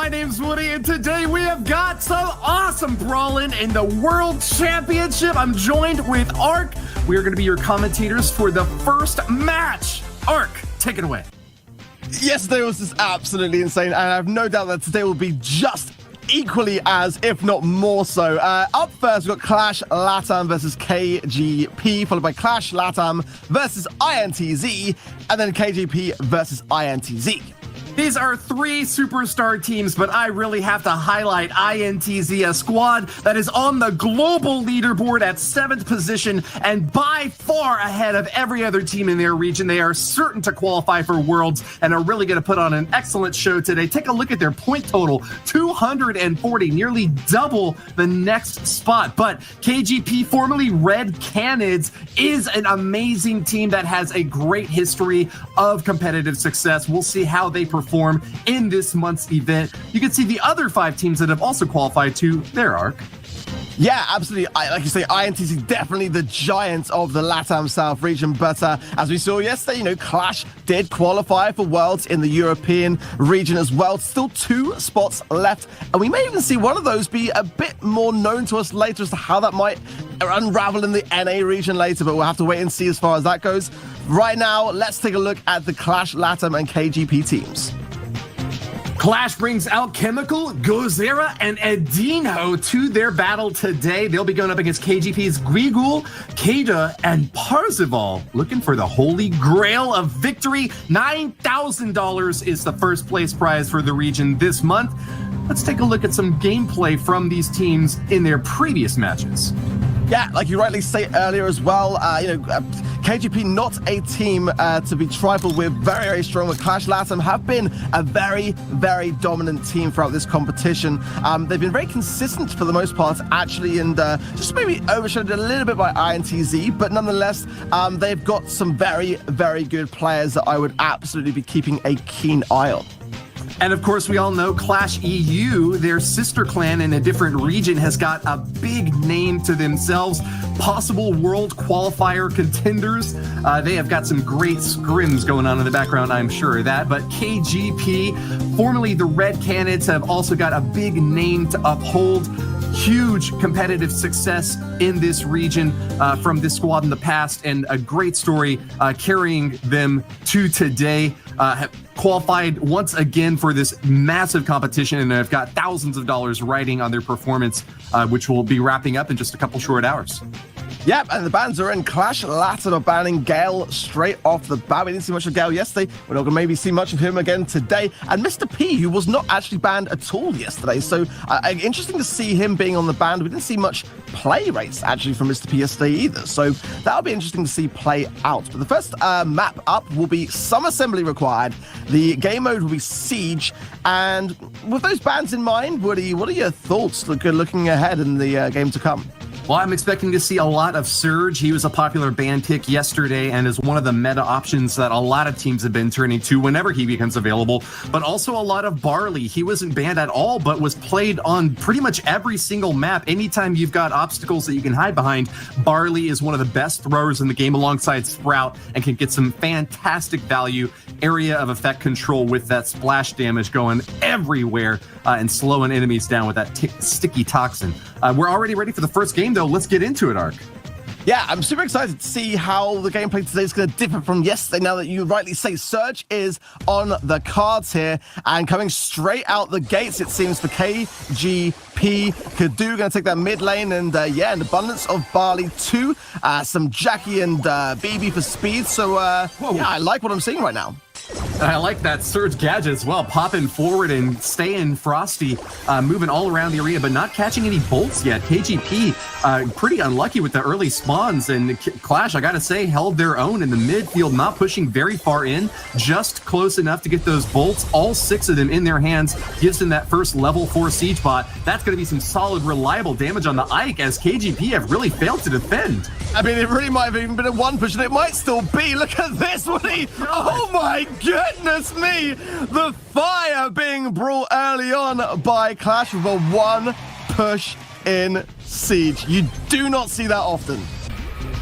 my name's Woody, and today we have got some awesome brawling in the World Championship. I'm joined with Ark. We are going to be your commentators for the first match. Ark, take it away. Yesterday was just absolutely insane, and I have no doubt that today will be just equally as, if not more so. Up first, we've got Clash Latam versus KGP, followed by Clash Latam versus INTZ, and then KGP versus INTZ. These are three superstar teams, but I really have to highlight INTZ, a squad that is on the global leaderboard at 7th position and by far ahead of every other team in their region. They are certain to qualify for Worlds and are really going to put on an excellent show today. Take a look at their point total, 240, nearly double the next spot. But KGP, formerly Red Canids, is an amazing team that has a great history of competitive success. We'll see how they perform in this month's event. You can see the other 5 teams that have also qualified to their arc. Yeah, absolutely. Like you say, INTZ definitely the giants of the LATAM South region. But as we saw yesterday, Clash did qualify for Worlds in the European region as well. Still 2 spots left. And we may even see one of those be a bit more known to us later as to how that might unravel in the NA region later. But we'll have to wait and see as far as that goes. Right now, let's take a look at the Clash Latam and KGP teams. Clash brings Alchemical, Gozera, and Edinho to their battle today. They'll be going up against KGP's Grigul, Kada, and Parzival, looking for the holy grail of victory. $9,000 is the first place prize for the region this month. Let's take a look at some gameplay from these teams in their previous matches. Yeah, like you rightly say earlier as well, KGP not a team to be trifled with, very, very strong. With Clash Latam have been a very, very dominant team throughout this competition. They've been very consistent for the most part, actually, and just maybe overshadowed a little bit by INTZ, but nonetheless, they've got some very, very good players that I would absolutely be keeping a keen eye on. And of course, we all know Clash EU, their sister clan in a different region, has got a big name to themselves. Possible world qualifier contenders. They have got some great scrims going on in the background, I'm sure of that. But KGP, formerly the Red Canids, have also got a big name to uphold. Huge competitive success in this region from this squad in the past, and a great story carrying them to today. Have qualified once again for this massive competition, and have got thousands of dollars riding on their performance, which will be wrapping up in just a couple short hours. Yep, and the bans are in. Clash Latam are banning Gale straight off the bat. We didn't see much of Gale yesterday. We're not going to maybe see much of him again today. And Mr. P, who was not actually banned at all yesterday. So interesting to see him being on the ban. We didn't see much play rates actually from Mr. P yesterday either. So that'll be interesting to see play out. But the first map up will be some assembly required. The game mode will be Siege. And with those bans in mind, Woody, what are your thoughts looking ahead in the game to come? Well, I'm expecting to see a lot of Surge. He was a popular ban pick yesterday and is one of the meta options that a lot of teams have been turning to whenever he becomes available. But also a lot of Barley. He wasn't banned at all, but was played on pretty much every single map. Anytime you've got obstacles that you can hide behind, Barley is one of the best throwers in the game alongside Sprout and can get some fantastic value, area of effect control with that splash damage going everywhere and slowing enemies down with that sticky toxin. We're already ready for the first game, though. Let's get into it, Ark. Yeah, I'm super excited to see how the gameplay today is going to differ from yesterday. Now that you rightly say, Surge is on the cards here, and coming straight out the gates, it seems, for KGP. Kadu going to take that mid lane, and yeah, an abundance of Barley too. Some Jackie and BB for speed. So yeah, I like what I'm seeing right now. I like that Surge gadget as well, popping forward and staying frosty, moving all around the arena, but not catching any bolts yet. KGP pretty unlucky with the early spawns, and Clash, I gotta say, held their own in the midfield, not pushing very far in, just close enough to get those bolts, all 6 of them in their hands, gives them that first level 4 siege bot. That's gonna be some solid, reliable damage on the Ike, as KGP have really failed to defend. I mean, it really might have even been a 1 push, and it might still be. Look at this, Woody! Oh my goodness me! The fire being brought early on by Clash with a 1 push in Siege. You do not see that often.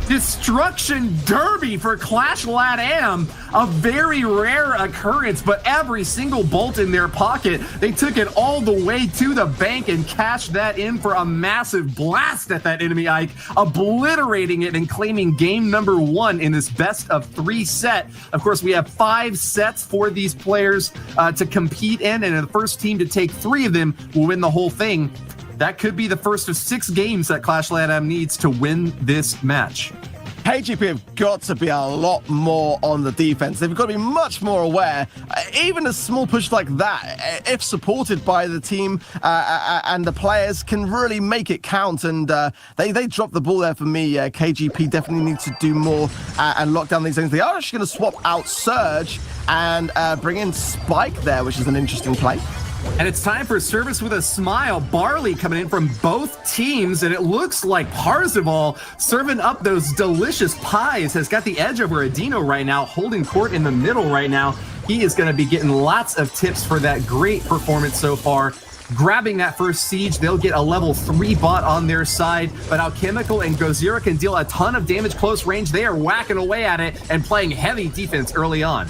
Destruction Derby for Clash LatAm, a very rare occurrence, but every single bolt in their pocket, they took it all the way to the bank and cashed that in for a massive blast at that enemy Ike, obliterating it and claiming game number 1 in this best of 3 set. Of course, we have 5 sets for these players to compete in, and the first team to take 3 of them will win the whole thing. That could be the first of 6 games that Clash LatAm needs to win this match. KGP have got to be a lot more on the defense. They've got to be much more aware. Even a small push like that, if supported by the team and the players, can really make it count. And they dropped the ball there for me. KGP definitely needs to do more and lock down these things. They are actually going to swap out Surge and bring in Spike there, which is an interesting play. And it's time for Service with a Smile. Barley coming in from both teams, and it looks like Parzival serving up those delicious pies has got the edge over Adino right now, holding court in the middle right now. He is going to be getting lots of tips for that great performance so far. Grabbing that first siege, they'll get a level 3 bot on their side, but Alchemical and Gozira can deal a ton of damage close range. They are whacking away at it and playing heavy defense early on.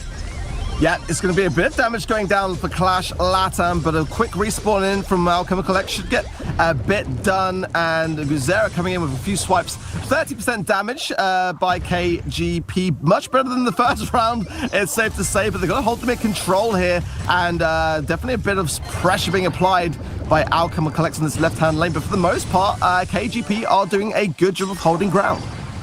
Yeah, it's going to be a bit of damage going down for Clash LatAm, but a quick respawn in from Alchemical X should get a bit done, and Guzera coming in with a few swipes. 30% damage by KGP, much better than the first round, it's safe to say, but they've got to hold them in control here, and definitely a bit of pressure being applied by Alchemical X in this left-hand lane, but for the most part, KGP are doing a good job of holding ground.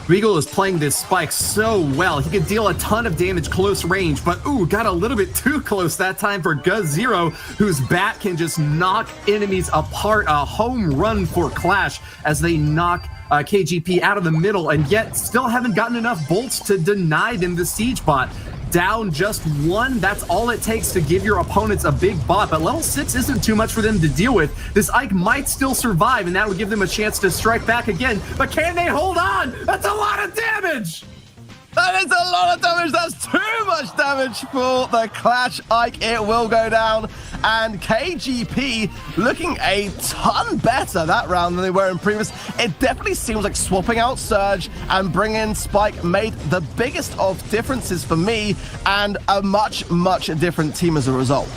Regal is playing this Spike so well. He could deal a ton of damage close range, but got a little bit too close that time for Guz0, whose bat can just knock enemies apart. A home run for Clash as they knock KGP out of the middle, and yet still haven't gotten enough bolts to deny them the siege bot. Down just 1, that's all it takes to give your opponents a big bot, but level 6 isn't too much for them to deal with. This Ike might still survive, and that will give them a chance to strike back again, but can they hold on? That's a lot of damage! That is a lot of damage. That's too much damage for the Clash Ike. It will go down. And KGP looking a ton better that round than they were in previous. It definitely seems like swapping out Surge and bringing in Spike made the biggest of differences for me, and a much, much different team as a result.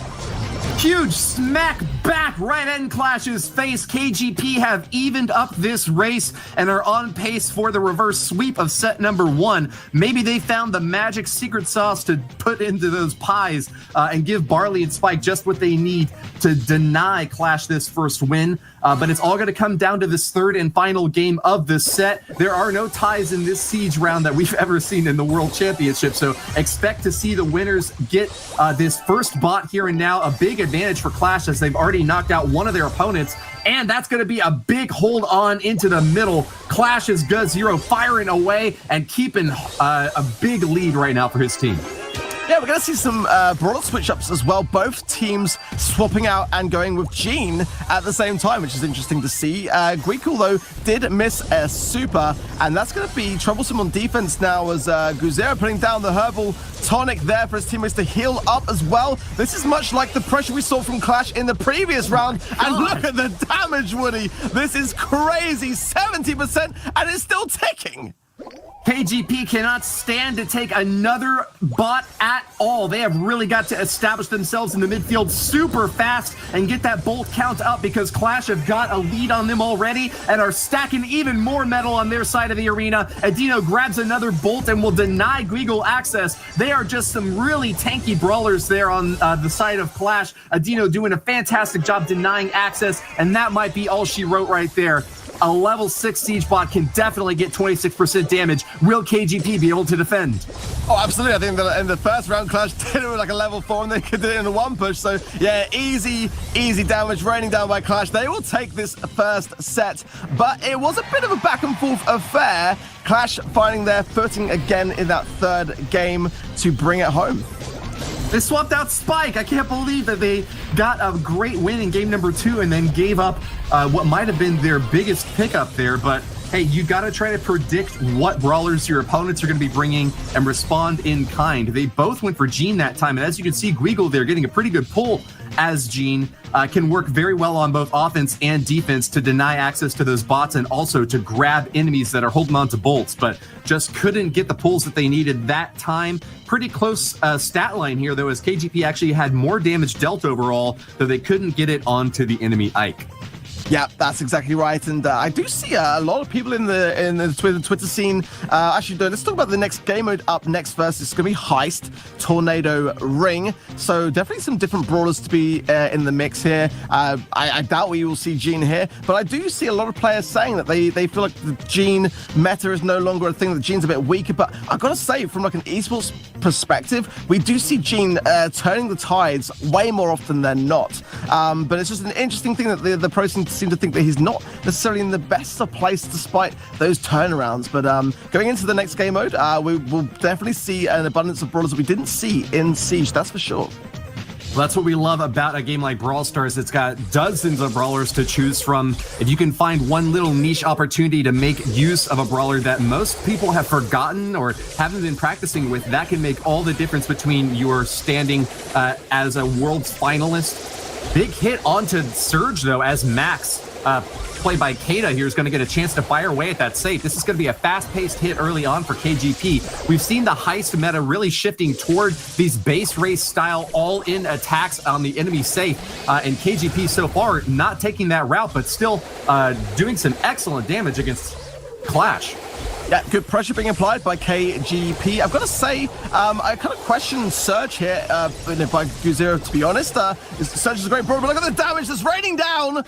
Huge smack back right in Clash's face. KGP have evened up this race and are on pace for the reverse sweep of set number 1. Maybe they found the magic secret sauce to put into those pies and give Barley and Spike just what they need to deny Clash this first win. But it's all going to come down to this third and final game of the set. There are no ties in this siege round that we've ever seen in the World Championship, so expect to see the winners get this first bot here and now. A big advantage for Clash as they've already knocked out one of their opponents, and that's going to be a big hold on into the middle. Clash's Guz0 firing away and keeping a big lead right now for his team. Yeah, we're going to see some Brawl switch-ups as well. Both teams swapping out and going with Jean at the same time, which is interesting to see. Guikul, though, did miss a super, and that's going to be troublesome on defense now as Guzera putting down the herbal tonic there for his teammates to heal up as well. This is much like the pressure we saw from Clash in the previous round. And look at the damage, Woody. This is crazy. 70%, and it's still ticking. KGP cannot stand to take another bot at all. They have really got to establish themselves in the midfield super fast and get that bolt count up, because Clash have got a lead on them already and are stacking even more metal on their side of the arena. Adino grabs another bolt and will deny Guigle access. They are just some really tanky brawlers there on the side of Clash. Adino doing a fantastic job denying access, and that might be all she wrote right there. A level 6 siege bot can definitely get 26% damage. Will KGP be able to defend? Oh, absolutely. I think that in the first round, Clash did it with like a level 4, and they could do it in a 1 push. So, yeah, easy damage raining down by Clash. They will take this first set, but it was a bit of a back and forth affair. Clash finding their footing again in that third game to bring it home. They swapped out Spike. I can't believe that they got a great win in game number 2 and then gave up what might have been their biggest pickup there. But hey, you got to try to predict what brawlers your opponents are going to be bringing and respond in kind. They both went for Gene that time, and as you can see, Guigle there getting a pretty good pull as Gene can work very well on both offense and defense to deny access to those bots and also to grab enemies that are holding on to bolts, but just couldn't get the pulls that they needed that time. Pretty close stat line here, though, as KGP actually had more damage dealt overall, though they couldn't get it onto the enemy Ike. Yeah, that's exactly right, and I do see a lot of people in the Twitter scene. Actually, let's talk about the next game mode up next. First, it's going to be Heist, Tornado, Ring. So definitely some different brawlers to be in the mix here. I doubt we will see Gene here, but I do see a lot of players saying that they feel like the Gene meta is no longer a thing. That Gene's a bit weaker, but I've got to say, from like an esports perspective, we do see Gene turning the tides way more often than not. But it's just an interesting thing that the pro seem to think that he's not necessarily in the best of place despite those turnarounds. But going into the next game mode, we will definitely see an abundance of brawlers that we didn't see in Siege, that's for sure. Well, that's what we love about a game like Brawl Stars. It's got dozens of brawlers to choose from. If you can find one little niche opportunity to make use of a brawler that most people have forgotten or haven't been practicing with, that can make all the difference between your standing as a world's finalist. Big hit onto Surge, though, as Max, played by Kata here, is going to get a chance to fire away at that safe. This is going to be a fast-paced hit early on for KGP. We've seen the Heist meta really shifting toward these base race-style all-in attacks on the enemy safe, and KGP so far not taking that route, but still doing some excellent damage against Clash. Yeah, good pressure being applied by KGP. I've got to say, I kind of question Surge here by Guzero, to be honest. Surge is a great brawler, but look at the damage that's raining down.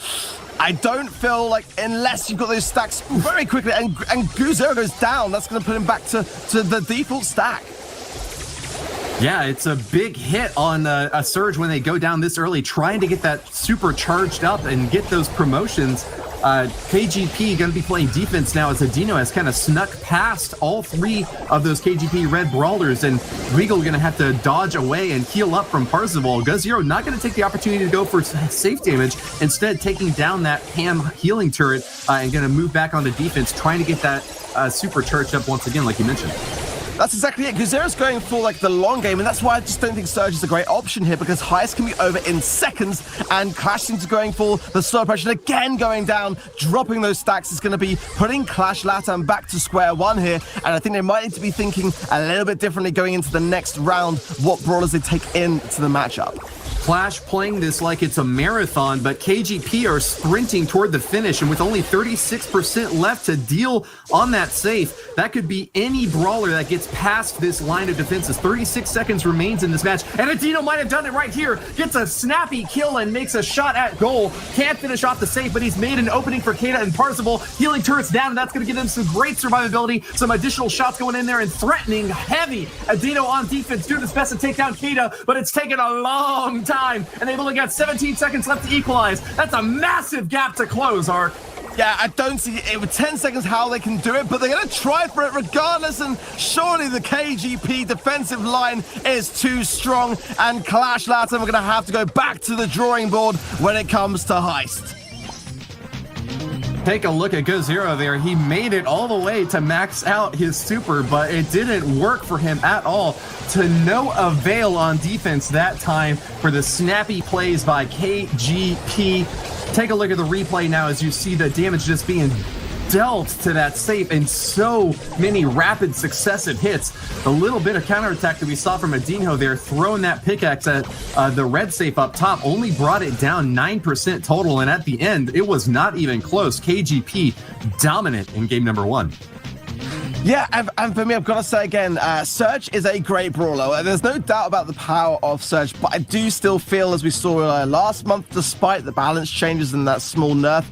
I don't feel like, unless you've got those stacks very quickly, and Guzero goes down, that's going to put him back to the default stack. Yeah, it's a big hit on a Surge when they go down this early, trying to get that super charged up and get those promotions. KGP going to be playing defense now as Adino has kind of snuck past all three of those KGP red brawlers, and Regal going to have to dodge away and heal up from Parzival. Guzero not going to take the opportunity to go for safe damage, instead taking down that Pam healing turret and going to move back onto defense, trying to get that super charged up once again, like you mentioned. That's exactly it. Guzero's going for like the long game, and that's why I just don't think Surge is a great option here, because Heist can be over in seconds, and Clash into going for the slow pressure, again going down, dropping those stacks is going to be putting Clash Latam back to square one here, and I think they might need to be thinking a little bit differently going into the next round, what brawlers they take into the matchup. Clash playing this like it's a marathon, but KGP are sprinting toward the finish, and with only 36% left to deal on that safe, that could be any brawler that gets past this line of defenses. 36 seconds remains in this match, and Adino might have done it right here. Gets a snappy kill and makes a shot at goal. Can't finish off the safe, but he's made an opening for Kata and Parzival. Healing turrets down, and that's going to give them some great survivability. Some additional shots going in there and threatening heavy. Adino on defense doing his best to take down Kata, but it's taken a long time, and they've only got 17 seconds left to equalize. That's a massive gap to close, Art. Yeah, I don't see it with 10 seconds how they can do it, but they're going to try for it regardless, and surely the KGP defensive line is too strong, and Clash Latam are going to have to go back to the drawing board when it comes to Heist. Take a look at Guzero there. He made it all the way to max out his super, but it didn't work for him at all. To no avail on defense that time for the snappy plays by KGP. Take a look at the replay now as you see the damage just being dealt to that safe in so many rapid successive hits. The little bit of counterattack that we saw from Adino there, throwing that pickaxe at the red safe up top, only brought it down 9% total, and at the end, it was not even close. KGP dominant in game number one. Yeah, and for me, I've got to say again, Surge is a great brawler. There's no doubt about the power of Surge, but I do still feel, as we saw last month, despite the balance changes and that small nerf,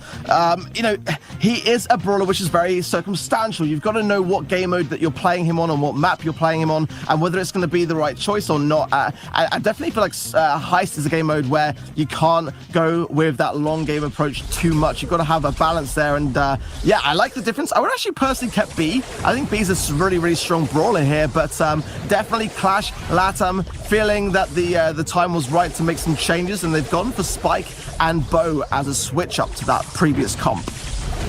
he is a brawler which is very circumstantial. You've got to know what game mode that you're playing him on and what map you're playing him on, and whether it's going to be the right choice or not. I definitely feel like Heist is a game mode where you can't go with that long game approach too much. You've got to have a balance there, and yeah, I like the difference. I would actually personally kept B. I think B's a really, really strong brawler here, but definitely Clash Latam feeling that the time was right to make some changes, and they've gone for Spike and Bow as a switch up to that previous comp.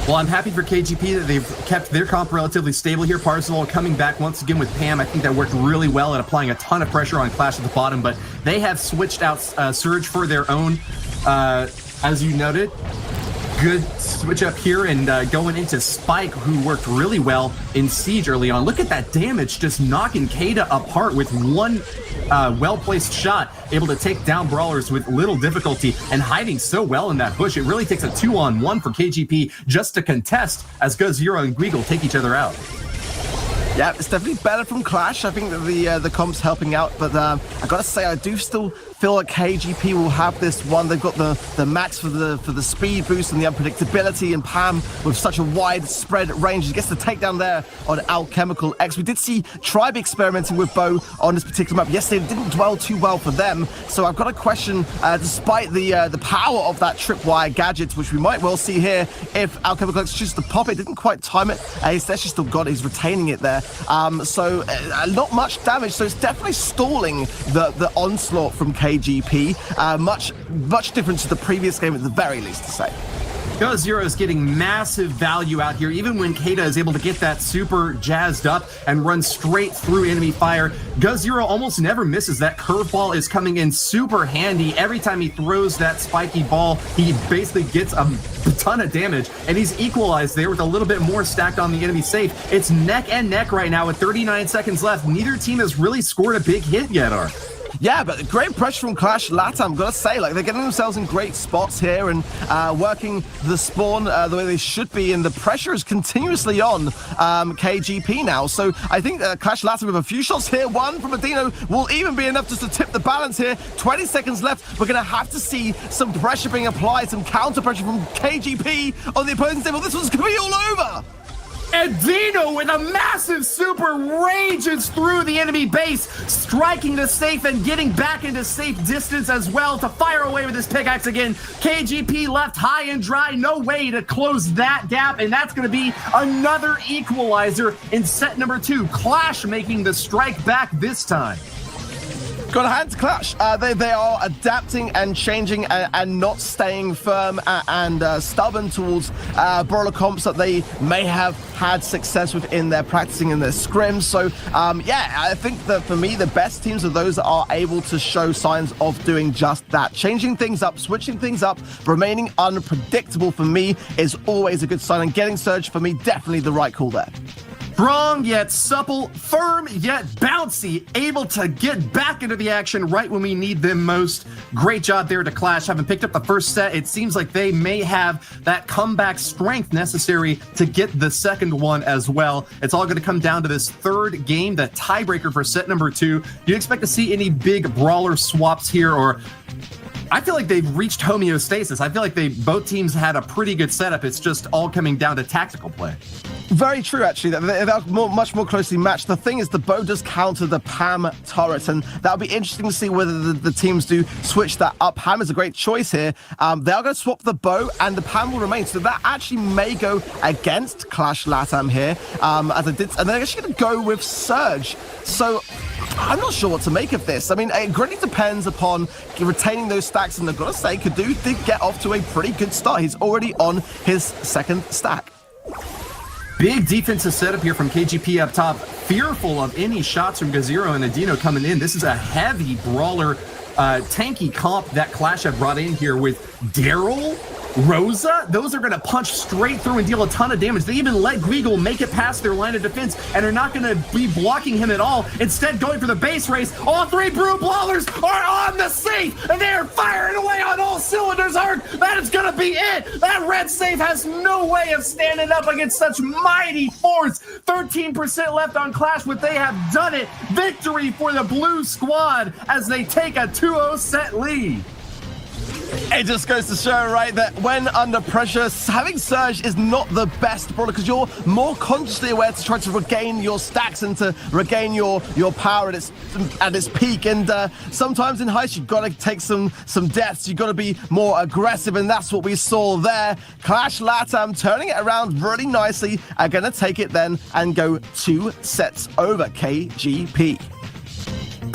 Well, I'm happy for KGP that they've kept their comp relatively stable here. Parzival coming back once again with Pam. I think that worked really well at applying a ton of pressure on Clash at the bottom, but they have switched out Surge for their own, as you noted. Good switch up here and going into Spike, who worked really well in Siege early on. Look at that damage, just knocking Kada apart with one well-placed shot, able to take down Brawlers with little difficulty and hiding so well in that bush. It really takes a 2-on-1 for KGP just to contest as Go0 and Guigle take each other out. Yeah, it's definitely better from Clash. I think that the comp's helping out, but I gotta say, I do still feel like KGP will have this one. They've got the max for the speed boost and the unpredictability, and Pam with such a widespread range gets the takedown there on Alchemical X. We did see Tribe experimenting with Bo on this particular map. Yes, they didn't dwell too well for them, so I've got a question, despite the power of that tripwire gadget, which we might well see here, if Alchemical X chooses to pop it, didn't quite time it. He's actually still got it, he's retaining it there. So not much damage, so it's definitely stalling the onslaught from KGP. Much different to the previous game at the very least, to say. Go0 is getting massive value out here, even when Kada is able to get that super jazzed up and run straight through enemy fire. Go0 almost never misses. That curveball is coming in super handy. Every time he throws that spiky ball, he basically gets a ton of damage, and he's equalized there with a little bit more stacked on the enemy safe. It's neck and neck right now with 39 seconds left. Neither team has really scored a big hit yet, Art. Yeah, but great pressure from Clash Latam, gotta say. Like, they're getting themselves in great spots here and working the spawn the way they should be, and the pressure is continuously on KGP now. So I think Clash Latam with a few shots here, one from Adino, will even be enough just to tip the balance here. 20 seconds left. We're gonna have to see some pressure being applied, some counter pressure from KGP on the opposing table. This one's gonna be all over. And Dino with a massive super rages through the enemy base, striking the safe and getting back into safe distance as well to fire away with his pickaxe again. KGP left high and dry, no way to close that gap, and that's going to be another equalizer in set number 2. Clash making the strike back this time. Got a hand to Clash. They are adapting and changing and not staying firm and stubborn towards brawler comps that they may have had success with in their practicing in their scrims. So yeah, I think that for me, the best teams are those that are able to show signs of doing just that. Changing things up, switching things up, remaining unpredictable for me is always a good sign, and getting Surge for me, definitely the right call there. Strong yet supple, firm yet bouncy, able to get back into the action right when we need them most. Great job there to Clash. Having picked up the first set, it seems like they may have that comeback strength necessary to get the second one as well. It's all going to come down to this third game, the tiebreaker for set number 2. Do you expect to see any big brawler swaps here, or... I feel like they've reached homeostasis. I feel like both teams had a pretty good setup. It's just all coming down to tactical play. Very true, actually. They're much more closely matched. The thing is, the bow does counter the Pam turret, and that'll be interesting to see whether the teams do switch that up. Pam is a great choice here. They are going to swap the bow, and the Pam will remain. So that actually may go against Clash Latam here, as it did, and they're actually going to go with Surge. So I'm not sure what to make of this. I mean, it really depends upon retaining those stacks, and I've got to say, Kadu did get off to a pretty good start. He's already on his second stack. Big defensive setup here from KGP up top. Fearful of any shots from Go0 and Adino coming in. This is a heavy brawler, tanky comp that Clash have brought in here with Daryl, Rosa. Those are going to punch straight through and deal a ton of damage. They even let Guigle make it past their line of defense and are not going to be blocking him at all. Instead, going for the base race. All 3 Brew Brawlers are on the safe, and they are firing away on all cylinders. That is going to be it. That red safe has no way of standing up against such mighty force. 13% left on Clash, but they have done it. Victory for the blue squad as they take a 2-0 set lead. It just goes to show, right, that when under pressure, having Surge is not the best brawler, because you're more consciously aware to try to regain your stacks and to regain your power at its peak. And sometimes in heist, you've got to take some deaths. You've got to be more aggressive, and that's what we saw there. Clash Latam turning it around really nicely, are going to take it then and go 2 sets over KGP.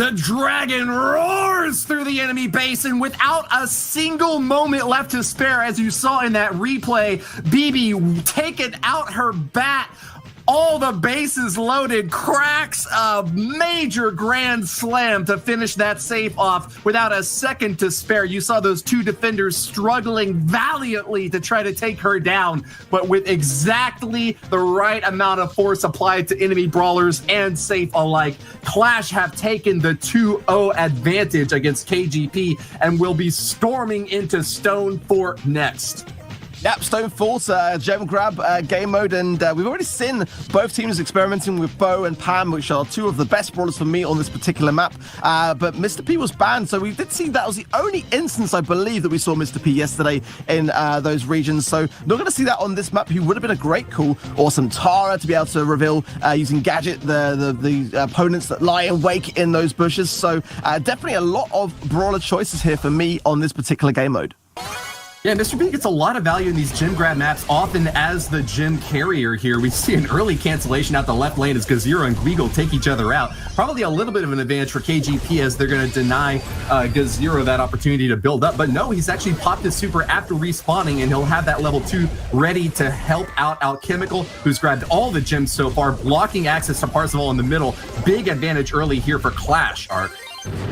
The dragon roars through the enemy base, and without a single moment left to spare, as you saw in that replay, BB taking out her bat, all the bases loaded, cracks a major grand slam to finish that safe off without a second to spare. You saw those two defenders struggling valiantly to try to take her down, but with exactly the right amount of force applied to enemy brawlers and safe alike, Clash have taken the 2-0 advantage against KGP and will be storming into Stone Fort next. Yep, Stone Fort, gem grab game mode, and we've already seen both teams experimenting with Bo and Pam, which are two of the best brawlers for me on this particular map, but Mr. P was banned, so we did see that was the only instance, I believe, that we saw Mr. P yesterday in those regions, so not going to see that on this map. He would have been a great call, or some Tara to be able to reveal using Gadget the opponents that lie in wake in those bushes, so definitely a lot of brawler choices here for me on this particular game mode. Yeah, Mr. B gets a lot of value in these gym grab maps, often as the gym carrier here. We see an early cancellation out the left lane as Gazero and Guigle take each other out. Probably a little bit of an advantage for KGP as they're going to deny Gazero that opportunity to build up. But no, he's actually popped his super after respawning, and he'll have that level 2 ready to help out Alchemical, who's grabbed all the gems so far, blocking access to Parzival in the middle. Big advantage early here for Clash, Ark.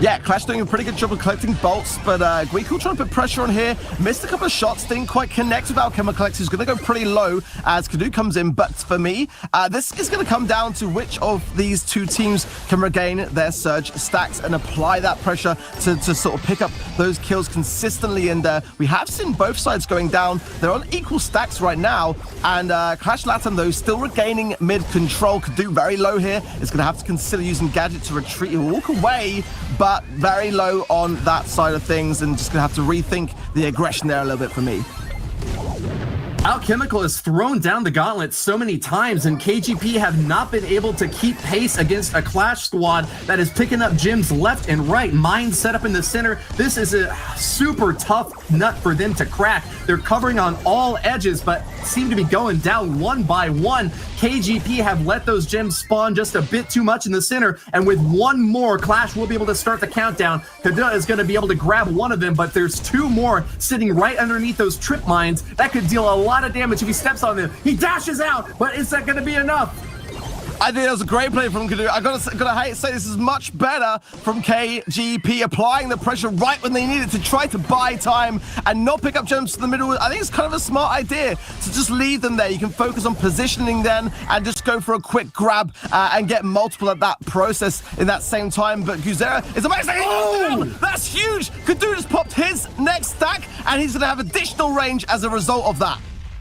Yeah, Clash doing a pretty good job of collecting bolts, but Guico trying to put pressure on here. Missed a couple of shots, didn't quite connect with Alchemical, who's going to go pretty low as Kadu comes in. But for me, this is going to come down to which of these two teams can regain their surge stacks and apply that pressure to sort of pick up those kills consistently. And we have seen both sides going down. They're on equal stacks right now. And Clash Latam, though, still regaining mid-control. Kadu very low here. Is going to have to consider using Gadget to retreat and walk away, but very low on that side of things, and just gonna have to rethink the aggression there a little bit for me. Alchemical has thrown down the gauntlet so many times, and KGP have not been able to keep pace against a Clash squad that is picking up gems left and right. Mine set up in the center. This is a super tough nut for them to crack. They're covering on all edges, but seem to be going down one by one. KGP have let those gems spawn just a bit too much in the center, and with one more, Clash will be able to start the countdown. Kada is going to be able to grab one of them, but there's two more sitting right underneath those trip mines. That could deal a lot of damage if he steps on them. He dashes out, but is that going to be enough? I think that was a great play from Kadu. I gotta say this is much better from KGP, applying the pressure right when they need it to try to buy time and not pick up gems to the middle. I think it's kind of a smart idea to just leave them there. You can focus on positioning then and just go for a quick grab and get multiple at that process in that same time. But Guzera is amazing. Oh, that's huge. Kadu just popped his next stack, and he's gonna have additional range as a result of that.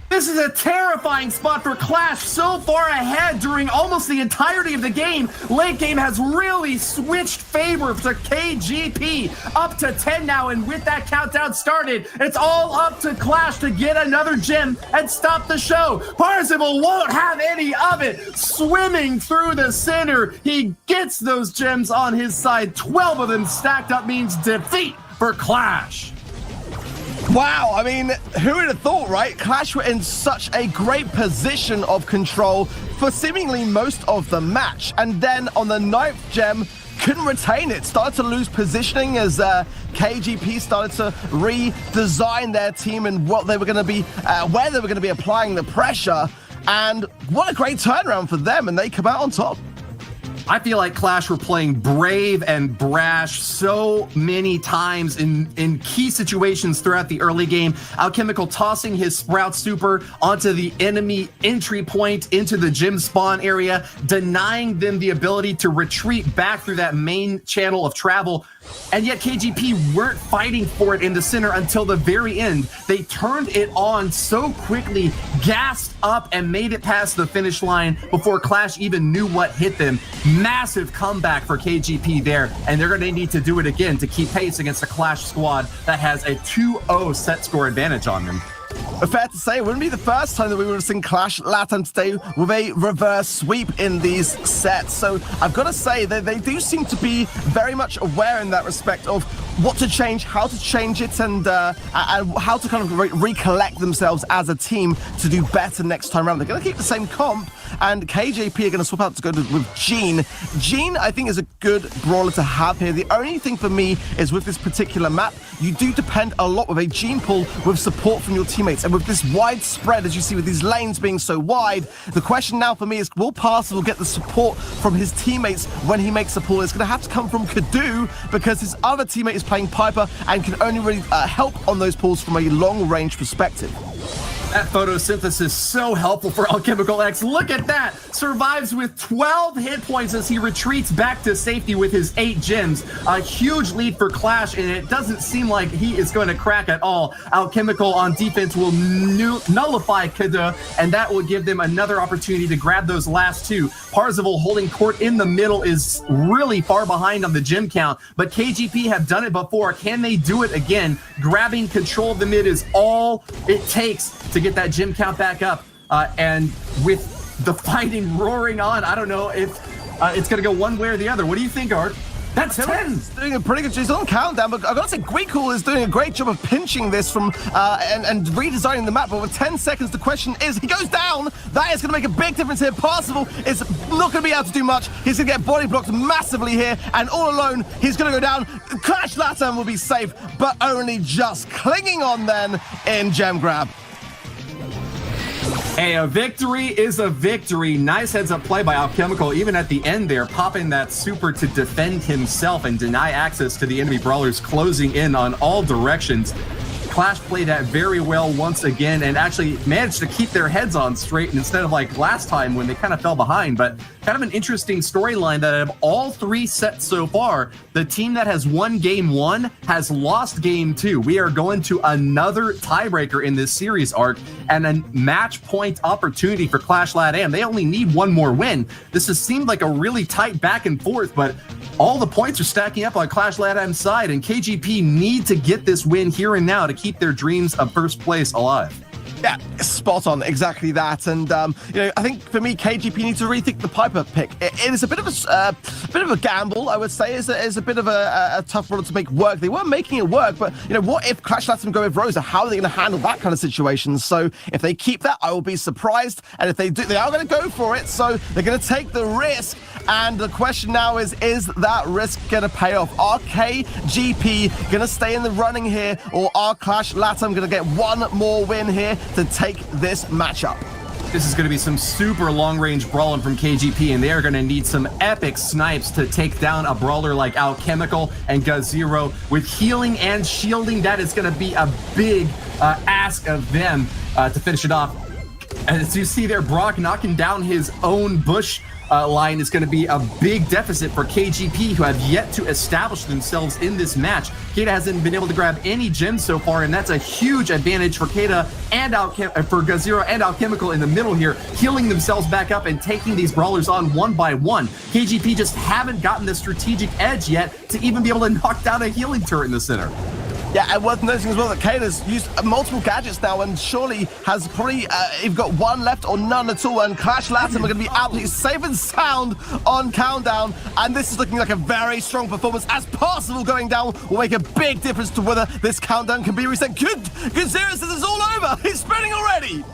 This is a terrifying spot for Clash, so far ahead during almost the entirety of the game. Late game has really switched favor to KGP, up to 10 now, and with that countdown started, it's all up to Clash to get another gem and stop the show. Parzival won't have any of it. Swimming through the center, he gets those gems on his side. 12 of them stacked up means defeat for Clash. Wow, I mean, who would have thought, right? Clash were in such a great position of control for seemingly most of the match. And then on the 9th gem, couldn't retain it. Started to lose positioning as KGP started to redesign their team and what they were going to be, where they were going to be applying the pressure. And what a great turnaround for them, and they come out on top. I feel like Clash were playing brave and brash so many times in key situations throughout the early game. Alchemical tossing his Sprout Super onto the enemy entry point into the gym spawn area, denying them the ability to retreat back through that main channel of travel. And yet KGP weren't fighting for it in the center until the very end. They turned it on so quickly, gassed up, and made it past the finish line before Clash even knew what hit them. Massive comeback for KGP there, and they're going to need to do it again to keep pace against a Clash squad that has a 2-0 set score advantage on them. But fair to say, it wouldn't be the first time that we would have seen Clash Latam today with a reverse sweep in these sets. So I've got to say that they do seem to be very much aware in that respect of what to change, how to change it, and how to kind of recollect themselves as a team to do better next time around. They're going to keep the same comp, and KJP are going to swap out to go with Gene. Gene, I think, is a good brawler to have here. The only thing for me is with this particular map, you do depend a lot with a Gene pool with support from your teammates, and with this wide spread, as you see with these lanes being so wide, the question now for me is, will Parcel get the support from his teammates when he makes a pull? It's going to have to come from Kadu, because his other teammate is playing Piper and can only really help on those pulls from a long-range perspective. That photosynthesis so helpful for Alchemical X. Look at that! Survives with 12 hit points as he retreats back to safety with his 8 gems. A huge lead for Clash, and it doesn't seem like he is going to crack at all. Alchemical on defense will nullify Kada, and that will give them another opportunity to grab those last 2. Parzival holding court in the middle is really far behind on the gem count, but KGP have done it before. Can they do it again? Grabbing control of the mid is all it takes to get that gym count back up, and with the fighting roaring on, I don't know if it's going to go one way or the other. What do you think, Art? That's 10. He's doing a pretty good job. He's on countdown, but I've got to say, Guikul is doing a great job of pinching this from and redesigning the map. But with 10 seconds, the question is, he goes down. That is going to make a big difference here. Parzival is not going to be able to do much. He's going to get body blocked massively here, and all alone, he's going to go down. Clash Latam will be safe, but only just clinging on then in gem grab. Hey, a victory is a victory. Nice heads-up play by Alchemical, even at the end there, popping that super to defend himself and deny access to the enemy brawlers closing in on all directions. Clash played that very well once again and actually managed to keep their heads on straight instead of like last time when they kind of fell behind. But kind of an interesting storyline that out of all 3 sets so far, the team that has won game 1 has lost game 2. We are going to another tiebreaker in this series arc and a match point opportunity for Clash LATAM. They only need 1 more win. This has seemed like a really tight back and forth, but all the points are stacking up on Clash LATAM's side, and KGP need to get this win here and now to keep their dreams of first place alive. Yeah, spot on, exactly that. And I think for me, KGP needs to rethink the Piper pick. It is a bit of a gamble, I would say. It's a bit of a tough one to make work. They were making it work, but what if Clash lets them go with Rosa? How are they going to handle that kind of situation? So if they keep that, I will be surprised. And if they do, they are going to go for it. So they're going to take the risk. And the question now is that risk going to pay off? Are KGP going to stay in the running here, or are Clash LATAM going to get 1 more win here to take this matchup? This is going to be some super long-range brawling from KGP, and they are going to need some epic snipes to take down a brawler like Alchemical and Gazero. With healing and shielding, that is going to be a big ask of them to finish it off. As you see there, Brock knocking down his own bush line is going to be a big deficit for KGP, who have yet to establish themselves in this match. Kata hasn't been able to grab any gems so far, and that's a huge advantage for Kata and for Gazero and Alchemical in the middle here, healing themselves back up and taking these brawlers on 1 by 1. KGP just haven't gotten the strategic edge yet to even be able to knock down a healing turret in the center. Yeah, and worth noting as well that Kata's used multiple gadgets now and surely has probably either got 1 left or none at all, and Clash LATAM are going to be absolutely safe and sound on countdown, and this is looking like a very strong performance as Parzival going down will make a big difference to whether this countdown can be reset. Good Zero says it's all over. He's spinning already.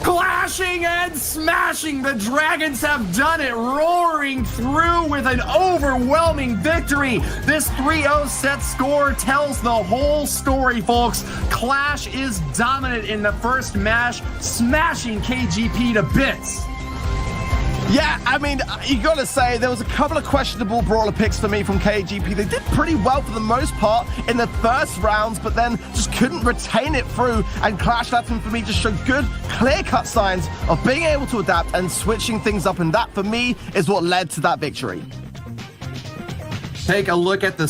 Clashing and smashing, the Dragons have done it, roaring through with an overwhelming victory. This 3-0 set score tells the whole story, folks. Clash is dominant in the first match, smashing KGP to bits. Yeah, I mean, you got to say, there was a couple of questionable brawler picks for me from KGP. They did pretty well for the most part in the first rounds, but then just couldn't retain it through. And Clash LATAM for me just showed good, clear-cut signs of being able to adapt and switching things up. And that, for me, is what led to that victory. Take a look at the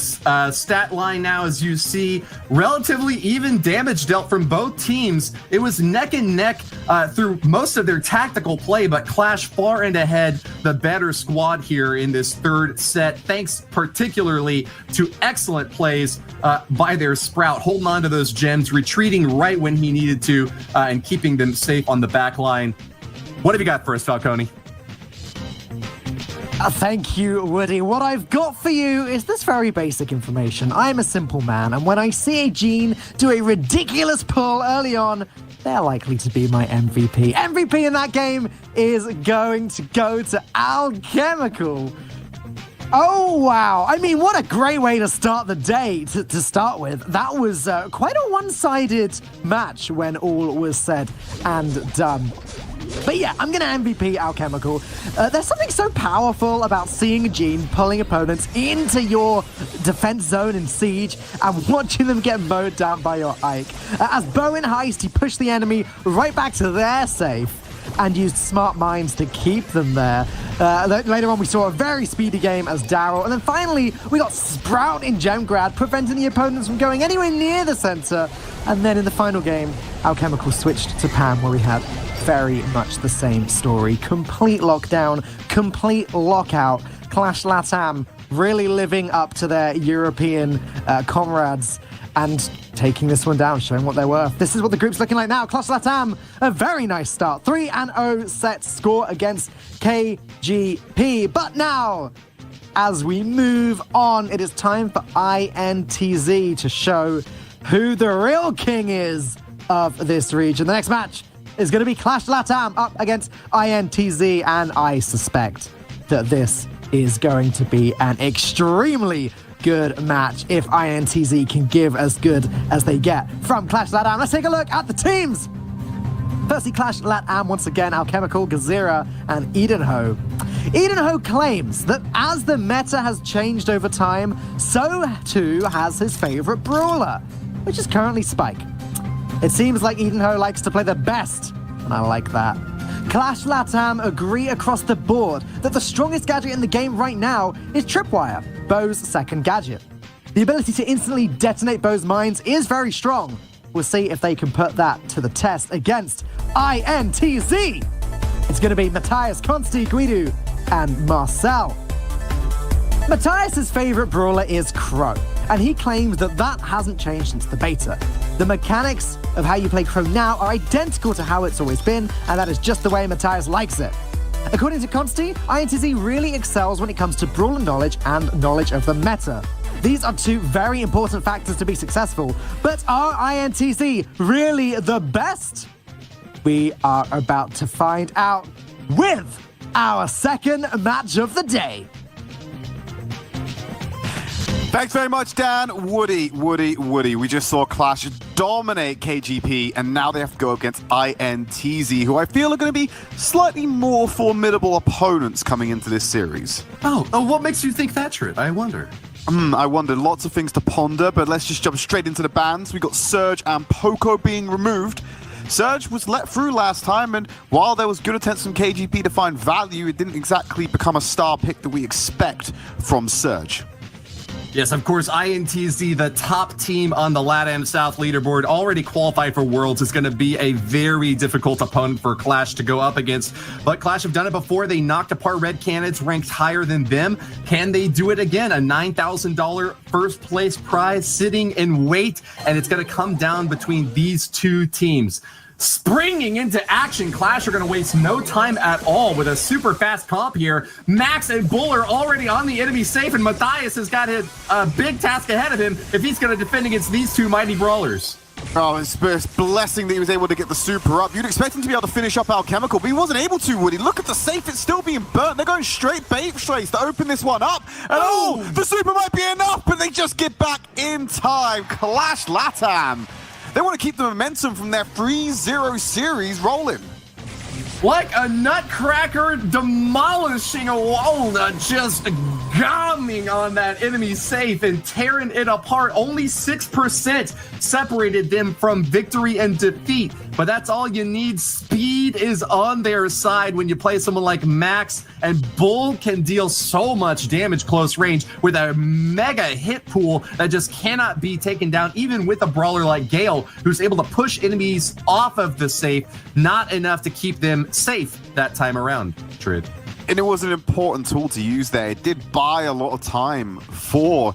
stat line now. As you see, relatively even damage dealt from both teams. It was neck and neck through most of their tactical play, but Clash far and ahead, the better squad here in this 3rd set, thanks particularly to excellent plays by their Sprout, holding on to those gems, retreating right when he needed to, and keeping them safe on the back line. What have you got for us, Falcone? Thank you, Woody. What I've got for you is this very basic information. I'm a simple man, and when I see a Gene do a ridiculous pull early on, they're likely to be my MVP. MVP in that game is going to go to Alchemical. Oh, wow. I mean, what a great way to start the day to start with. That was quite a one-sided match when all was said and done. But yeah, I'm going to MVP Alchemical. There's something so powerful about seeing a Gene pulling opponents into your defense zone in Siege and watching them get mowed down by your Ike. As Bo in Heist, he pushed the enemy right back to their safe and used smart minds to keep them there. Later on, we saw a very speedy game as Daryl. And then finally, we got Sprout in Gemgrad, preventing the opponents from going anywhere near the center. And then in the final game, Alchemical switched to Pam, where we had very much the same story. Complete lockdown, complete lockout. Clash Latam really living up to their European comrades and taking this one down, showing what they're worth. This is what the group's looking like now. Clash Latam, a very nice start. 3-0 set score against KGP. But now, as we move on, it is time for INTZ to show who the real king is of this region. The next match is going to be Clash Latam up against INTZ, and I suspect that this is going to be an extremely good match if INTZ can give as good as they get from Clash Latam. Let's take a look at the teams. Firstly, Clash Latam once again, Alchemical, Gazira, and Edenho. Edenho claims that as the meta has changed over time, so too has his favorite brawler, which is currently Spike. It seems like Edenho likes to play the best, and I like that. Clash Latam agree across the board that the strongest gadget in the game right now is Tripwire, Bo's second gadget. The ability to instantly detonate Bo's mines is very strong. We'll see if they can put that to the test against INTZ. It's going to be Matthias, Consti, Guido, and Marcel. Matthias' favorite brawler is Crow, and he claims that that hasn't changed since the beta. The mechanics of how you play Crow now are identical to how it's always been, and that is just the way Matthias likes it. According to Consti, INTZ really excels when it comes to brawler knowledge and knowledge of the meta. These are two very important factors to be successful, but are INTZ really the best? We are about to find out with our second match of the day. Thanks very much, Dan. Woody. We just saw Clash dominate KGP, and now they have to go against INTZ, who I feel are going to be slightly more formidable opponents coming into this series. Oh, what makes you think that, Trip? I wonder. I wonder. Lots of things to ponder, but let's just jump straight into the bans. We got Surge and Poco being removed. Surge was let through last time, and while there was good attempts from KGP to find value, it didn't exactly become a star pick that we expect from Surge. Yes, of course, INTZ, the top team on the LATAM South leaderboard, already qualified for Worlds. Is going to be a very difficult opponent for Clash to go up against. But Clash have done it before. They knocked apart Red Canids ranked higher than them. Can they do it again? A $9,000 first place prize sitting in wait, and it's going to come down between these two teams. Springing into action, Clash are going to waste no time at all with a super fast comp here. Max and Bull are already on the enemy safe, and Matthias has got a big task ahead of him if he's going to defend against these two mighty brawlers. Oh, it's a blessing that he was able to get the super up. You'd expect him to be able to finish up Alchemical, but he wasn't able to, Woody. Look at the safe, it's still being burnt. They're going straight bait trace to open this one up. And the super might be enough, but they just get back in time. Clash Latam. They want to keep the momentum from their 3-0 series rolling. Like a nutcracker demolishing a walnut, just gomming on that enemy safe and tearing it apart. Only 6% separated them from victory and defeat, but that's all you need. Speed is on their side when you play someone like Max, and Bull can deal so much damage close range with a mega hit pool that just cannot be taken down, even with a brawler like Gale, who's able to push enemies off of the safe. Not enough to keep them safe that time around, Trid. And it was an important tool to use there. It did buy a lot of time for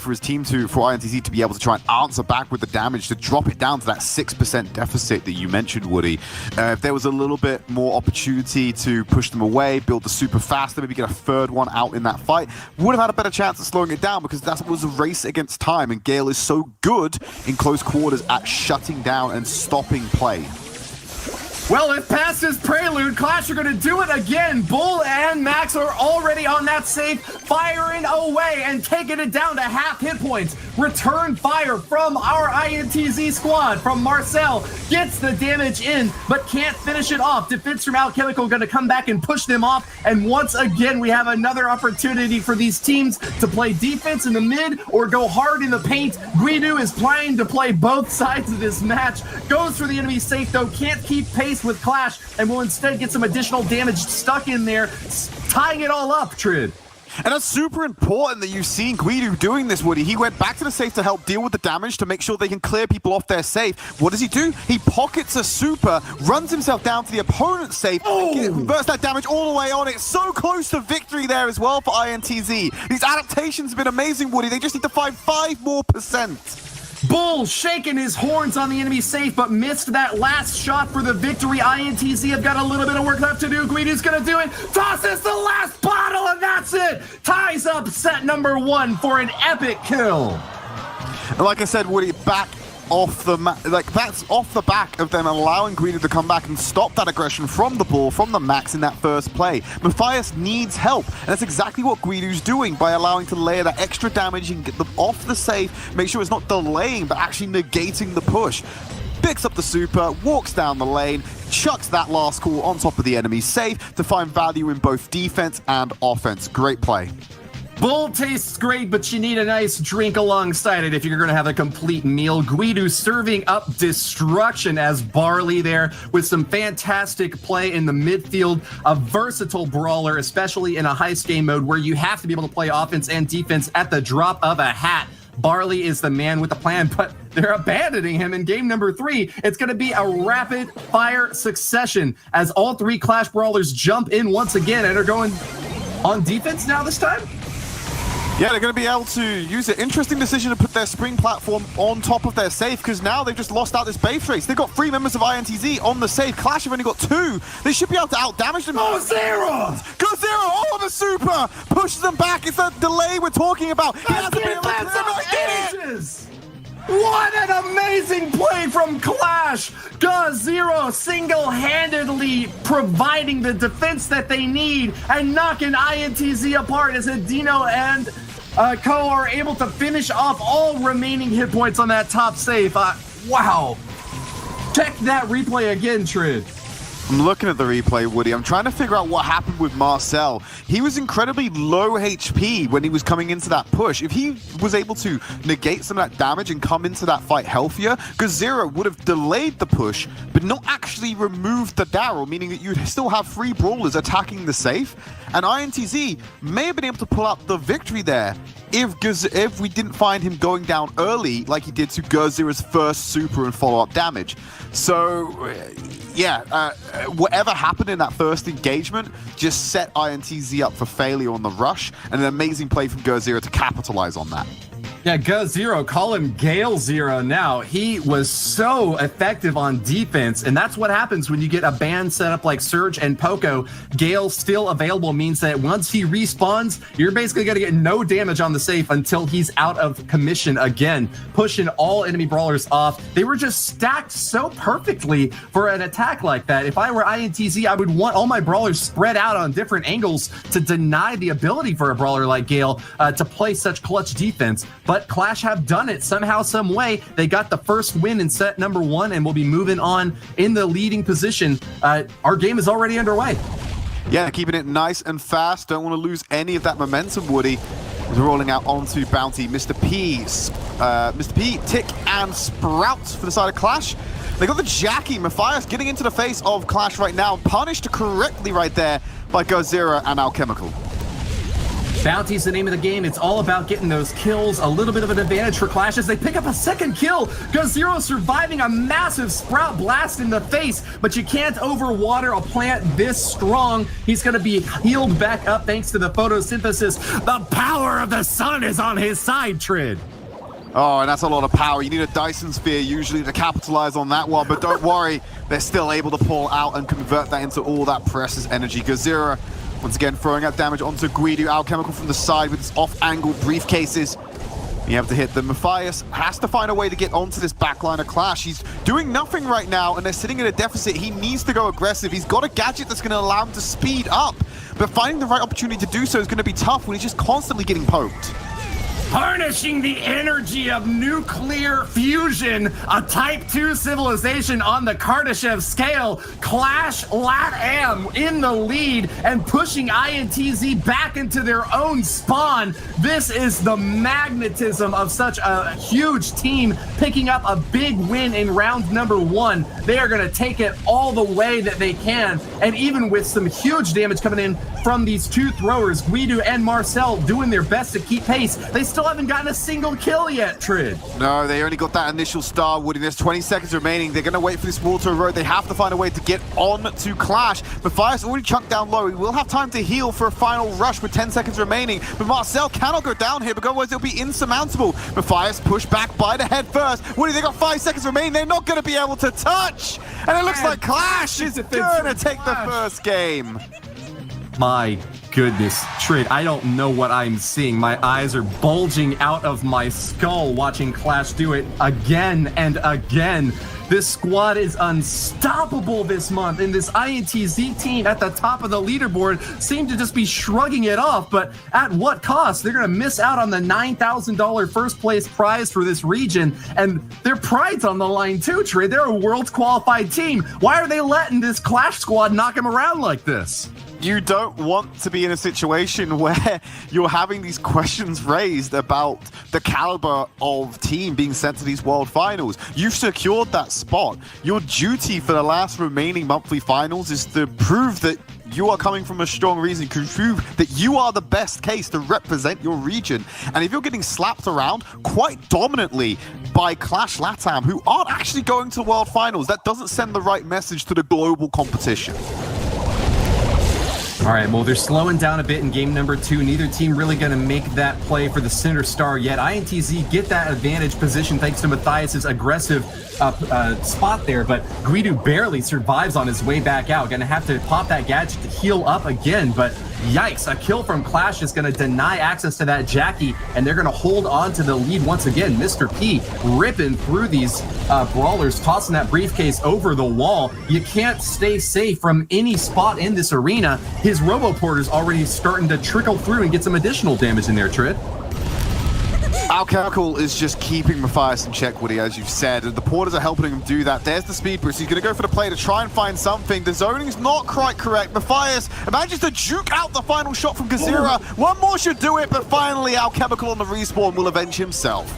his team for INTZ to be able to try and answer back with the damage to drop it down to that 6% deficit that you mentioned, Woody. If there was a little bit more opportunity to push them away, build the super faster, maybe get a third one out in that fight, would have had a better chance of slowing it down, because that was a race against time, and Gale is so good in close quarters at shutting down and stopping play. Well, if past is prelude, Clash are going to do it again. Bull and Max are already on that safe, firing away and taking it down to half hit points. Return fire from our INTZ squad, from Marcel. Gets the damage in, but can't finish it off. Defense from Alchemical going to come back and push them off. And once again, we have another opportunity for these teams to play defense in the mid or go hard in the paint. Guido is planning to play both sides of this match. Goes for the enemy safe, though. Can't keep pace with Clash, and will instead get some additional damage stuck in there, tying it all up, Trid. And that's super important that you've seen Guido doing this, Woody. He went back to the safe to help deal with the damage, to make sure they can clear people off their safe. What does he do? He pockets a super, runs himself down to the opponent's safe, and converts that damage all the way on it. So close to victory there as well for INTZ. These adaptations have been amazing, Woody. They just need to find 5% more. Bull shaking his horns on the enemy safe, but missed that last shot for the victory. INTZ have got a little bit of work left to do. Guido's gonna do it. Tosses the last bottle, and that's it. Ties up set number 1 for an epic kill. And like I said, Woody, that's off the back of them allowing Guido to come back and stop that aggression from the Bull, from the Max in that first play. Matthias needs help, and that's exactly what Guido's doing by allowing to layer that extra damage and get them off the safe, make sure it's not delaying, but actually negating the push. Picks up the super, walks down the lane, chucks that last call on top of the enemy safe to find value in both defense and offense. Great play. Bull tastes great, but you need a nice drink alongside it if you're going to have a complete meal. Guido serving up destruction as Barley there with some fantastic play in the midfield. A versatile brawler, especially in a heist game mode where you have to be able to play offense and defense at the drop of a hat. Barley is the man with the plan, but they're abandoning him in game number 3. It's going to be a rapid fire succession as all 3 Clash brawlers jump in once again and are going on defense now this time. Yeah, they're going to be able to use it. Interesting decision to put their spring platform on top of their safe, because now they've just lost out this base race. They've got 3 members of INTZ on the safe. Clash have only got 2. They should be able to out-damage them. Go Zero! Go Zero! Oh, the super! Pushes them back. It's that delay we're talking about. He has to be able to get it! What an amazing play from Clash! Zero single-handedly providing the defense that they need and knocking INTZ apart as Adino and Co are able to finish off all remaining hit points on that top safe. Wow. Check that replay again, Trid. I'm looking at the replay, Woody. I'm trying to figure out what happened with Marcel. He was incredibly low HP when he was coming into that push. If he was able to negate some of that damage and come into that fight healthier, Gazera would have delayed the push, but not actually removed the Daryl, meaning that you'd still have 3 brawlers attacking the safe. And INTZ may have been able to pull out the victory there if we didn't find him going down early like he did to Gazera's first super and follow-up damage. So, yeah, whatever happened in that first engagement just set INTZ up for failure on the rush, and an amazing play from Gazera to capitalize on that. Yeah, Go Zero, call him Gale Zero now. He was so effective on defense, and that's what happens when you get a ban set up like Surge and Poco. Gale still available means that once he respawns, you're basically going to get no damage on the safe until he's out of commission again, pushing all enemy brawlers off. They were just stacked so perfectly for an attack like that. If I were INTZ, I would want all my brawlers spread out on different angles to deny the ability for a brawler like Gale to play such clutch defense. But Clash have done it somehow, some way. They got the first win in set number 1 and will be moving on in the leading position. Our game is already underway. Yeah, keeping it nice and fast. Don't want to lose any of that momentum, Woody. We're rolling out onto Bounty. Mr. P, Tick, and Sprouts for the side of Clash. They got the Jackie. Matthias getting into the face of Clash right now. Punished correctly right there by Gozera and Alchemical. Bounty's the name of the game. It's all about getting those kills. A little bit of an advantage for Clash as they pick up a second kill. Gazero surviving a massive Sprout blast in the face, but you can't overwater a plant this strong. He's going to be healed back up thanks to the photosynthesis. The power of the sun is on his side, Trid. Oh, and that's a lot of power. You need a Dyson Sphere usually to capitalize on that one, but don't worry, they're still able to pull out and convert that into all that precious energy. Gazera, once again, throwing out damage onto Guido. Alchemical from the side with his off-angled briefcases. You have to hit them. Matthias has to find a way to get onto this backline of Clash. He's doing nothing right now, and they're sitting in a deficit. He needs to go aggressive. He's got a gadget that's going to allow him to speed up, but finding the right opportunity to do so is going to be tough when he's just constantly getting poked. Harnessing the energy of nuclear fusion, a Type 2 civilization on the Kardashev scale. Clash LatAm in the lead and pushing INTZ back into their own spawn. This is the magnetism of such a huge team picking up a big win in round number 1. They are going to take it all the way that they can, and even with some huge damage coming in from these two throwers, Guido and Marcel doing their best to keep pace. They still haven't gotten a single kill yet, Trid. No, they only got that initial star, Woody. There's 20 seconds remaining. They're going to wait for this wall to erode. They have to find a way to get on to Clash. Matthias already chunked down low. He will have time to heal for a final rush with 10 seconds remaining. But Marcel cannot go down here because otherwise it'll be insurmountable. Matthias pushed back by the head first. Woody, they got 5 seconds remaining. They're not going to be able to touch. And it looks like Clash is going to take the first game. My goodness, Trid, I don't know what I'm seeing. My eyes are bulging out of my skull watching Clash do it again and again. This squad is unstoppable this month, and this INTZ team at the top of the leaderboard seem to just be shrugging it off, but at what cost? They're going to miss out on the $9,000 first place prize for this region, and their pride's on the line too, Trid. They're a world qualified team. Why are they letting this Clash squad knock them around like this? You don't want to be in a situation where you're having these questions raised about the caliber of team being sent to these world finals. You've secured that spot. Your duty for the last remaining monthly finals is to prove that you are coming from a strong reason, to prove that you are the best case to represent your region. And if you're getting slapped around quite dominantly by Clash LatAm, who aren't actually going to world finals, that doesn't send the right message to the global competition. All right, well, they're slowing down a bit in game number 2. Neither team really going to make that play for the center star yet. INTZ get that advantage position thanks to Matthias's aggressive spot there, but Guido barely survives on his way back out. Going to have to pop that gadget to heal up again, but yikes, a kill from Clash is going to deny access to that Jackie, and they're going to hold on to the lead once again. Mr. P ripping through these brawlers, tossing that briefcase over the wall. You can't stay safe from any spot in this arena. His Roboporter's already starting to trickle through and get some additional damage in there, Trid. Alchemical is just keeping Matthias in check, Woody, as you've said, and the porters are helping him do that. There's the speed boost. He's going to go for the play to try and find something. The zoning's not quite correct. Matthias manages to juke out the final shot from Gazera. One more should do it, but finally Alchemical on the respawn will avenge himself.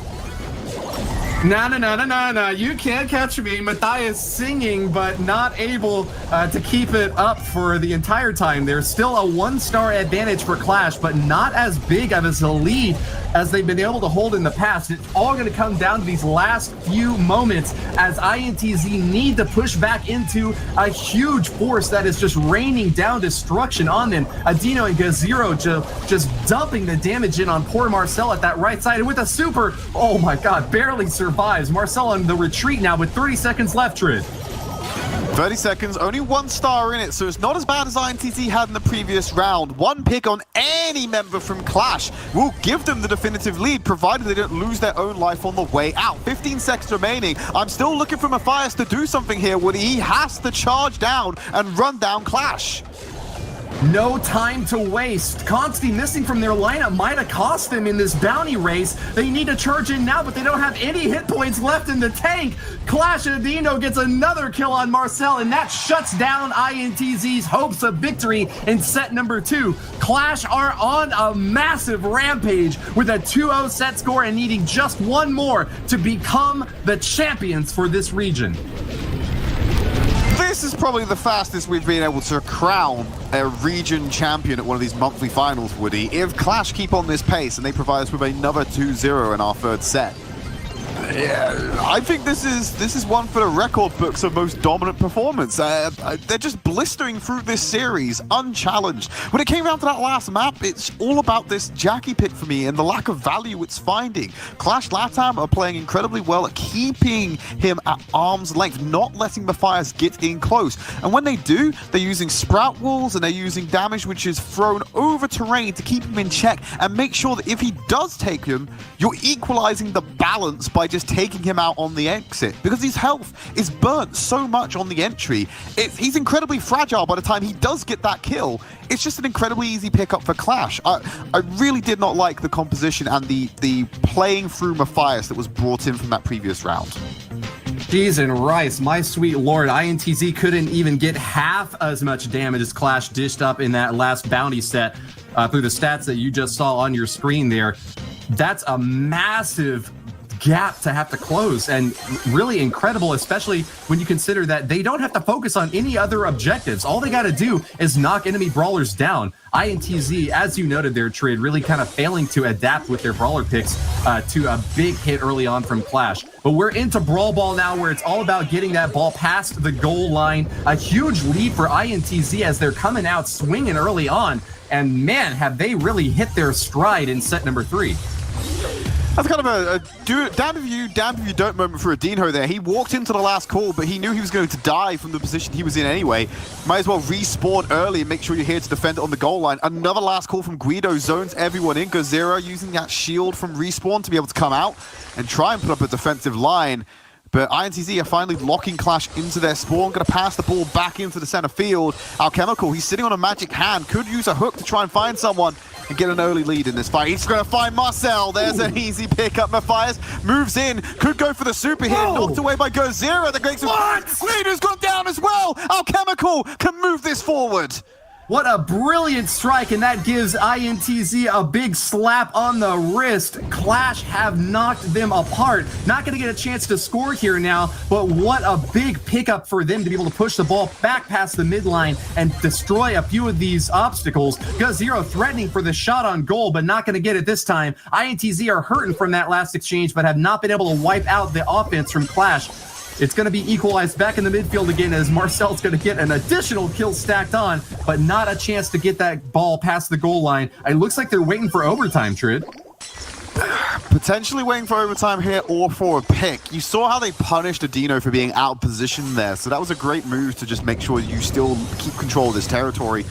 No. You can't catch me. Matthias singing, but not able to keep it up for the entire time. There's still a 1-star advantage for Clash, but not as big of a lead as they've been able to hold in the past. It's all going to come down to these last few moments as INTZ need to push back into a huge force that is just raining down destruction on them. Adino and Gazero just dumping the damage in on poor Marcel at that right side. And with a super, oh my god, barely survives. Marcel on the retreat now with 30 seconds left, Trid. 30 seconds, only 1 star in it, so it's not as bad as INTZ had in the previous round. 1 pick on any member from Clash will give them the definitive lead, provided they don't lose their own life on the way out. 15 seconds remaining. I'm still looking for Matthias to do something here, Woody. He has to charge down and run down Clash. No time to waste. Consti missing from their lineup might have cost them in this bounty race. They need to charge in now, but they don't have any hit points left in the tank. Clash Adino gets another kill on Marcel, and that shuts down INTZ's hopes of victory in set number 2. Clash are on a massive rampage with a 2-0 set score and needing just 1 more to become the champions for this region. This has probably the fastest we've been able to crown a region champion at one of these monthly finals, Woody. If Clash keep on this pace and they provide us with another 2-0 in our third set, yeah, I think this is one for the record books of most dominant performance. They're just blistering through this series, unchallenged. When it came down to that last map, it's all about this Jackie pick for me and the lack of value it's finding. Clash Latam are playing incredibly well at keeping him at arm's length, not letting Matthias get in close. And when they do, they're using sprout walls and they're using damage which is thrown over terrain to keep him in check and make sure that if he does take him, you're equalizing the balance by just taking him out on the exit, because his health is burnt so much on the entry. He's incredibly fragile by the time he does get that kill. It's just an incredibly easy pickup for Clash. I really did not like the composition and the playing through Matthias that was brought in from that previous round. Cheese and rice, my sweet lord. INTZ couldn't even get half as much damage as Clash dished up in that last bounty set through the stats that you just saw on your screen there. That's a massive gap to have to close, and really incredible, especially when you consider that they don't have to focus on any other objectives. All they got to do is knock enemy brawlers down. INTZ, as you noted there, Trid, really kind of failing to adapt with their brawler picks to a big hit early on from Clash. But we're into Brawl Ball now, where it's all about getting that ball past the goal line. A huge lead for INTZ as they're coming out swinging early on, and man, have they really hit their stride in set number 3. That's kind of a damn if you don't moment for Adinho there. He walked into the last call, but he knew he was going to die from the position he was in anyway. Might as well respawn early and make sure you're here to defend it on the goal line. Another last call from Guido zones everyone in. Gozera using that shield from respawn to be able to come out and try and put up a defensive line. But INTZ are finally locking Clash into their spawn. Going to pass the ball back into the center field. Alchemical, he's sitting on a magic hand. Could use a hook to try and find someone and get an early lead in this fight. He's going to find Marcel. There's an easy pickup. Matthias moves in. Could go for the super hit. Knocked away by Gozera. The Guido's gone down as well. Alchemical can move this forward. What a brilliant strike, and that gives INTZ a big slap on the wrist. Clash have knocked them apart. Not going to get a chance to score here now, but what a big pickup for them to be able to push the ball back past the midline and destroy a few of these obstacles. Gozero threatening for the shot on goal, but not going to get it this time. INTZ are hurting from that last exchange, but have not been able to wipe out the offense from Clash. It's going to be equalized back in the midfield again as Marcel's going to get an additional kill stacked on, but not a chance to get that ball past the goal line. It looks like they're waiting for overtime, Trid. Potentially waiting for overtime here or for a pick. You saw how they punished Adino for being out of position there, so that was a great move to just make sure you still keep control of this territory.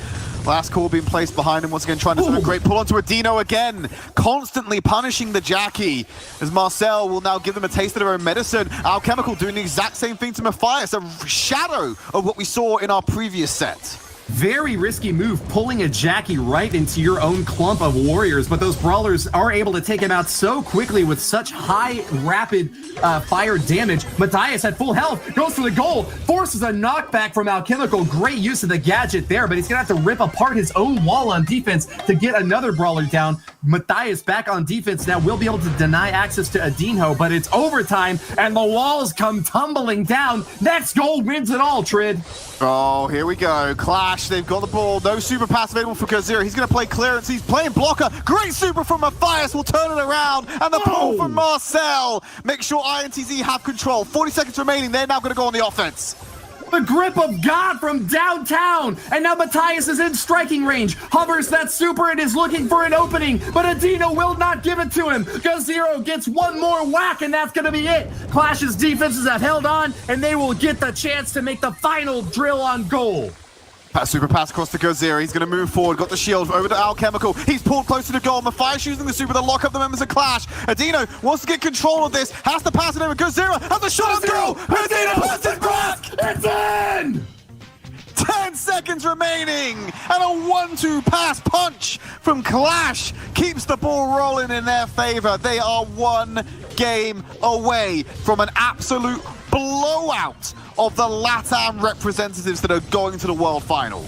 Last call being placed behind him once again, trying to do a great pull onto Adino again, constantly punishing the Jackie, as Marcel will now give them a taste of their own medicine. Alchemical doing the exact same thing to Matthias, a shadow of what we saw in our previous set. Very risky move, pulling a Jackie right into your own clump of warriors, but those brawlers are able to take him out so quickly with such high, rapid fire damage. Matthias at full health, goes for the goal, forces a knockback from Alchemical. Great use of the gadget there, but he's gonna have to rip apart his own wall on defense to get another brawler down. Matthias back on defense now will be able to deny access to Adinho, but it's overtime, and the walls come tumbling down. Next goal wins it all, Trid. Oh, here we go. Clash, they've got the ball. No super pass available for Gozera. He's going to play clearance. He's playing blocker. Great super from Matthias. Will turn it around. And the ball from Marcel. Make sure INTZ have control. 40 seconds remaining. They're now going to go on the offense. The grip of God from downtown, and now Matthias is in striking range. Hovers that super and is looking for an opening, but Adino will not give it to him. Gozero gets one more whack, and that's going to be it. Clash's defenses have held on, and they will get the chance to make the final drill on goal. Super pass across to Gozera. He's going to move forward. Got the shield over to Alchemical. He's pulled closer to goal. Matthias using the super to lock up the members of Clash. Adino wants to get control of this. Has to pass it over. Gozera has the shot on goal. Adino passes back. It's in! 10 seconds remaining. And a 1-2 pass punch from Clash keeps the ball rolling in their favor. They are one game away from an absolute blowout of the LATAM representatives that are going to the World Final.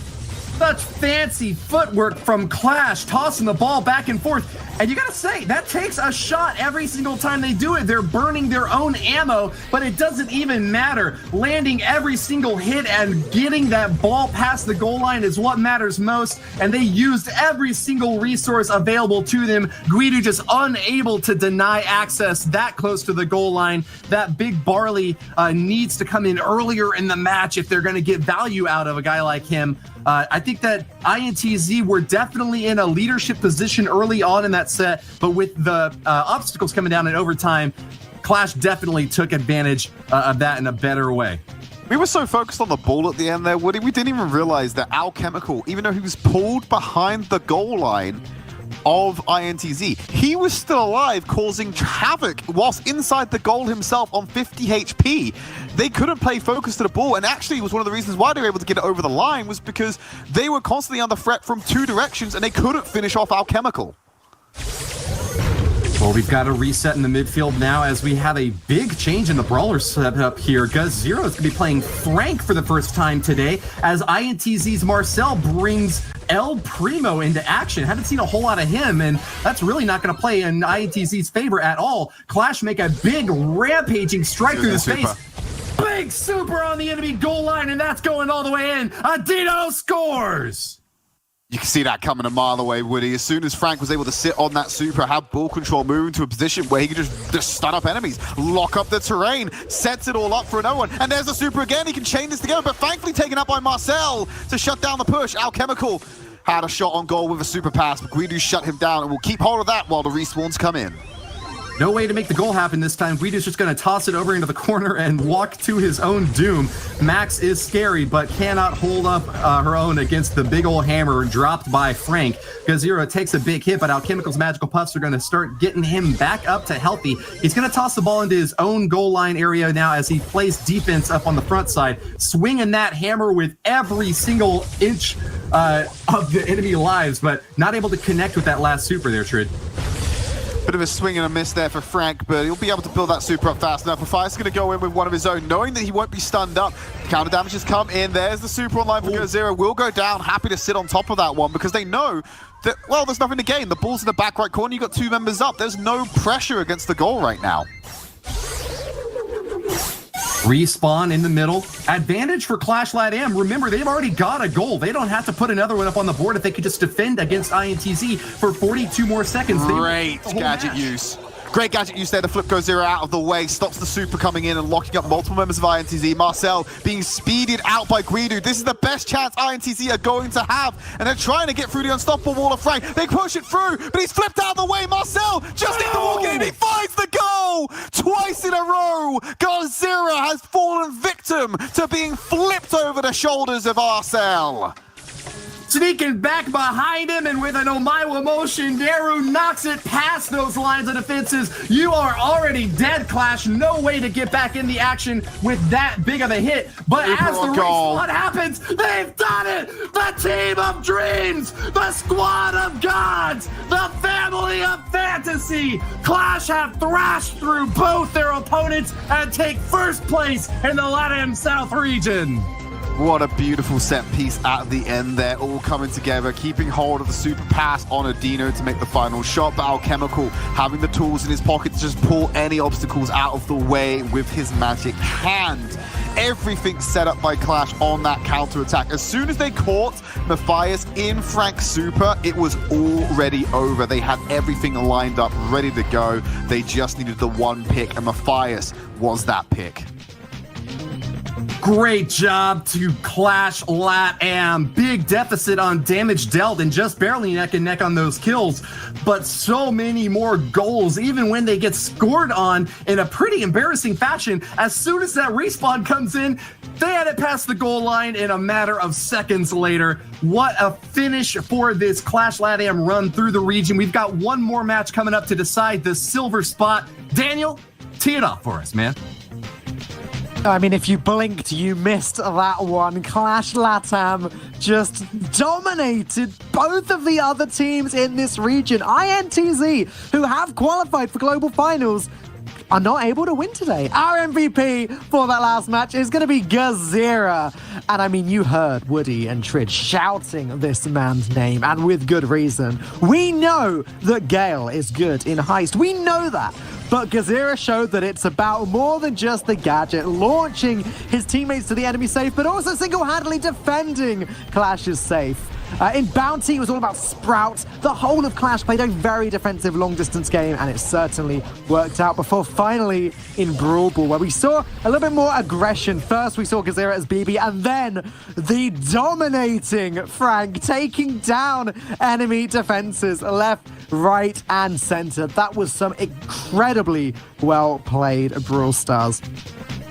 Such fancy footwork from Clash, tossing the ball back and forth. And you gotta say, that takes a shot every single time they do it. They're burning their own ammo, but it doesn't even matter. Landing every single hit and getting that ball past the goal line is what matters most. And they used every single resource available to them. Guido just unable to deny access that close to the goal line. That big Barley needs to come in earlier in the match if they're gonna get value out of a guy like him. I think that INTZ were definitely in a leadership position early on in that set, but with the obstacles coming down in overtime, Clash definitely took advantage of that in a better way. We were so focused on the ball at the end there, Woody, we didn't even realize that Alchemical, even though he was pulled behind the goal line of INTZ, he was still alive, causing havoc whilst inside the goal himself on 50 HP. They couldn't play focus to the ball, and actually it was one of the reasons why they were able to get it over the line was because they were constantly under threat from two directions and they couldn't finish off Alchemical. Well, we've got a reset in the midfield now as we have a big change in the brawler setup here. GuzZero is going to be playing Frank for the first time today as INTZ's Marcel brings El Primo into action. Haven't seen a whole lot of him, and that's really not going to play in INTZ's favor at all. Clash make a big rampaging strike through the space. Big super on the enemy goal line, and that's going all the way in. Adino scores! You can see that coming a mile away, Woody. As soon as Frank was able to sit on that super, have ball control, move into a position where he could just stun up enemies, lock up the terrain, sets it all up for another one. And there's the super again. He can chain this together, but thankfully taken up by Marcel to shut down the push. Alchemical had a shot on goal with a super pass, but Guido shut him down and will keep hold of that while the respawns come in. No way to make the goal happen this time. Guido's just going to toss it over into the corner and walk to his own doom. Max is scary, but cannot hold up her own against the big old hammer dropped by Frank. GuzZero takes a big hit, but Alchemical's magical puffs are going to start getting him back up to healthy. He's going to toss the ball into his own goal line area now as he plays defense up on the front side, swinging that hammer with every single inch of the enemy lives, but not able to connect with that last super there, Trid. Bit of a swing and a miss there for Frank, but he'll be able to build that super up fast enough. Mafias going to go in with one of his own, knowing that he won't be stunned up. Counter damage has come in. There's the super online for GuzZero. Will go down, happy to sit on top of that one because they know that, well, there's nothing to gain. The ball's in the back right corner. You got two members up. There's no pressure against the goal right now. Respawn in the middle. Advantage for Clash LATAM. Remember, they've already got a goal. They don't have to put another one up on the board if they could just defend against INTZ for 42 more seconds. Great gadget use. Great gadget use there. The flip GuzZero out of the way, stops the super coming in and locking up multiple members of INTZ. Marcel being speeded out by Guido. This is the best chance INTZ are going to have, and they're trying to get through the unstoppable wall of Frank. They push it through, but he's flipped out of the way. Marcel just needs to walk in. He finds the goal twice in a row. GuzZero has fallen victim to being flipped over the shoulders of Marcel. Sneaking back behind him, and with an Omaewa motion, Naru knocks it past those lines of defenses. You are already dead, Clash. No way to get back in the action with that big of a hit. But as the respawn happens, they've done it! The team of dreams! The squad of gods! The family of fantasy! Clash have thrashed through both their opponents and take first place in the LATAM South region. What a beautiful set piece at the end there, all coming together, keeping hold of the super pass on Adino to make the final shot, but Alchemical having the tools in his pocket to just pull any obstacles out of the way with his magic hand. Everything set up by Clash on that counter-attack. As soon as they caught Mafias in Frank's super, it was already over. They had everything lined up, ready to go. They just needed the one pick, and Mafias was that pick. Great job to Clash LATAM. Big deficit on damage dealt and just barely neck and neck on those kills, but so many more goals even when they get scored on in a pretty embarrassing fashion. As soon as that respawn comes in, they had it past the goal line in a matter of seconds later. What a finish for this Clash LATAM run through the region. We've got one more match coming up to decide the silver spot. Daniel, tee it off for us, man. I mean, if you blinked, you missed that one. Clash LATAM just dominated both of the other teams in this region. INTZ, who have qualified for global finals, are not able to win today. Our MVP for that last match is going to be Gazira. And I mean, you heard Woody and Trid shouting this man's name, and with good reason. We know that Gale is good in Heist. We know that. But Gazira showed that it's about more than just the gadget, launching his teammates to the enemy safe, but also single-handedly defending Clash's safe. In Bounty, it was all about Sprout. The whole of Clash played a very defensive long-distance game, and it certainly worked out before finally in Brawl, where we saw a little bit more aggression. First, we saw Gazira as BB, and then the dominating Frank taking down enemy defenses left, right, and center. That was some incredibly well-played Brawl Stars.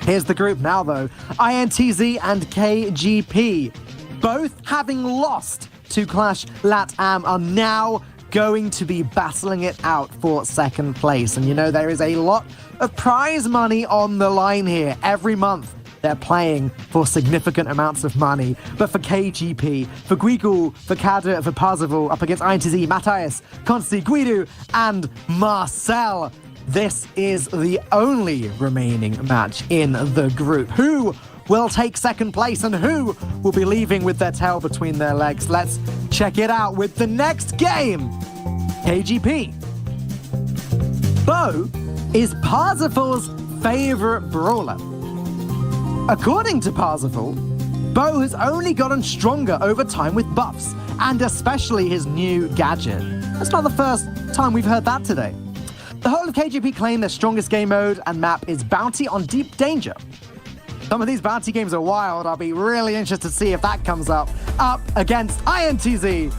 Here's the group now, though. INTZ and KGP, both having lost to Clash LATAM, are now going to be battling it out for second place. And you know, there is a lot of prize money on the line here. Every month, they're playing for significant amounts of money. But for KGP, for Guigul, for Kader, for Parzival, up against INTZ, Matthias, Consti, Guido, and Marcel, this is the only remaining match in the group. Who will take second place and who will be leaving with their tail between their legs? Let's check it out with the next game. KGP. Bo is Parzival's favorite brawler. According to Parzival, Bo has only gotten stronger over time with buffs, and especially his new gadget. That's not the first time we've heard that today. The whole of KGP claim their strongest game mode and map is Bounty on Deep Danger. Some of these Bounty games are wild. I'll be really interested to see if that comes up against INTZ,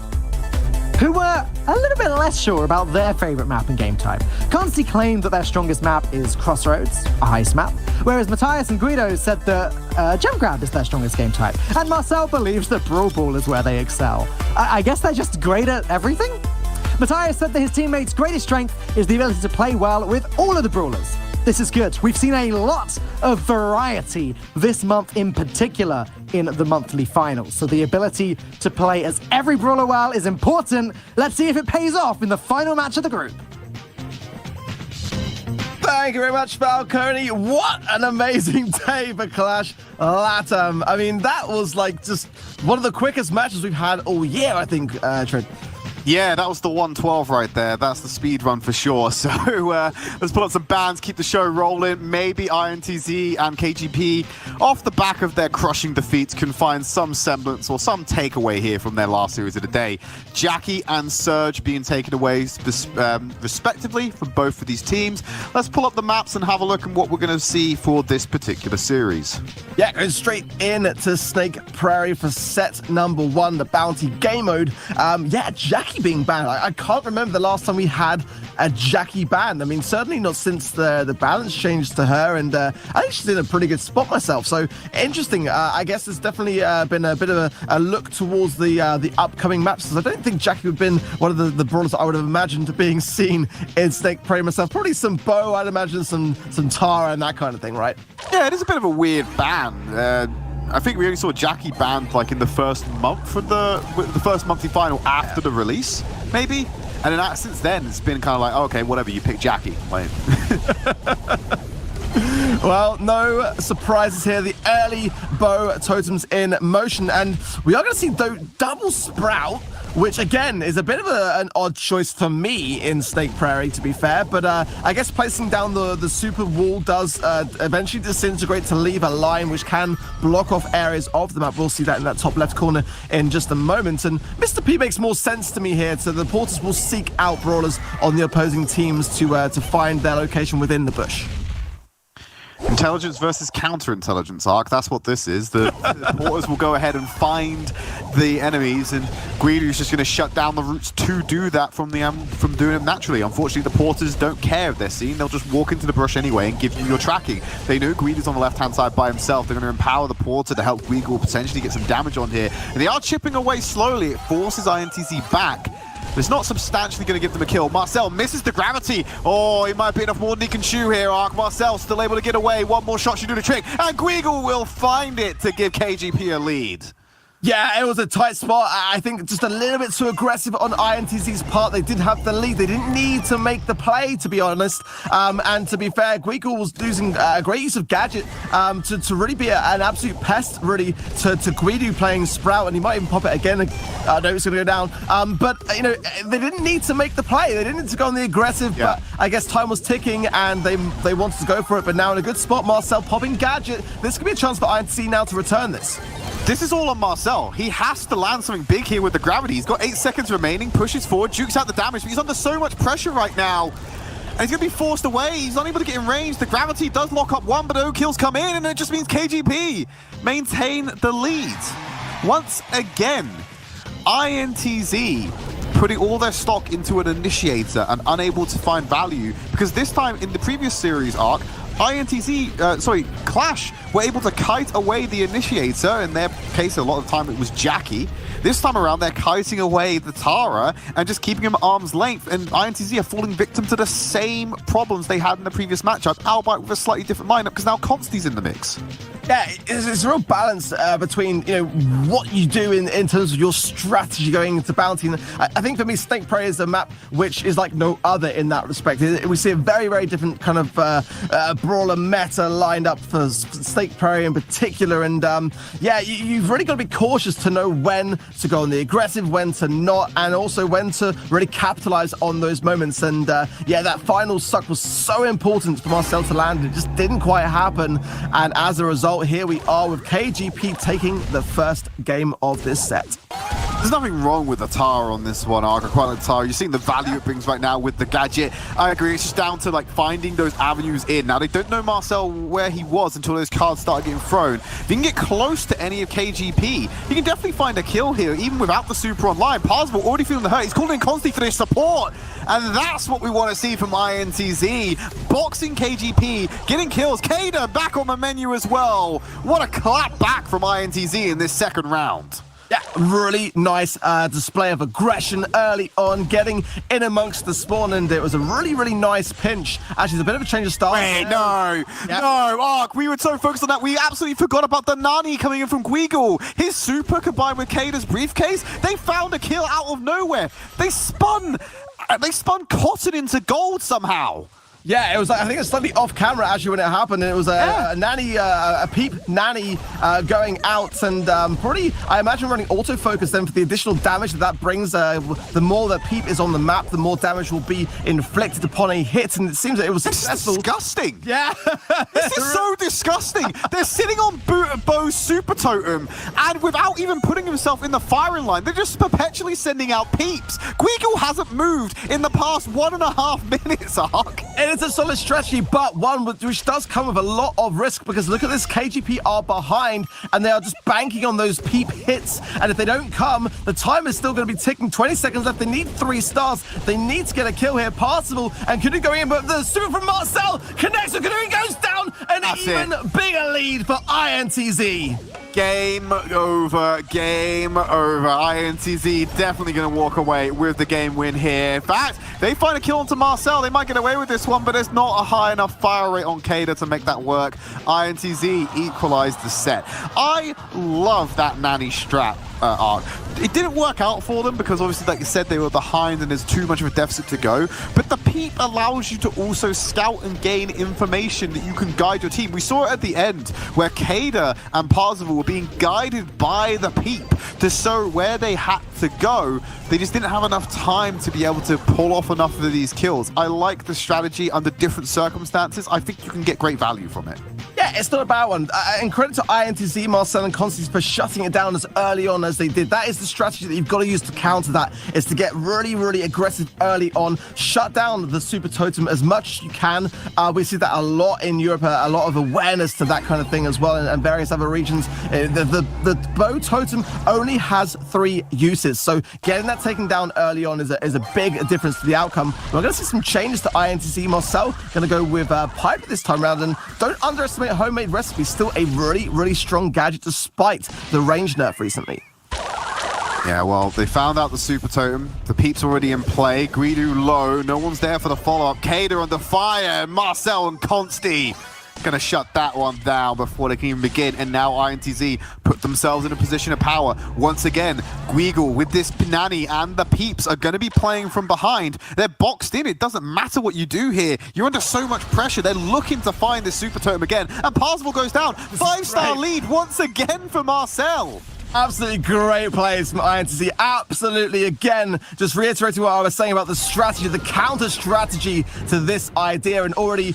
who were a little bit less sure about their favorite map and game type. Consti claimed that their strongest map is Crossroads, a heist map, whereas Matthias and Guido said that Gem Grab is their strongest game type, and Marcel believes that Brawl Ball is where they excel. I guess they're just great at everything? Matthias said that his teammates' greatest strength is the ability to play well with all of the brawlers. This is good. We've seen a lot of variety this month in particular in the monthly finals. So the ability to play as every brawler well is important. Let's see if it pays off in the final match of the group. Thank you very much, Falcone. What an amazing day for Clash LATAM. I mean, that was like just one of the quickest matches we've had all year, I think, Trent. Yeah, that was the 112 right there. That's the speed run for sure. So let's pull up some bands, keep the show rolling. Maybe INTZ and KGP, off the back of their crushing defeats, can find some semblance or some takeaway here from their last series of the day. Jackie and Surge being taken away respectively from both of these teams. Let's pull up the maps and have a look at what we're going to see for this particular series. Yeah, going straight in to Snake Prairie for set number 1, the Bounty game mode. Yeah, Jackie being banned. I can't remember the last time we had a Jackie banned. I mean, certainly not since the balance changed to her, and I think she's in a pretty good spot myself. So interesting. I guess there's definitely been a bit of a look towards the upcoming maps, because I don't think Jackie would have been one of the brawlers that I would have imagined being seen in Snake Prairie myself. Probably some Bo, I'd imagine some Tara and that kind of thing, right? Yeah, it is a bit of a weird ban. I think we only saw Jackie banned like in the first month of the first monthly final after the release, maybe. And then since then, it's been kind of like, oh, okay, whatever, you pick Jackie. Like... Well, no surprises here. The early Bo totems in motion, and we are going to see double Sprout, which again is a bit of an odd choice for me in Snake Prairie, to be fair. But I guess placing down the super wall does eventually disintegrate to leave a line which can block off areas of the map. We'll see that in that top left corner in just a moment. And Mr. P makes more sense to me here. So the porters will seek out brawlers on the opposing teams to find their location within the bush. Intelligence versus counterintelligence arc. That's what this is. The porters will go ahead and find the enemies, and Guido's just going to shut down the routes to do that from doing it naturally. Unfortunately, the porters don't care if they're seen. They'll just walk into the brush anyway and give you your tracking. They know Guido's on the left-hand side by himself. They're going to empower the porter to help Guido potentially get some damage on here. And they are chipping away slowly. It forces INTZ back. But it's not substantially going to give them a kill. Marcel misses the gravity. Oh, he might be enough more than he can chew here, Ark. Marcel still able to get away. One more shot should do the trick. And Guigo will find it to give KGP a lead. Yeah, it was a tight spot. I think just a little bit too aggressive on INTZ's part. They did have the lead. They didn't need to make the play, to be honest. And to be fair, Guigal was using a great use of Gadget to really be an absolute pest, really, to Guidu playing Sprout, and he might even pop it again. I know it's going to go down. But, you know, they didn't need to make the play. They didn't need to go on the aggressive, but I guess time was ticking, and they wanted to go for it. But now in a good spot, Marcel popping Gadget. This could be a chance for INTZ now to return this. This is all on Marcel. He has to land something big here with the gravity. He's got 8 seconds remaining, pushes forward, jukes out the damage, but he's under so much pressure right now. And he's going to be forced away. He's not able to get in range. The gravity does lock up one, but no kills come in, and it just means KGP maintain the lead. Once again, INTZ putting all their stock into an initiator and unable to find value, because this time in the previous series arc, Clash were able to kite away the initiator. In their case, a lot of the time it was Jackie. This time around, they're kiting away the Tara and just keeping him at arm's length. And INTZ are falling victim to the same problems they had in the previous matchup, albeit with a slightly different lineup, because now Consti's in the mix. Yeah, it's a real balance between, you know, what you do in terms of your strategy going into Bounty. And I think for me, Snake Prey is a map which is like no other in that respect. We see a very, very different kind of brawler meta lined up for Snake Prey in particular. And yeah, you've really got to be cautious to know when to go on the aggressive, when to not, and also when to really capitalize on those moments. And yeah, that final suck was so important for Marcel to land. It just didn't quite happen. And as a result, here we are with KGP taking the first game of this set. There's nothing wrong with the Tara on this one, Ark. I quite like the Tara. You're seeing the value it brings right now with the Gadget. I agree, it's just down to like finding those avenues in. Now, they don't know Marcel where he was until those cards started getting thrown. If you can get close to any of KGP, you can definitely find a kill here, even without the super online. Parsable already feeling the hurt. He's calling in Consti for their support. And that's what we want to see from INTZ. Boxing KGP, getting kills. Kader back on the menu as well. What a clap back from INTZ in this second round. Yeah, really nice display of aggression early on, getting in amongst the spawn, and it was a really, really nice pinch. Actually, it's a bit of a change of style. Wait, no, Ark, we were so focused on that, we absolutely forgot about the Nani coming in from Guigal. His super combined with Kader's briefcase, they found a kill out of nowhere. They spun cotton into gold somehow. Yeah, it was like, I think it was slightly off camera actually when it happened, and it was a nanny, a peep nanny going out, and probably, I imagine, running autofocus then for the additional damage that brings. The more that peep is on the map, the more damage will be inflicted upon a hit, and it seems that it was successful. This is disgusting. Yeah. This is so disgusting. They're sitting on Bo's super totem, and without even putting himself in the firing line, they're just perpetually sending out peeps. Guigal hasn't moved in the past 1.5 minutes, Ark. It's a solid strategy, but one which does come with a lot of risk, because look at this, KGP are behind and they are just banking on those peep hits, and if they don't come, the time is still going to be ticking. 20 seconds left. They need 3 stars. They need to get a kill here. Parsable and Kudu going in, but the super from Marcel connects, and Kudu goes down. An even bigger lead for INTZ. Game over, game over. INTZ definitely going to walk away with the game win here. In fact, they find a kill onto Marcel. They might get away with this one, but there's not a high enough fire rate on Kader to make that work. INTZ equalized the set. I love that nanny strat arc. It didn't work out for them because obviously, like you said, they were behind and there's too much of a deficit to go. But the peep allows you to also scout and gain information that you can guide your team. We saw it at the end where Kader and Parzival were being guided by the peep to show where they had to go. They just didn't have enough time to be able to pull off enough of these kills. I like the strategy under different circumstances. I think you can get great value from it. Yeah, it's not a bad one. And credit to INTZ, Marcel and Constance for shutting it down as early on as they did. That is the strategy that you've got to use to counter that, is to get really, really aggressive early on, shut down the super totem as much as you can. We see that a lot in Europe, a lot of awareness to that kind of thing as well, and various other regions. The bow totem only has 3 uses, so getting that taken down early on is a big difference to the outcome. We're going to see some changes to INTZ. Marcel going to go with Pipe this time around, and don't underestimate homemade recipe. Still a really, really strong gadget despite the range nerf recently. Yeah, well, they found out the super totem. The peep's already in play. Guidu low. No one's there for the follow-up. Kader under fire. Marcel and Consti Gonna shut that one down before they can even begin. And now INTZ put themselves in a position of power. Once again, Guigle with this Pinani and the Peeps are gonna be playing from behind. They're boxed in. It doesn't matter what you do here. You're under so much pressure. They're looking to find this super totem again. And Parzival goes down. 5-star lead once again for Marcel. Absolutely great plays from INTZ. Absolutely, again, just reiterating what I was saying about the strategy, the counter strategy to this idea. And already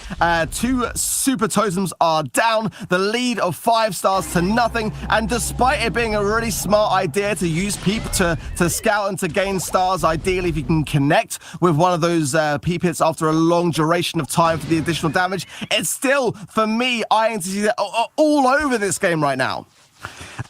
2 super totems are down. The lead of 5 stars to nothing. And despite it being a really smart idea to use Peep to scout and to gain stars, ideally if you can connect with one of those Peep hits after a long duration of time for the additional damage, it's still, for me, INTZ are all over this game right now.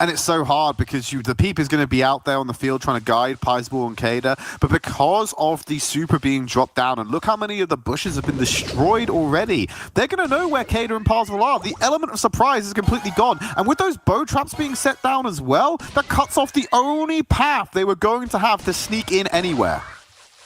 And it's so hard because the Peep is going to be out there on the field trying to guide Parzival and Kader, but because of the super being dropped down, and look how many of the bushes have been destroyed already, they're going to know where Kader and Parzival are. The element of surprise is completely gone, and with those bow traps being set down as well, that cuts off the only path they were going to have to sneak in anywhere.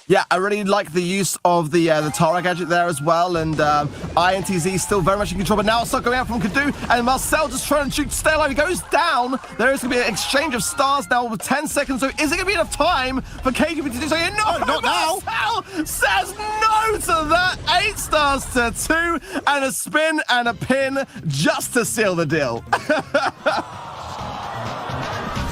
Yeah, I really like the use of the Tara gadget there as well, and INTZ still very much in control, but now it's not going out from Kadu, and Marcel just trying to stay alive. He goes down. There is going to be an exchange of stars now with 10 seconds, so is it going to be enough time for KGP to do something? No, not now. Marcel says no to that. 8 stars to 2, and a spin and a pin just to seal the deal.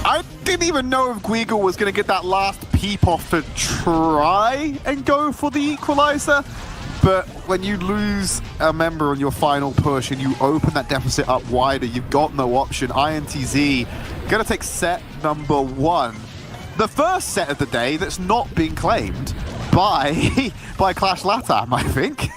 I didn't even know if Guigle was going to get that last Peep off to try and go for the equalizer. But when you lose a member on your final push and you open that deficit up wider, you've got no option. INTZ going to take set number 1. The first set of the day that's not being claimed by Clash Latam, I think.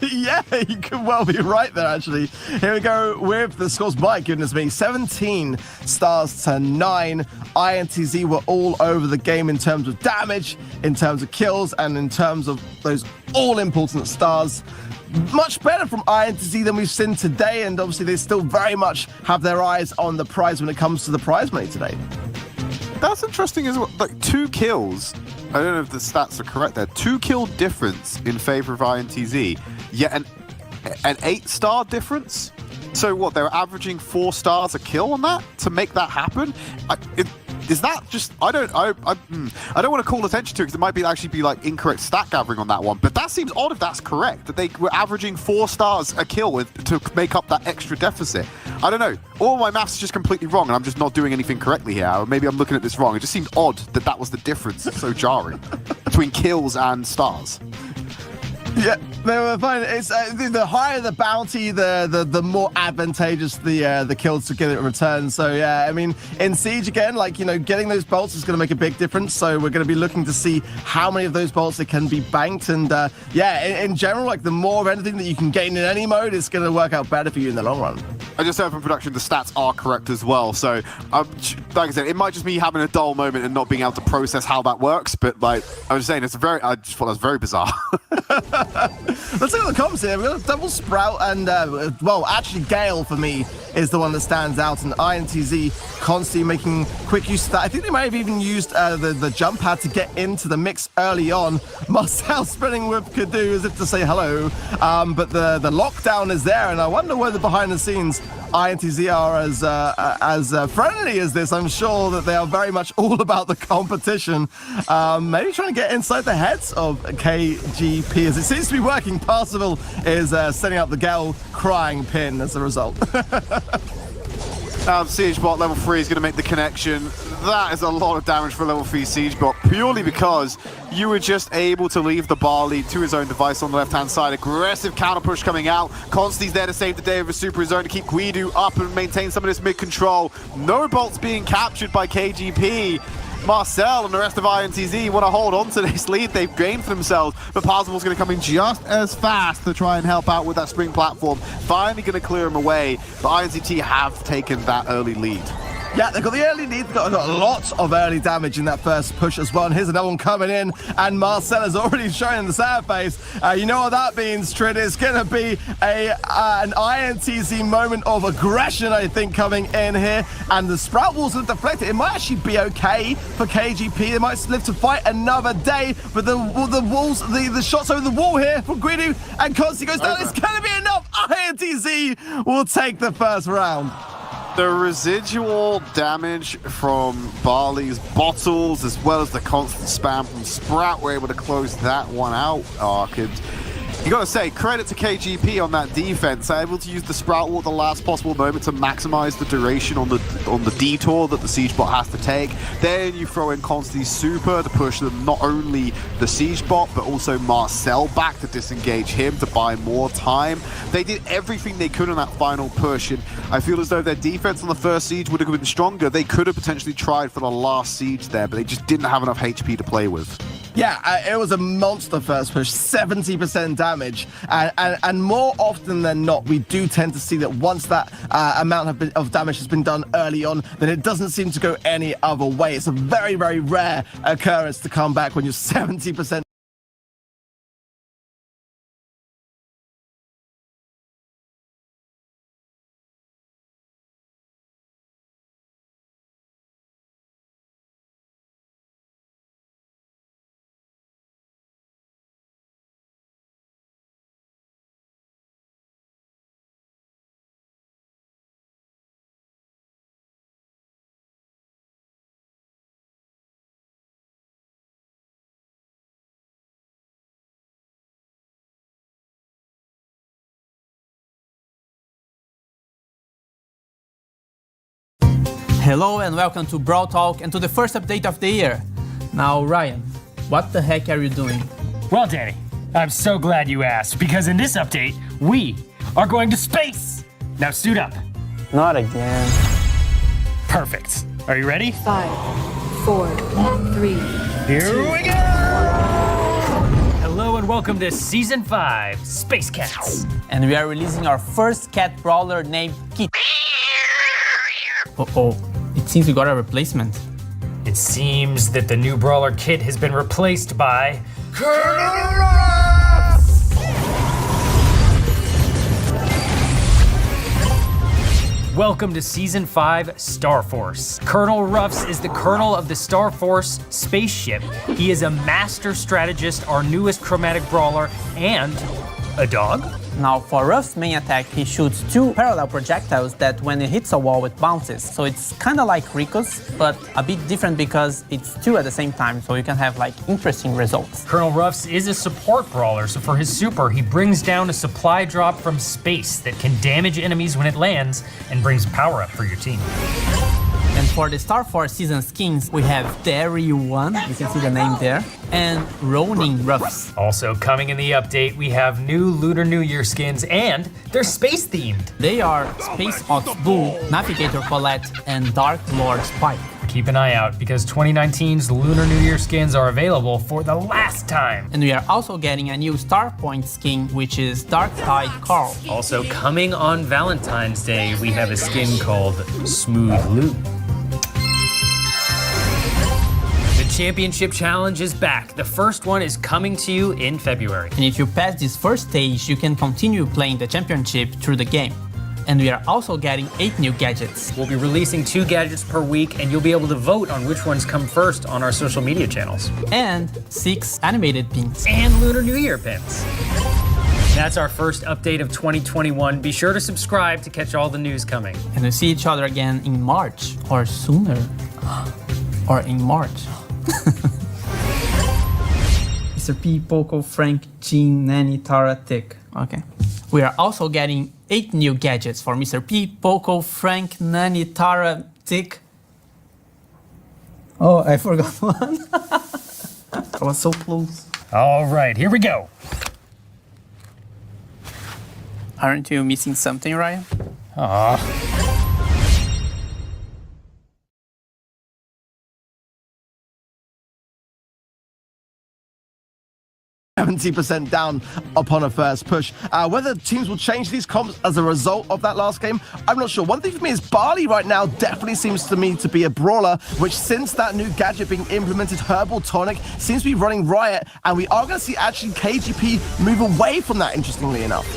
Yeah, you could well be right there, actually. Here we go with the scores. My goodness me, 17 stars to 9. INTZ were all over the game in terms of damage, in terms of kills, and in terms of those all-important stars. Much better from INTZ than we've seen today, and obviously they still very much have their eyes on the prize when it comes to the prize money today. That's interesting as well. Like 2 kills. I don't know if the stats are correct there. 2 kill difference in favor of INTZ, yet an 8-star difference. So what? They're averaging 4 stars a kill on that to make that happen. Is that just? I don't want to call attention to it because it might actually be like incorrect stat gathering on that one. But that seems odd if that's correct. That they were averaging 4 stars a kill to make up that extra deficit. I don't know. All my maths is just completely wrong, and I'm just not doing anything correctly here. Or maybe I'm looking at this wrong. It just seemed odd that that was the difference. It's so jarring between kills and stars. Yeah, they were fine. It's the higher the bounty, the more advantageous the kills to get in return. So yeah, I mean, in Siege again, like, you know, getting those bolts is going to make a big difference. So we're going to be looking to see how many of those bolts that can be banked. And yeah, in general, like the more of anything that you can gain in any mode, it's going to work out better for you in the long run. I just heard from production the stats are correct as well. So like I said, it might just be having a dull moment and not being able to process how that works. But like I was saying, I just thought that was very bizarre. Let's look at the comps here. We've got a double Sprout and, well, actually Gale for me is the one that stands out, and INTZ constantly making quick use of that. I think they might have even used the jump pad to get into the mix early on. Marcel spinning with Kadu as if to say hello, but the lockdown is there, and I wonder whether behind the scenes INTZ are as friendly as this. I'm sure that they are very much all about the competition. Maybe trying to get inside the heads of KGP as it seems to be working. Parzival is setting up the Gale crying pin as a result. Siegebot level 3 is going to make the connection. That is a lot of damage for level 3 Siegebot, purely because you were just able to leave the bar lead to his own device on the left-hand side. Aggressive counter push coming out. Constanti's there to save the day of a super zone to keep Guido up and maintain some of this mid-control. No bolts being captured by KGP. Marcel and the rest of INTZ want to hold on to this lead they've gained for themselves, but Parzival's going to come in just as fast to try and help out with that spring platform. Finally going to clear him away, but INTZ have taken that early lead. Yeah, they've got the early lead. They've got a lot of early damage in that first push as well. And here's another one coming in. And Marcel has already shown the sad face. You know what that means, Trid? It's going to be an INTZ moment of aggression, I think, coming in here. And the Sprout Walls have deflected. It might actually be okay for KGP. They might live to fight another day. But the walls, the shots over the wall here from Guido. And Consti goes down. It's going to be enough. INTZ will take the first round. The residual damage from Barley's bottles, as well as the constant spam from Sprout, were able to close that one out, Ark. And you gotta say, credit to KGP on that defense, able to use the Sprout Wall at the last possible moment to maximize the duration on the detour that the Siege bot has to take. Then you throw in Constance's super to push them, not only the Siege bot, but also Marcel back to disengage him to buy more time. They did everything they could on that final push, and I feel as though their defense on the first Siege would have been stronger. They could have potentially tried for the last Siege there, but they just didn't have enough HP to play with. Yeah, it was a monster first push, 70% damage. And more often than not, we do tend to see that once that amount of damage has been done early on, then it doesn't seem to go any other way. It's a very, very rare occurrence to come back when you're 70%. Hello and welcome to Brawl Talk and to the first update of the year. Now, Ryan, what the heck are you doing? Well, Danny, I'm so glad you asked, because in this update, we are going to space! Now suit up. Not again. Perfect. Are you ready? 5, 4, 3. Here we go! Hello and welcome to Season 5, Space Cats. And we are releasing our first cat brawler named Kit. Uh-oh, it seems we got a replacement. It seems that the new brawler Kit has been replaced by Colonel Welcome to Season 5, Star Force. Colonel Ruffs is the colonel of the Star Force spaceship. He is a master strategist, our newest chromatic brawler, and a dog? Now, for Ruff's main attack, he shoots 2 parallel projectiles that when it hits a wall, it bounces. So it's kind of like Rico's, but a bit different because it's 2 at the same time, so you can have like interesting results. Colonel Ruffs is a support brawler, so for his super, he brings down a supply drop from space that can damage enemies when it lands and brings power up for your team. And for the Star Force season skins, we have Terry 1, you can see the name there, and Ronin Ruffs. Also coming in the update, we have new Lunar New Year skins, and they're space themed. They are Space Ox Bull, Navigator Colette, and Dark Lord Spike. Keep an eye out because 2019's Lunar New Year skins are available for the last time. And we are also getting a new Star Point skin, which is Dark Tide Carl. Also coming on Valentine's Day, we have a skin called Smooth Lou. The Championship Challenge is back. The first one is coming to you in February. And if you pass this first stage, you can continue playing the championship through the game. And we are also getting 8 new gadgets. We'll be releasing 2 gadgets per week, and you'll be able to vote on which ones come first on our social media channels. And 6 animated pins. And Lunar New Year pins. That's our first update of 2021. Be sure to subscribe to catch all the news coming. And we'll see each other again in March, or sooner. Or in March. Mr. P, Poco, Frank, Jean, Nanny, Tara, Tick. Okay. We are also getting 8 new gadgets for Mr. P, Poco, Frank, Nanny, Tara, Tick. Oh, I forgot one. I was so close. All right, here we go. Aren't you missing something, Ryan? Aw. 70% down upon a first push. Whether teams will change these comps as a result of that last game, I'm not sure. One thing for me is Barley right now definitely seems to me to be a brawler, which since that new gadget being implemented, Herbal Tonic, seems to be running riot, and we are going to see actually KGP move away from that, interestingly enough.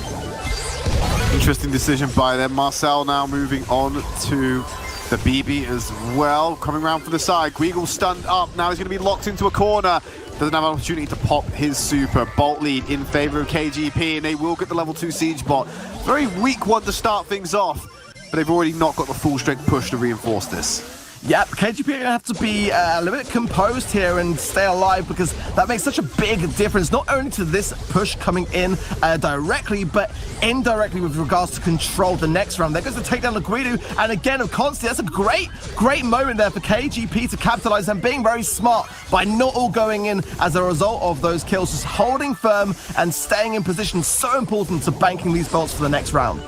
Interesting decision by them. Marcel now moving on to the BB as well. Coming around from the side. Guigel stunned up. Now he's going to be locked into a corner. doesn't have an opportunity to pop his super. Bolt lead in favor of KGP, and they will get the level 2 siege bot. Very weak one to start things off, but they've already not got the full strength push to reinforce this. Yep, KGP are going to have to be a little bit composed here and stay alive, because that makes such a big difference, not only to this push coming in directly, but indirectly with regards to control the next round. There goes the takedown of Guido, and again of Consti. That's a great moment there for KGP to capitalize, and being very smart by not all going in as a result of those kills. Just holding firm and staying in position, so important to banking these bolts for the next round.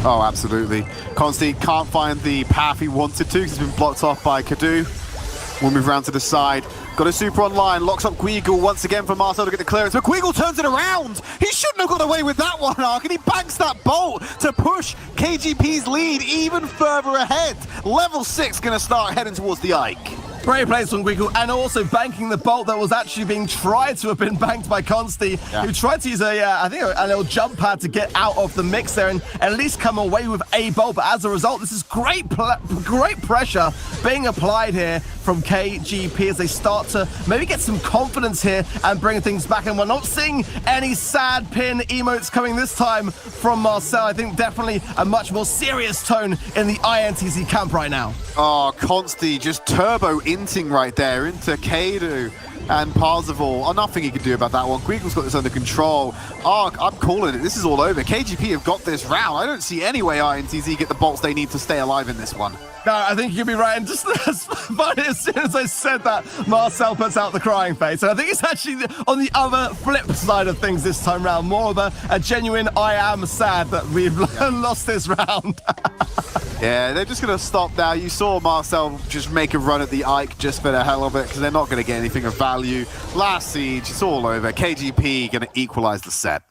Oh, absolutely. Consti can't find the path he wanted to because he's been blocked off by Kadu. We'll move around to the side. Got a super online, locks up Guigle once again for Marcel to get the clearance, but Guigle turns it around. He shouldn't have got away with that one, Ark, and he banks that bolt to push KGP's lead even further ahead. Level 6 going to start heading towards the Ike. Great place from Guigle, and also banking the bolt that was actually being tried to have been banked by Consti, who tried to use I think a little jump pad to get out of the mix there and at least come away with a bolt. But as a result, this is great pressure being applied here from KGP as they start to maybe get some confidence here and bring things back. And we're not seeing any sad pin emotes coming this time from Marcel. I think definitely a much more serious tone in the INTZ camp right now. Oh, Consti just turbo inting right there into Kadu and Parzival. Oh, nothing he can do about that one. Guigle's got this under control. Ark, I'm calling it. This is all over. KGP have got this round. I don't see any way INTZ get the bolts they need to stay alive in this one. No, I think you could be right. And just as funny, as soon as I said that, Marcel puts out the crying face. And I think it's actually on the other flip side of things this time round. More of a genuine I am sad that we've lost this round. Yeah, they're just going to stop now. You saw Marcel just make a run at the Ike just for the hell of it, because they're not going to get anything of value. Last siege, it's all over. KGP going to equalize the set.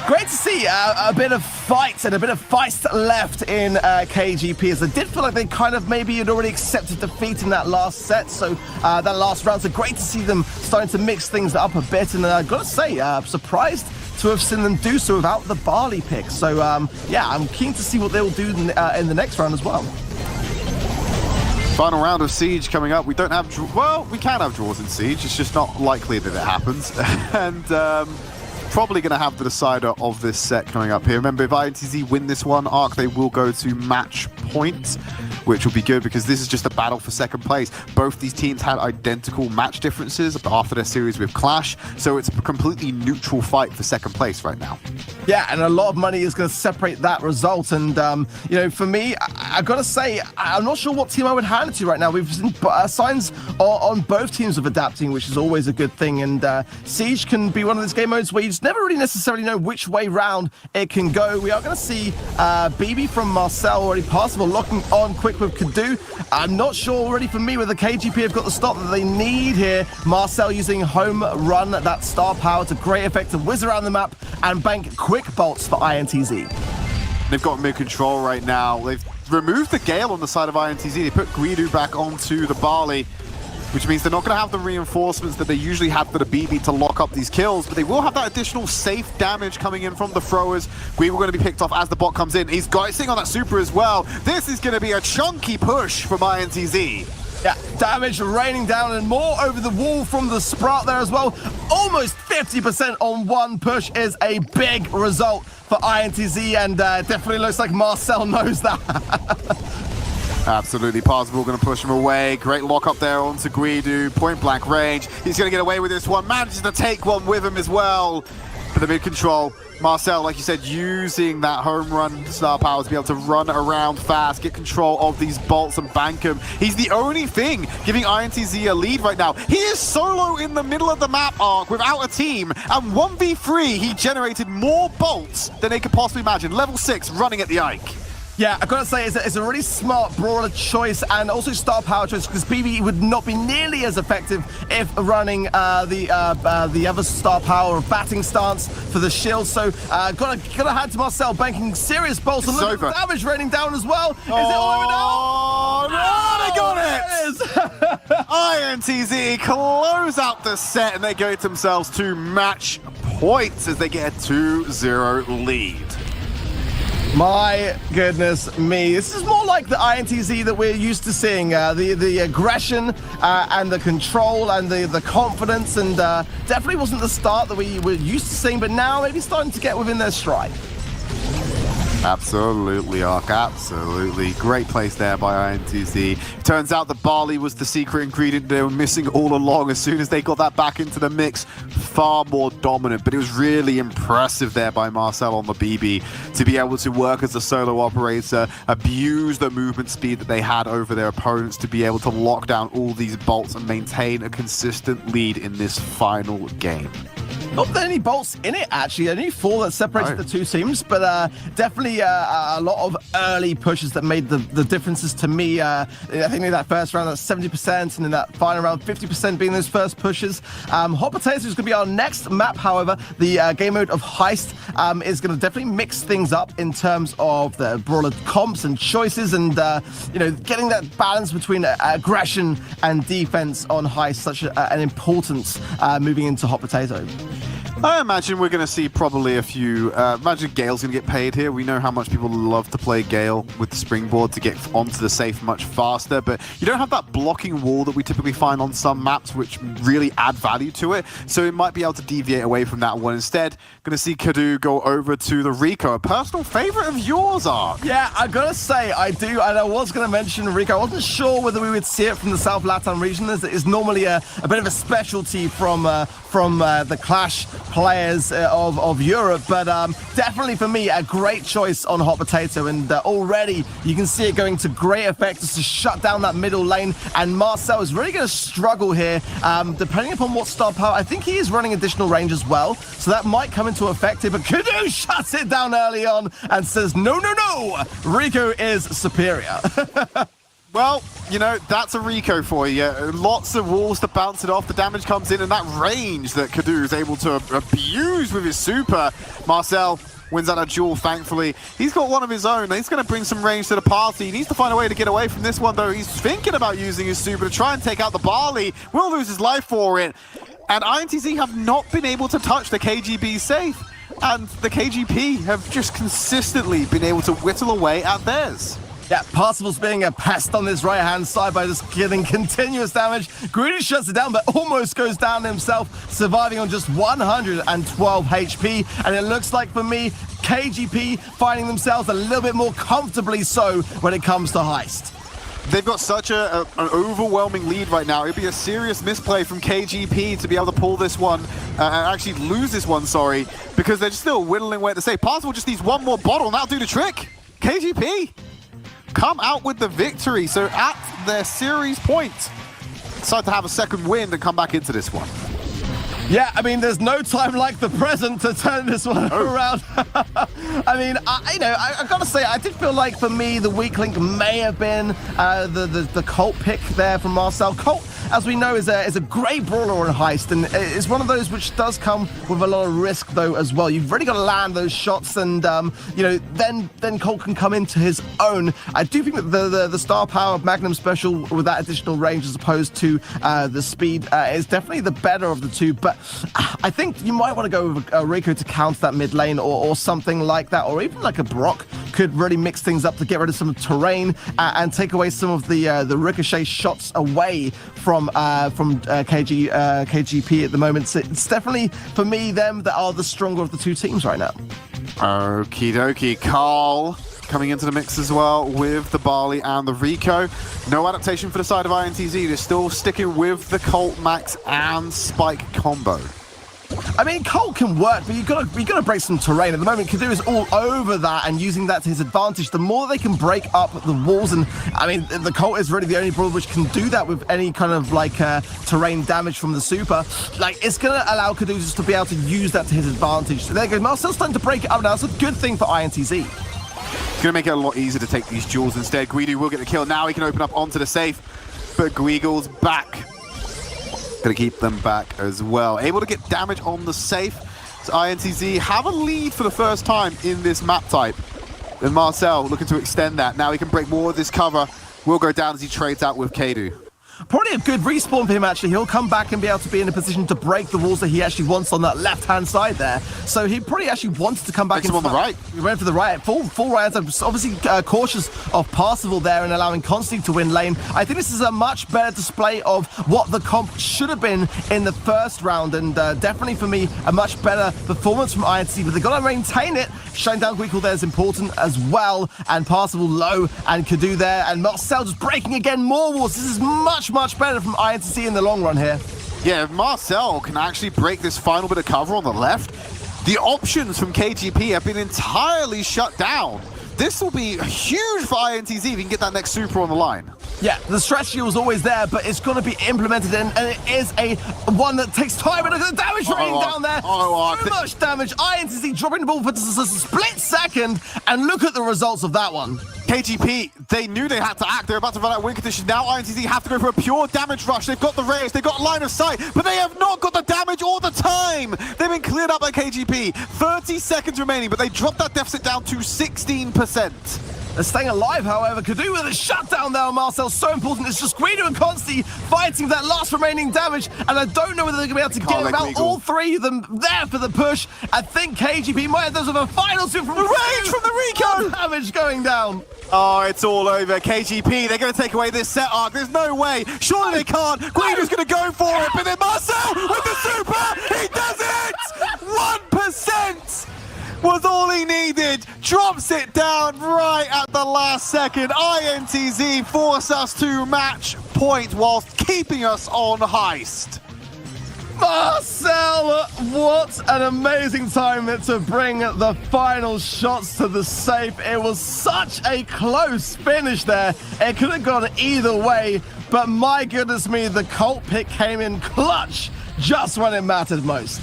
Great to see a bit of fight and a bit of feist left in KGP, as I did feel like they kind of maybe had already accepted defeat in that last set, so that last round. So great to see them starting to mix things up a bit, and I've got to say, surprised to have seen them do so without the Barley pick. So yeah, I'm keen to see what they'll do in the next round as well. Final round of Siege coming up. We don't have, well, we can have draws in Siege. It's just not likely that it happens. And probably going to have the decider of this set coming up here. Remember, if INTZ win this one, Ark, they will go to match point, which will be good because this is just a battle for second place. Both these teams had identical match differences after their series with Clash, so it's a completely neutral fight for second place right now. Yeah, and a lot of money is going to separate that result. And, you know, for me, I've got to say, I'm not sure what team I would hand it to right now. We've seen signs on both teams of adapting, which is always a good thing. And Siege can be one of those game modes where you just never really necessarily know which way round it can go. We are going to see BB from Marcel already possible, locking on quick with Kadu. I'm not sure already for me whether KGP have got the stop that they need here. Marcel using home run, that star power to great effect to whiz around the map and bank quick bolts for INTZ. They've got mid-control right now. They've removed the Gale on the side of INTZ. They put Guido back onto the Barley, which means they're not going to have the reinforcements that they usually have for the BB to lock up these kills, but they will have that additional safe damage coming in from the throwers. Guido going to be picked off as the bot comes in. He's got sitting on that super as well. This is going to be a chunky push from INTZ. Yeah, damage raining down and more over the wall from the Sprout there as well. Almost 50% on one push is a big result for INTZ, and definitely looks like Marcel knows that. Absolutely. Parzival going to push him away. Great lock up there onto Guido. Point blank range. He's going to get away with this one. Manages to take one with him as well. For the mid control. Marcel, like you said, using that home run star power to be able to run around fast, get control of these bolts and bank them. He's the only thing giving INTZ a lead right now. He is solo in the middle of the map, Arc, without a team, and 1v3, he generated more bolts than they could possibly imagine. Level 6 running at the Ike. Yeah, I've got to say, it's a really smart brawler choice and also star power choice, because BB would not be nearly as effective if running the other star power of batting stance for the shield. So gotta hand to Marcel banking serious bolts and look at the damage raining down as well. Is it all over now? Oh, they got it! INTZ close out the set and they get themselves to match points as they get a 2-0 lead. My goodness me. This is more like the INTZ that we're used to seeing. The aggression and the control and the confidence, and definitely wasn't the start that we were used to seeing, but now maybe starting to get within their stride. Absolutely, Ark. Absolutely. Great place there by INTZ. Turns out that barley was the secret ingredient they were missing all along. As soon as they got that back into the mix, far more dominant. But it was really impressive there by Marcel on the BB to be able to work as a solo operator, abuse the movement speed that they had over their opponents to be able to lock down all these bolts and maintain a consistent lead in this final game. Not that any bolts in it, actually. Only 4 that separated the two teams, but definitely a lot of early pushes that made the differences to me. I think in that first round, that's 70%, and in that final round, 50% being those first pushes. Hot Potatoes is going to be our next map, however. The game mode of Heist is going to definitely mix things up in terms of the brawler comps and choices, and you know, getting that balance between aggression and defense on Heist, such an importance moving into Hot Potato. I imagine we're going to see probably a few... imagine Gale's going to get paid here. We know how much people love to play Gale with the springboard to get onto the safe much faster, but you don't have that blocking wall that we typically find on some maps which really add value to it, so it might be able to deviate away from that one. Instead, going to see Kadu go over to the Rico, a personal favorite of yours, Ark. Yeah, I gotta say, I do, and I was going to mention Rico. I wasn't sure whether we would see it from the South Latin region, as it is normally a bit of a specialty from the Clash players of Europe, but definitely for me a great choice on Hot Potato, and already you can see it going to great effect just to shut down that middle lane, and Marcel is really going to struggle here depending upon what star power. I think he is running additional range as well, so that might come into effect here, but Kadu shuts it down early on and says no, Rico is superior. Well, you know, that's a Rico for you. Lots of walls to bounce it off. The damage comes in, and that range that Kadu is able to abuse with his super. Marcel wins out a duel, thankfully. He's got one of his own. He's going to bring some range to the party. He needs to find a way to get away from this one, though. He's thinking about using his super to try and take out the barley. Will lose his life for it. And INTZ have not been able to touch the KGB safe. And the KGP have just consistently been able to whittle away at theirs. Yeah, Parsifal's being a pest on this right-hand side by just getting continuous damage. Greedy shuts it down, but almost goes down himself, surviving on just 112 HP. And it looks like, for me, KGP finding themselves a little bit more comfortably so when it comes to Heist. They've got such an overwhelming lead right now. It'd be a serious misplay from KGP to be able to pull this one, actually lose this one, sorry, because they're still whittling away at the safe. Parsifal just needs one more bottle, and that'll do the trick. KGP come out with the victory. So at their series point, decide to have a second win and come back into this one. Yeah, I mean, there's no time like the present to turn this one around. I mean, I gotta say, I did feel like, for me, the weak link may have been the Colt pick there from Marcel. Colt, as we know, is a great brawler on Heist, and it's one of those which does come with a lot of risk, though, as well. You've really got to land those shots, and you know, then Colt can come into his own. I do think that the star power of Magnum Special with that additional range, as opposed to the speed, is definitely the better of the two. But I think you might want to go with Rico to counter that mid lane, or something like that, or even like a Brock could really mix things up to get rid of some terrain and take away some of the ricochet shots away from KGP at the moment. So it's definitely, for me, them that are the stronger of the two teams right now. Okie dokie. Carl coming into the mix as well with the barley and the Rico. No adaptation for the side of INTZ. They're still sticking with the Colt Max and Spike combo. I mean, Colt can work, but you gotta break some terrain. At the moment, Kadu is all over that and using that to his advantage. The more they can break up the walls, and I mean, the Colt is really the only brawler which can do that with any kind of like terrain damage from the super. Like, it's gonna allow Kadu just to be able to use that to his advantage. So there you go. Marcel's starting to break it up now. It's a good thing for INTZ. It's going to make it a lot easier to take these duels instead. Guido will get the kill. Now he can open up onto the safe, but Guigo's back. Going to keep them back as well. Able to get damage on the safe. So INTZ have a lead for the first time in this map type. And Marcel looking to extend that. Now he can break more of this cover. Will go down as he trades out with Kadu. probably a good respawn for him, actually. He'll come back and be able to be in a position to break the walls that he actually wants on that left-hand side there. So he probably actually wants to come back Makes him on the right. He went for the right, full right answer. Obviously cautious of Parsifal there and allowing Constantine to win lane. I think this is a much better display of what the comp should have been in the first round, and definitely for me a much better performance from INTZ, but they've got to maintain it. Shutting down Weekle there is important as well, and Parsifal low and Kadu there, and Marcel just breaking again more walls. This is much better from INTZ in the long run here. Yeah, if Marcel can actually break this final bit of cover on the left, the options from KGP have been entirely shut down. This will be huge for INTZ if he can get that next super on the line. Yeah, the strategy was always there, but it's going to be implemented, and it is a one that takes time. And look at the damage raining down there. So much damage. INTZ dropping the ball for just a split second, and look at the results of that one. KGP, they knew they had to act. They're about to run out win conditions. Now INTZ have to go for a pure damage rush. They've got the raise, they've got line of sight, but they have not got the damage or the time. They've been cleared up by KGP. 30 seconds remaining, but they dropped that deficit down to 16%. They're staying alive, however. Kadu with a shutdown there on Marcel. So important. It's just Guido and Consti fighting that last remaining damage, and I don't know whether they're going to be able to get about all three of them there for the push. I think KGP might have those of a final two from the range from the Rico. Damage going down. Oh, it's all over. KGP, they're going to take away this set arc. There's no way. Surely they can't. Guido's going to go for it, but then Marcel with the super, he does it! 1% was all he needed. Drops it down right at the last second. INTZ force us to match point whilst keeping us on heist. Marcel, what an amazing time to bring the final shots to the safe. It was such a close finish there. It could have gone either way, but my goodness me, the Colt pick came in clutch just when it mattered most.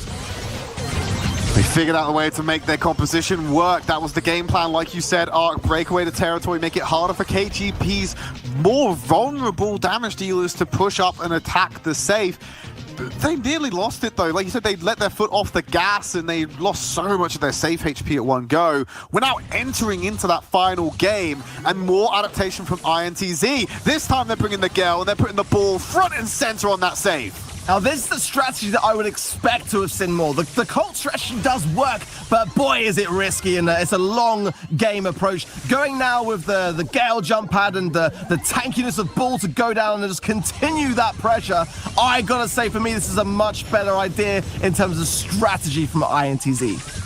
They figured out a way to make their composition work. That was the game plan, like you said, Arc, break away the territory, make it harder for KGP's more vulnerable damage dealers to push up and attack the safe. They nearly lost it though. Like you said, they let their foot off the gas and they lost so much of their safe HP at one go. We're now entering into that final game and more adaptation from INTZ. This time they're bringing the Gale and they're putting the ball front and center on that save. Now, this is the strategy that I would expect to have seen more. The Colt strategy does work, but boy, is it risky, and it's a long game approach. Going now with the Gale jump pad and the tankiness of Bull to go down and just continue that pressure, I gotta say, for me, this is a much better idea in terms of strategy from INTZ.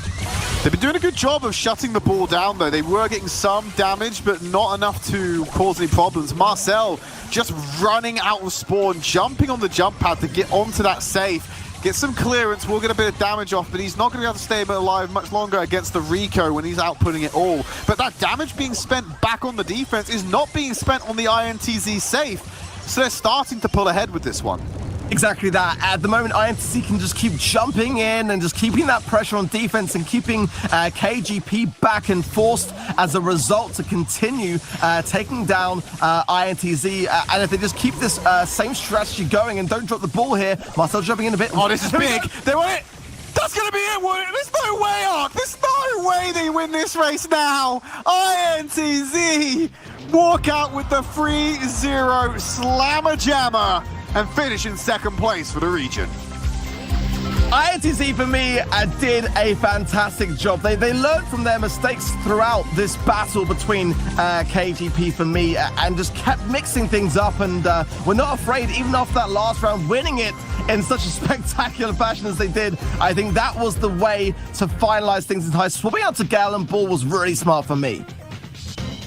They've been doing a good job of shutting the ball down, though. They were getting some damage, but not enough to cause any problems. Marcel just running out of spawn, jumping on the jump pad to get onto that safe, get some clearance, will get a bit of damage off, but he's not going to be able to stay alive much longer against the Rico when he's outputting it all. But that damage being spent back on the defense is not being spent on the INTZ safe, so they're starting to pull ahead with this one. Exactly that. At the moment, INTZ can just keep jumping in and just keeping that pressure on defense and keeping KGP back and forced as a result to continue taking down INTZ. And if they just keep this same strategy going and don't drop the ball here, Marcel jumping in a bit. Oh, this is big. They want it. That's going to be it. There's no way, Arc. There's no way they win this race now. INTZ walk out with the 3-0 slammer jammer and finish in second place for the region. INTZ, for me, did a fantastic job. They learned from their mistakes throughout this battle between KGP, for me, and just kept mixing things up, and were not afraid, even after that last round, winning it in such a spectacular fashion as they did. I think that was the way to finalize things in high. Swapping out to Gale and Ball was really smart for me.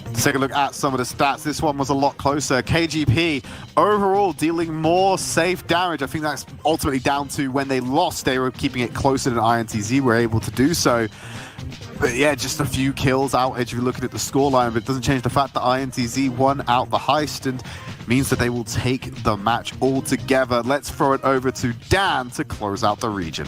Let's take a look at some of the stats. This one was a lot closer. KGP overall dealing more safe damage. I think that's ultimately down to when they lost, they were keeping it closer than INTZ were able to do so. But yeah, just a few kills out if you're looking at the scoreline, but it doesn't change the fact that INTZ won out the heist and means that they will take the match altogether. Let's throw it over to Dan to close out the region.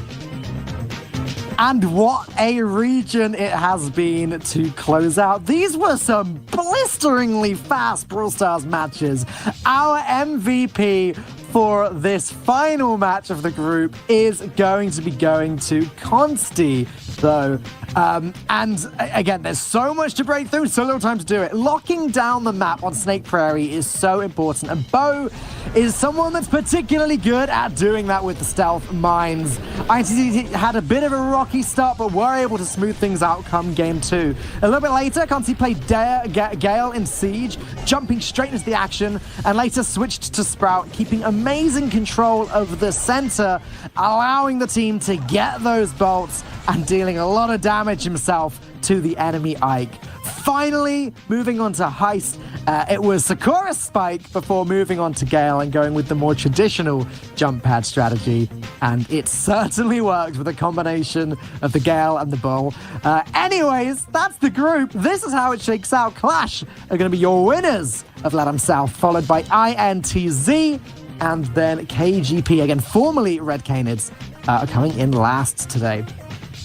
And what a region it has been to close out. These were some blisteringly fast Brawl Stars matches. Our MVP for this final match of the group is going to be going to Consti, though. And again, there's so much to break through, so little time to do it. Locking down the map on Snake Prairie is so important, and Bo is someone that's particularly good at doing that with the stealth mines. INTZ had a bit of a rocky start, but were able to smooth things out come game 2. A little bit later, Consti played Gale in Siege, jumping straight into the action, and later switched to Sprout, keeping amazing control of the center, allowing the team to get those bolts and dealing a lot of damage himself to the enemy Ike. Finally, moving on to Heist, it was Sakura's Spike before moving on to Gale and going with the more traditional jump pad strategy. And it certainly worked with a combination of the Gale and the Bull. Anyways, that's the group. This is how it shakes out. Clash are going to be your winners of LATAM South, followed by INTZ and then KGP, again, formerly Red Canids, are coming in last today.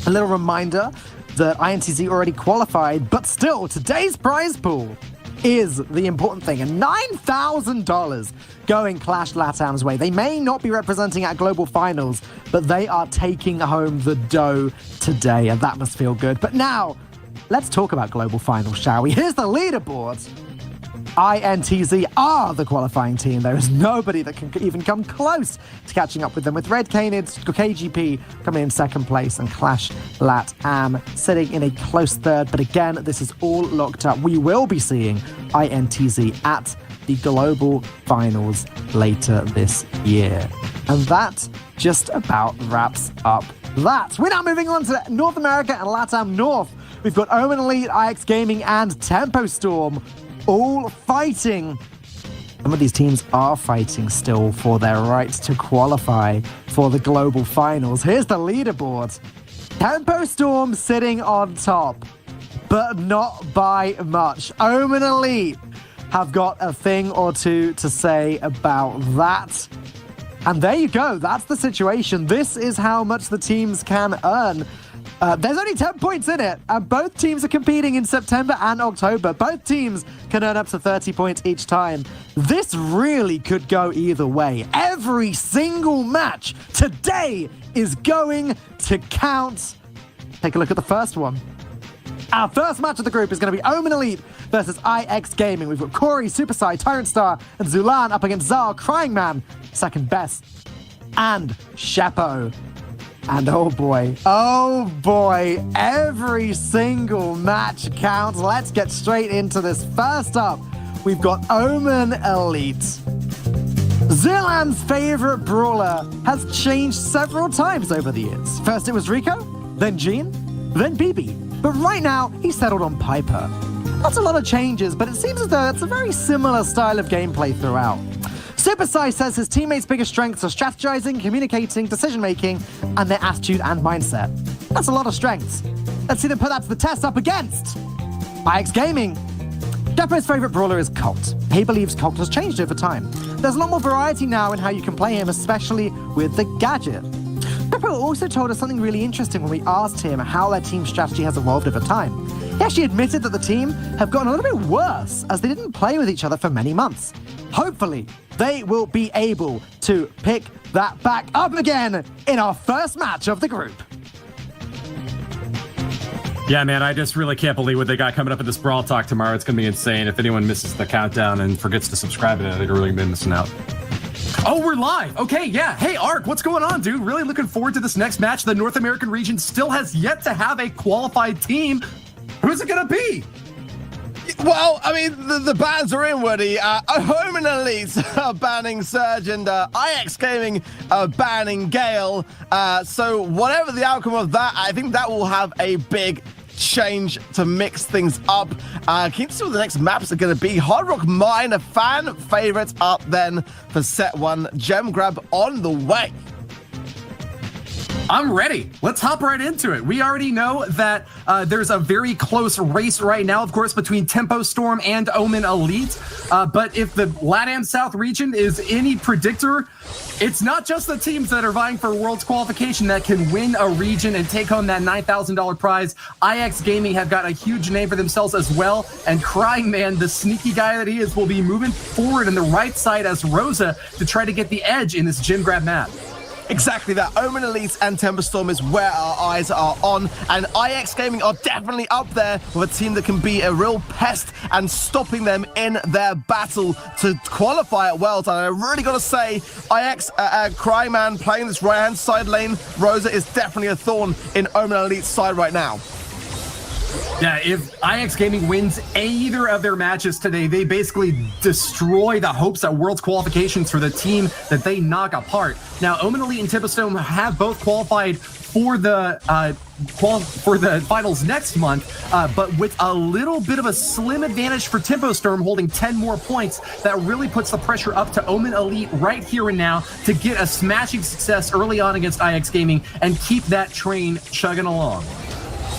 A little reminder that INTZ already qualified, but still, today's prize pool is the important thing. And $9,000 going Clash LATAM's way. They may not be representing at Global Finals, but they are taking home the dough today, and that must feel good. But now, let's talk about Global Finals, shall we? Here's the leaderboard. INTZ are the qualifying team. There is nobody that can even come close to catching up with them, with Red Canids, KGP coming in second place, and Clash LATAM sitting in a close third. But again, this is all locked up. We will be seeing INTZ at the Global Finals later this year. And that just about wraps up that. We're now moving on to North America and LATAM North. We've got Omen Elite, IX Gaming, and Tempo Storm all fighting. Some of these teams are fighting still for their right to qualify for the Global Finals. Here's the leaderboard. Tempo Storm sitting on top, but not by much. Omen Elite have got a thing or two to say about that. And there you go. That's the situation. This is how much the teams can earn. There's only 10 points in it, and both teams are competing in September and October. Both teams can earn up to 30 points each time. This really could go either way. Every single match today is going to count. Take a look at the first one. Our first match of the group is going to be Omen Elite versus IX Gaming. We've got Corey, Supersai, Tyrant Star, and Zulan up against Zal, Crying Man, second best, and Shepo. And oh boy, every single match counts. Let's get straight into this. First up, we've got Omen Elite. Zulan's favorite brawler has changed several times over the years. First it was Rico, then Jean, then Bibi. But right now, he's settled on Piper. Not a lot of changes, but it seems as though it's a very similar style of gameplay throughout. Supersai says his teammates' biggest strengths are strategizing, communicating, decision-making, and their attitude and mindset. That's a lot of strengths. Let's see them put that to the test up against IX Gaming. Depo's favorite brawler is Colt. He believes Colt has changed over time. There's a lot more variety now in how you can play him, especially with the gadget. Depo also told us something really interesting when we asked him how their team strategy has evolved over time. He actually admitted that the team have gotten a little bit worse as they didn't play with each other for many months. Hopefully, they will be able to pick that back up again in our first match of the group. Yeah, man, I just really can't believe what they got coming up in this Brawl Talk tomorrow. It's going to be insane. If anyone misses the countdown and forgets to subscribe to it, they're really been missing out. Oh, we're live. Okay, yeah. Hey, Ark, what's going on, dude? Really looking forward to this next match. The North American region still has yet to have a qualified team. Who's it going to be? Well, I mean, the bans are in, Woody. Omen Elite banning Surge, and IX Gaming banning Gale. So whatever the outcome of that, I think that will have a big change to mix things up. Keen to see what the next maps are going to be. Hard Rock Mine, a fan favorite up then for set one. Gem grab on the way. I'm ready. Let's hop right into it. We already know that there's a very close race right now, of course, between Tempo Storm and Omen Elite. But if the LATAM South region is any predictor, it's not just the teams that are vying for Worlds qualification that can win a region and take home that $9,000 prize. IX Gaming have got a huge name for themselves as well. And Crying Man, the sneaky guy that he is, will be moving forward in the right side as Rosa to try to get the edge in this gym grab map. Exactly that. Omen Elite and Temperstorm is where our eyes are on, and IX Gaming are definitely up there with a team that can be a real pest and stopping them in their battle to qualify at Worlds. And I really got to say, IX Cryman playing this right-hand side lane, Rosa is definitely a thorn in Omen Elite's side right now. Yeah, if IX Gaming wins either of their matches today, they basically destroy the hopes at Worlds qualifications for the team that they knock apart. Now, Omen Elite and Tempestone have both qualified for the finals next month, but with a little bit of a slim advantage for Tempo Storm, holding 10 more points. That really puts the pressure up to Omen Elite right here and now to get a smashing success early on against IX Gaming and keep that train chugging along.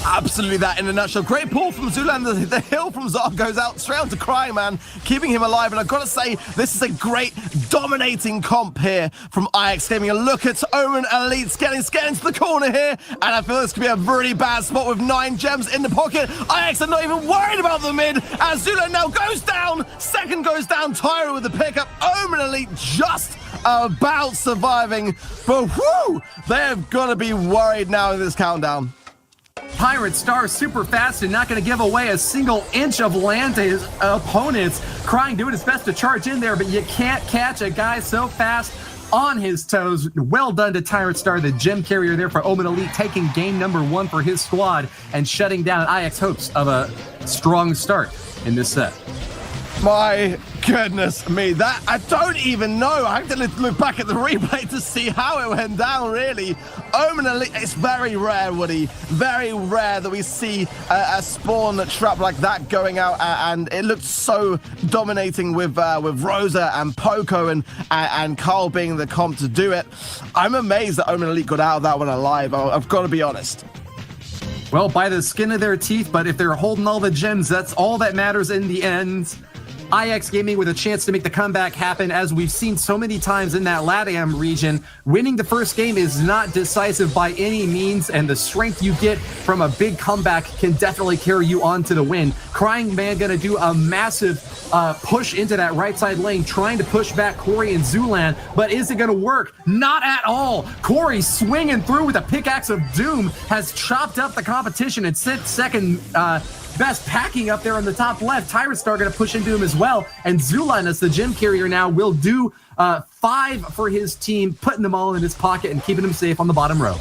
Absolutely that in a nutshell. Great pull from Zulan. The hill from Zar goes out straight on to Crying Man, keeping him alive. And I've got to say, this is a great dominating comp here from IX Gaming. A look at Omen Elite getting into the corner here. And I feel this could be a really bad spot with 9 gems in the pocket. IX are not even worried about the mid as Zulan now goes down. Second goes down, Tyra with the pickup. Omen Elite just about surviving. But whoo, they've got to be worried now in this countdown. Pirate Star super fast and not going to give away a single inch of land to his opponents. Crying doing his best to charge in there, but you can't catch a guy so fast on his toes. Well done to Tyrant Star, the gem carrier there for Omen Elite, taking game number 1 for his squad and shutting down IX hopes of a strong start in this set. My goodness me, that I don't even know. I have to look back at the replay to see how it went down, really. Omen Elite, it's very rare, Woody. Very rare that we see a spawn trap like that going out, and it looked so dominating with Rosa and Poco and Carl being the comp to do it. I'm amazed that Omen Elite got out of that one alive. I've got to be honest. Well, by the skin of their teeth, but if they're holding all the gems, that's all that matters in the end. IX Gaming with a chance to make the comeback happen, as we've seen so many times in that LATAM region. Winning the first game is not decisive by any means, and the strength you get from a big comeback can definitely carry you on to the win. Crying Man gonna do a massive push into that right side lane, trying to push back Corey and Zulan, but is it gonna work? Not at all. Corey swinging through with a pickaxe of doom has chopped up the competition and sent second best packing up there on the top left. Tyrant Star going to push into him as well. And Zulan, as the gem carrier now, will do 5 for his team, putting them all in his pocket and keeping him safe on the bottom row.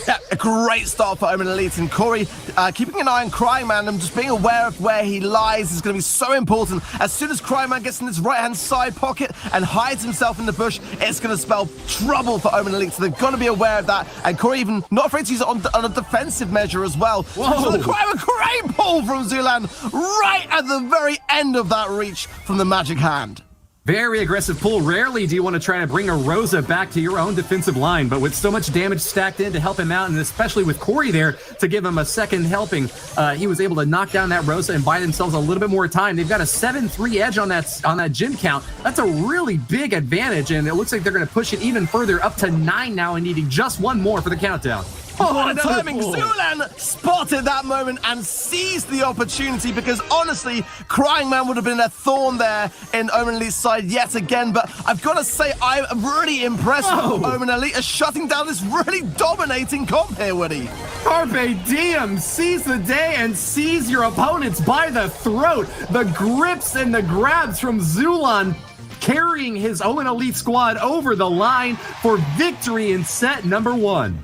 Yeah, a great start for Omen Elite, and Corey keeping an eye on Crying Man and just being aware of where he lies is going to be so important. As soon as Crying Man gets in his right-hand side pocket and hides himself in the bush, it's going to spell trouble for Omen Elite, so they've got to be aware of that. And Corey even not afraid to use it on a defensive measure as well. Whoa. So the great pull from Zulan right at the very end of that reach from the magic hand. Very aggressive pull. Rarely do you want to try to bring a Rosa back to your own defensive line, but with so much damage stacked in to help him out, and especially with Corey there to give him a second helping, he was able to knock down that Rosa and buy themselves a little bit more time. They've got a 7-3 edge on that gym count. That's a really big advantage, and it looks like they're going to push it even further up to 9 now and needing just 1 more for the countdown. Oh, what a timing. Zulan spotted that moment and seized the opportunity, because honestly, Crying Man would have been a thorn there in Omen Elite's side yet again. But I've got to say, I'm really impressed with Omen Elite as shutting down this really dominating comp here, Woody. Carpe diem, seize the day and seize your opponents by the throat. The grips and the grabs from Zulan carrying his Omen Elite squad over the line for victory in set number 1.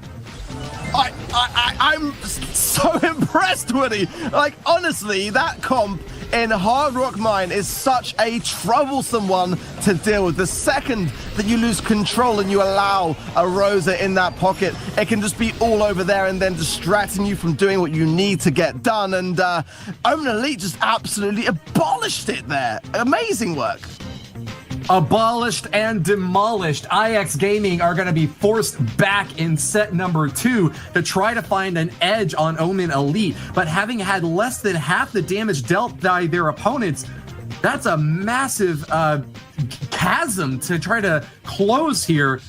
I'm so impressed, Woody. Like, honestly, that comp in Hard Rock Mine is such a troublesome one to deal with. The second that you lose control and you allow a Rosa in that pocket, it can just be all over there and then distracting you from doing what you need to get done. And Omen Elite just absolutely abolished it there. Amazing work. Abolished and demolished. IX Gaming are going to be forced back in set number 2 to try to find an edge on Omen Elite. But having had less than half the damage dealt by their opponents, that's a massive chasm to try to close here.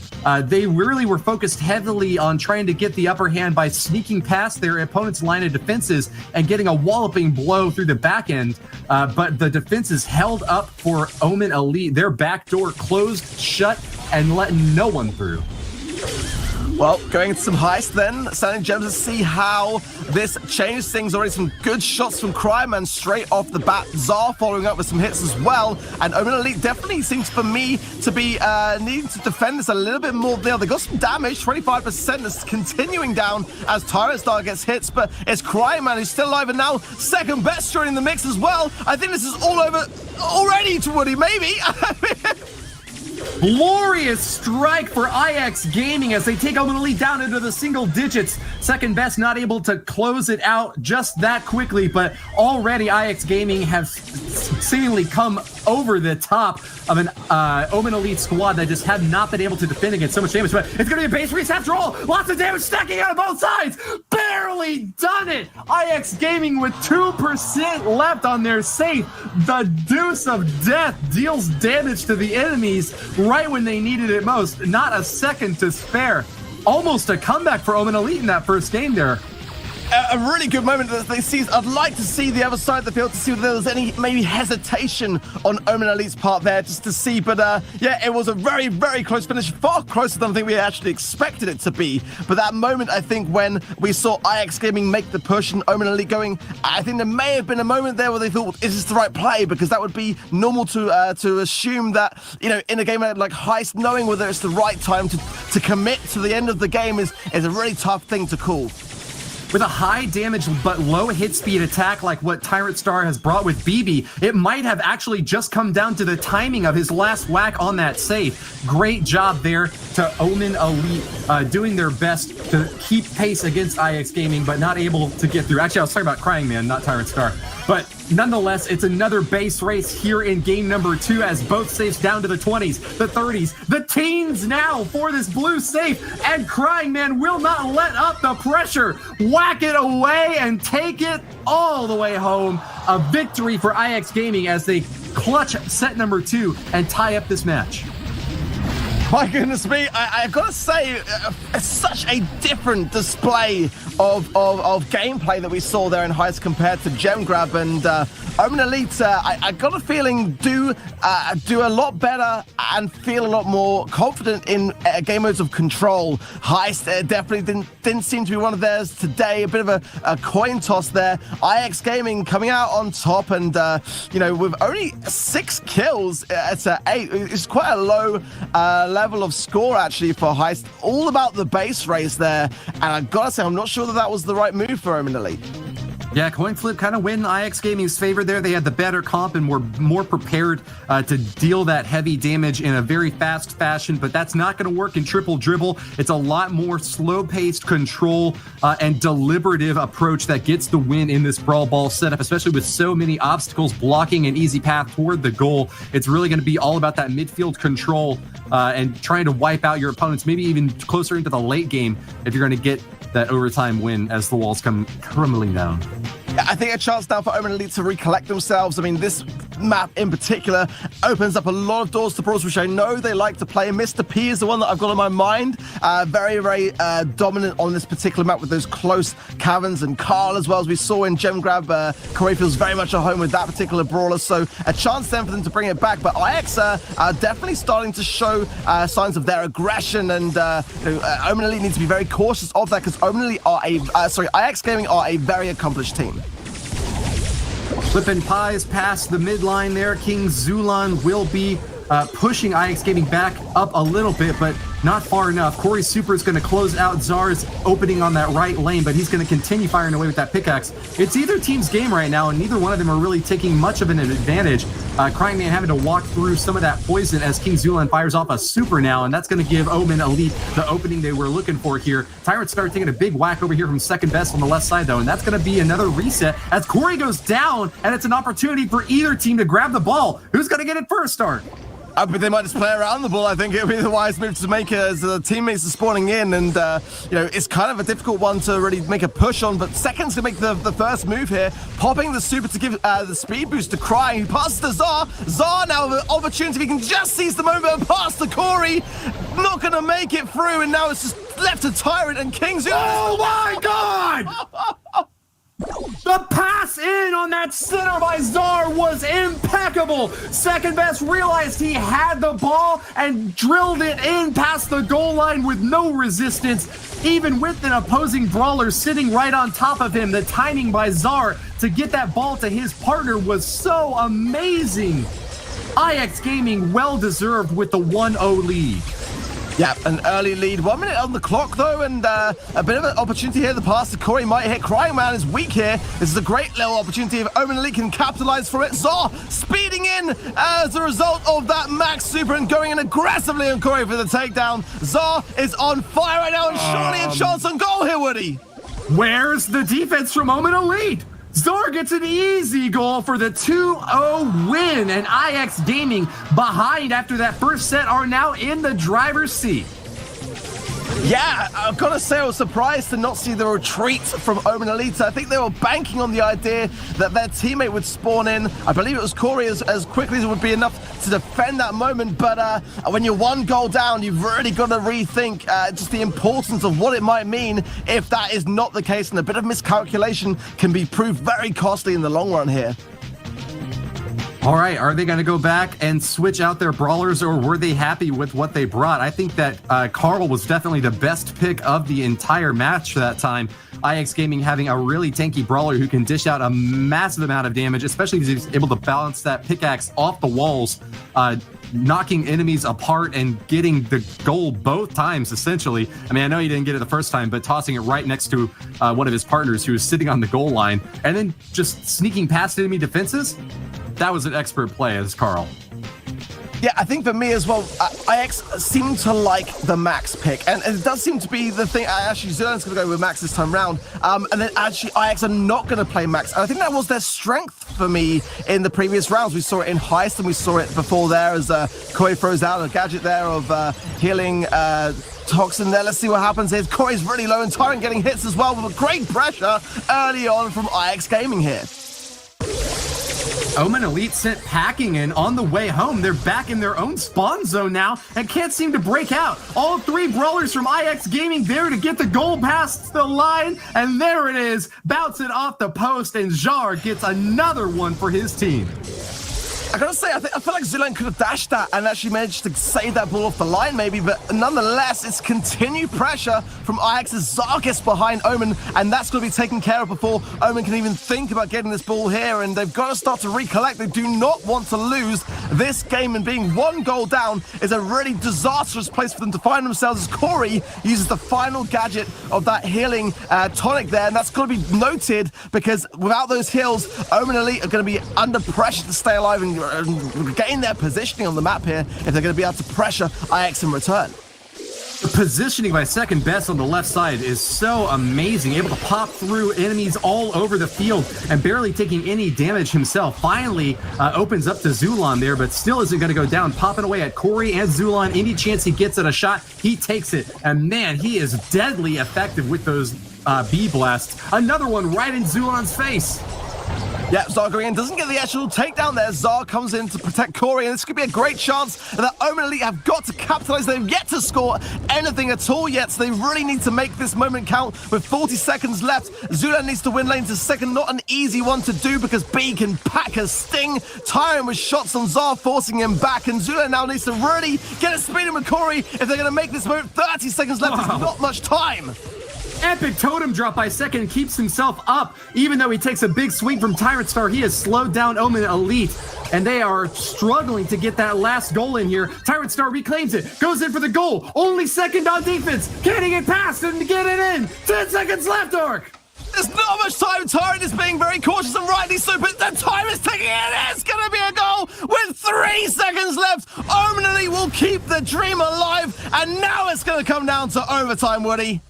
They really were focused heavily on trying to get the upper hand by sneaking past their opponent's line of defenses and getting a walloping blow through the back end. But the defenses held up for Omen Elite. Their back door closed shut and letting no one through. Well, going into some heist then, Standing Gems to see how this changes things. Already some good shots from Cryman straight off the bat. Zar following up with some hits as well. And Omen Elite definitely seems for me to be needing to defend this a little bit more there. They got some damage, 25% that's continuing down as Tyrant Star gets hits, but it's Cryman who's still alive and now second best joining the mix as well. I think this is all over already to Woody, maybe. Glorious strike for IX Gaming as they take Omen Elite down into the single digits. Second best not able to close it out just that quickly, but already IX Gaming have seemingly come over the top of an Omen Elite squad that just have not been able to defend against so much damage. But it's going to be a base race after all. Lots of damage stacking out of both sides. Barely done it. IX Gaming with 2% left on their safe. The Deuce of Death deals damage to the enemies right when they needed it most. Not a second to spare. Almost a comeback for Omen Elite in that first game there. A really good moment that they see. I'd like to see the other side of the field to see if there was any maybe hesitation on Omen Elite's part there, just to see. But yeah, it was a very, very close finish, far closer than I think we actually expected it to be. But that moment, I think, when we saw IX Gaming make the push and Omen Elite going, I think there may have been a moment there where they thought, is this the right play? Because that would be normal to assume that, you know, in a game like Heist, knowing whether it's the right time to commit to the end of the game is a really tough thing to call. With a high damage but low hit speed attack like what Tyrant Star has brought with BB, it might have actually just come down to the timing of his last whack on that save. Great job there to Omen Elite, doing their best to keep pace against IX Gaming, but not able to get through. Actually, I was talking about Crying Man, not Tyrant Star. But nonetheless, it's another base race here in game number 2 as both safes down to the 20s, the 30s, the teens now for this blue safe, and Crying Man will not let up the pressure. Whack it away and take it all the way home. A victory for IX Gaming as they clutch set number 2 and tie up this match. My goodness me, I've got to say, it's such a different display of gameplay that we saw there in Heist compared to Gem Grab, and Omen Elite, I got a feeling do a lot better and feel a lot more confident in game modes of control. Heist definitely didn't seem to be one of theirs today. A bit of a coin toss there. IX Gaming coming out on top, and you know, with only 6 kills, it's 8. It's quite a low level of score actually for Heist. All about the base race there, and I gotta say, I'm not sure that was the right move for Omen Elite. Yeah, coin flip kind of win IX Gaming's favor there. They had the better comp and were more prepared to deal that heavy damage in a very fast fashion, but that's not going to work in triple dribble. It's a lot more slow-paced control and deliberative approach that gets the win in this Brawl Ball setup, especially with so many obstacles blocking an easy path toward the goal. It's really going to be all about that midfield control and trying to wipe out your opponents, maybe even closer into the late game if you're going to get that overtime win as the walls come crumbling down. I think a chance now for Omen Elite to recollect themselves. I mean, this map in particular opens up a lot of doors to brawls, which I know they like to play. Mr. P is the one that I've got on my mind. Very, very dominant on this particular map with those close caverns, and Carl as well, as we saw in Gem Grab. Corey feels very much at home with that particular brawler, so a chance then for them to bring it back. But IX are definitely starting to show signs of their aggression, and you know, Omen Elite need to be very cautious of that, because Omen Elite are IX Gaming are a very accomplished team. Flippin' pies past the midline there. King Zulan will be pushing IX Gaming back up a little bit, but not far enough. Corey Super is going to close out Zar's opening on that right lane, but he's going to continue firing away with that pickaxe. It's either team's game right now, and neither one of them are really taking much of an advantage. Crying Man having to walk through some of that poison as King Zulan fires off a super now, and that's going to give Omen Elite the opening they were looking for here. Tyrant Star taking a big whack over here from second best on the left side, though, and that's going to be another reset as Corey goes down, and it's an opportunity for either team to grab the ball. Who's going to get it first, Star? But they might just play around the ball. I think it would be the wise move to make as the teammates are spawning in, and it's kind of a difficult one to really make a push on. But Second's gonna make the first move here, popping the super to give the speed boost to Crying. He passes to Zar. Zar now with an opportunity. He can just seize the moment and pass to Corey. Not gonna make it through, and now it's just left to Tyrant and Kings. Oh my God! The pass in on that center by Zar was impeccable. Second Best realized he had the ball and drilled it in past the goal line with no resistance. Even with an opposing brawler sitting right on top of him, the timing by Zar to get that ball to his partner was so amazing. IX Gaming well deserved with the 1-0 lead. Yeah, an early lead. 1 minute on the clock, though, and a bit of an opportunity here. The pass to Corey might hit. Crying Man is weak here. This is a great little opportunity if Omen Elite can capitalize for it. Zar speeding in as a result of that max super and going in aggressively on Corey for the takedown. Zar is on fire right now, and surely a chance on goal here, Woody. Where's the defense from Omen Elite? Zar gets an easy goal for the 2-0 win, and IX Gaming behind after that first set are now in the driver's seat. Yeah, I've got to say I was surprised to not see the retreat from Omen Elite. I think they were banking on the idea that their teammate would spawn in. I believe it was Corey as quickly as it would be enough to defend that moment. But when you're 1 goal down, you've really got to rethink just the importance of what it might mean if that is not the case. And a bit of miscalculation can be proved very costly in the long run here. All right, are they going to go back and switch out their brawlers, or were they happy with what they brought? I think that Carl was definitely the best pick of the entire match for that time. IX Gaming having a really tanky brawler who can dish out a massive amount of damage, especially because he's able to balance that pickaxe off the walls, knocking enemies apart and getting the goal both times, essentially. I mean, I know he didn't get it the first time, but tossing it right next to one of his partners who was sitting on the goal line, and then just sneaking past enemy defenses. That was an expert play as Carl. Yeah, I think for me as well, IX seem to like the Max pick, and it does seem to be the thing. Actually, Zerlin's going to go with Max this time round, and then actually IX are not going to play Max. And I think that was their strength for me in the previous rounds. We saw it in Heist, and we saw it before there as Corey throws out a gadget there of healing Toxin there. Let's see what happens here. Corey's really low, and Tyrant getting hits as well with great pressure early on from IX Gaming here. Omen Elite sent packing in on the way home. They're back in their own spawn zone now and can't seem to break out. All 3 brawlers from IX Gaming there to get the goal past the line, and there it is. Bounce it off the post, and Jar gets another one for his team. I gotta say, I feel like Zilan could have dashed that and actually managed to save that ball off the line maybe, but nonetheless, it's continued pressure from IX's Zargus behind Omen, and that's going to be taken care of before Omen can even think about getting this ball here, and they've got to start to recollect. They do not want to lose this game, and being 1 goal down is a really disastrous place for them to find themselves as Corey uses the final gadget of that healing tonic there, and that's got to be noted because without those heals, Omen Elite are going to be under pressure to stay alive and gain their positioning on the map here if they're going to be able to pressure IX in return. The positioning by Second Best on the left side is so amazing, able to pop through enemies all over the field and barely taking any damage himself. Finally opens up to Zulan there, but still isn't going to go down, popping away at Corey and Zulan. Any chance he gets at a shot, he takes it, and man, he is deadly effective with those B blasts. Another one right in Zulan's face. Yeah, Zar going in, doesn't get the actual takedown there. Zar comes in to protect Corey, and this could be a great chance that Omen Elite have got to capitalize. They've yet to score anything at all yet, so they really need to make this moment count with 40 seconds left. Zulan needs to win lane to second, not an easy one to do because B can pack a sting. Tyrant with shots on Zar, forcing him back, and Zulan now needs to really get a speed in with Corey if they're going to make this moment. 30 seconds left is not much time. Epic totem drop by Second keeps himself up. Even though he takes a big swing from Tyrant Star, he has slowed down Omen Elite, and they are struggling to get that last goal in here. Tyrant Star reclaims it, goes in for the goal. Only Second on defense. Can he get past and get it in? 10 seconds left, Ark. There's not much time. Tyrant is being very cautious and rightly so, but the time is ticking in. It's going to be a goal with 3 seconds left. Omen Elite will keep the dream alive, and now it's going to come down to overtime, Woody.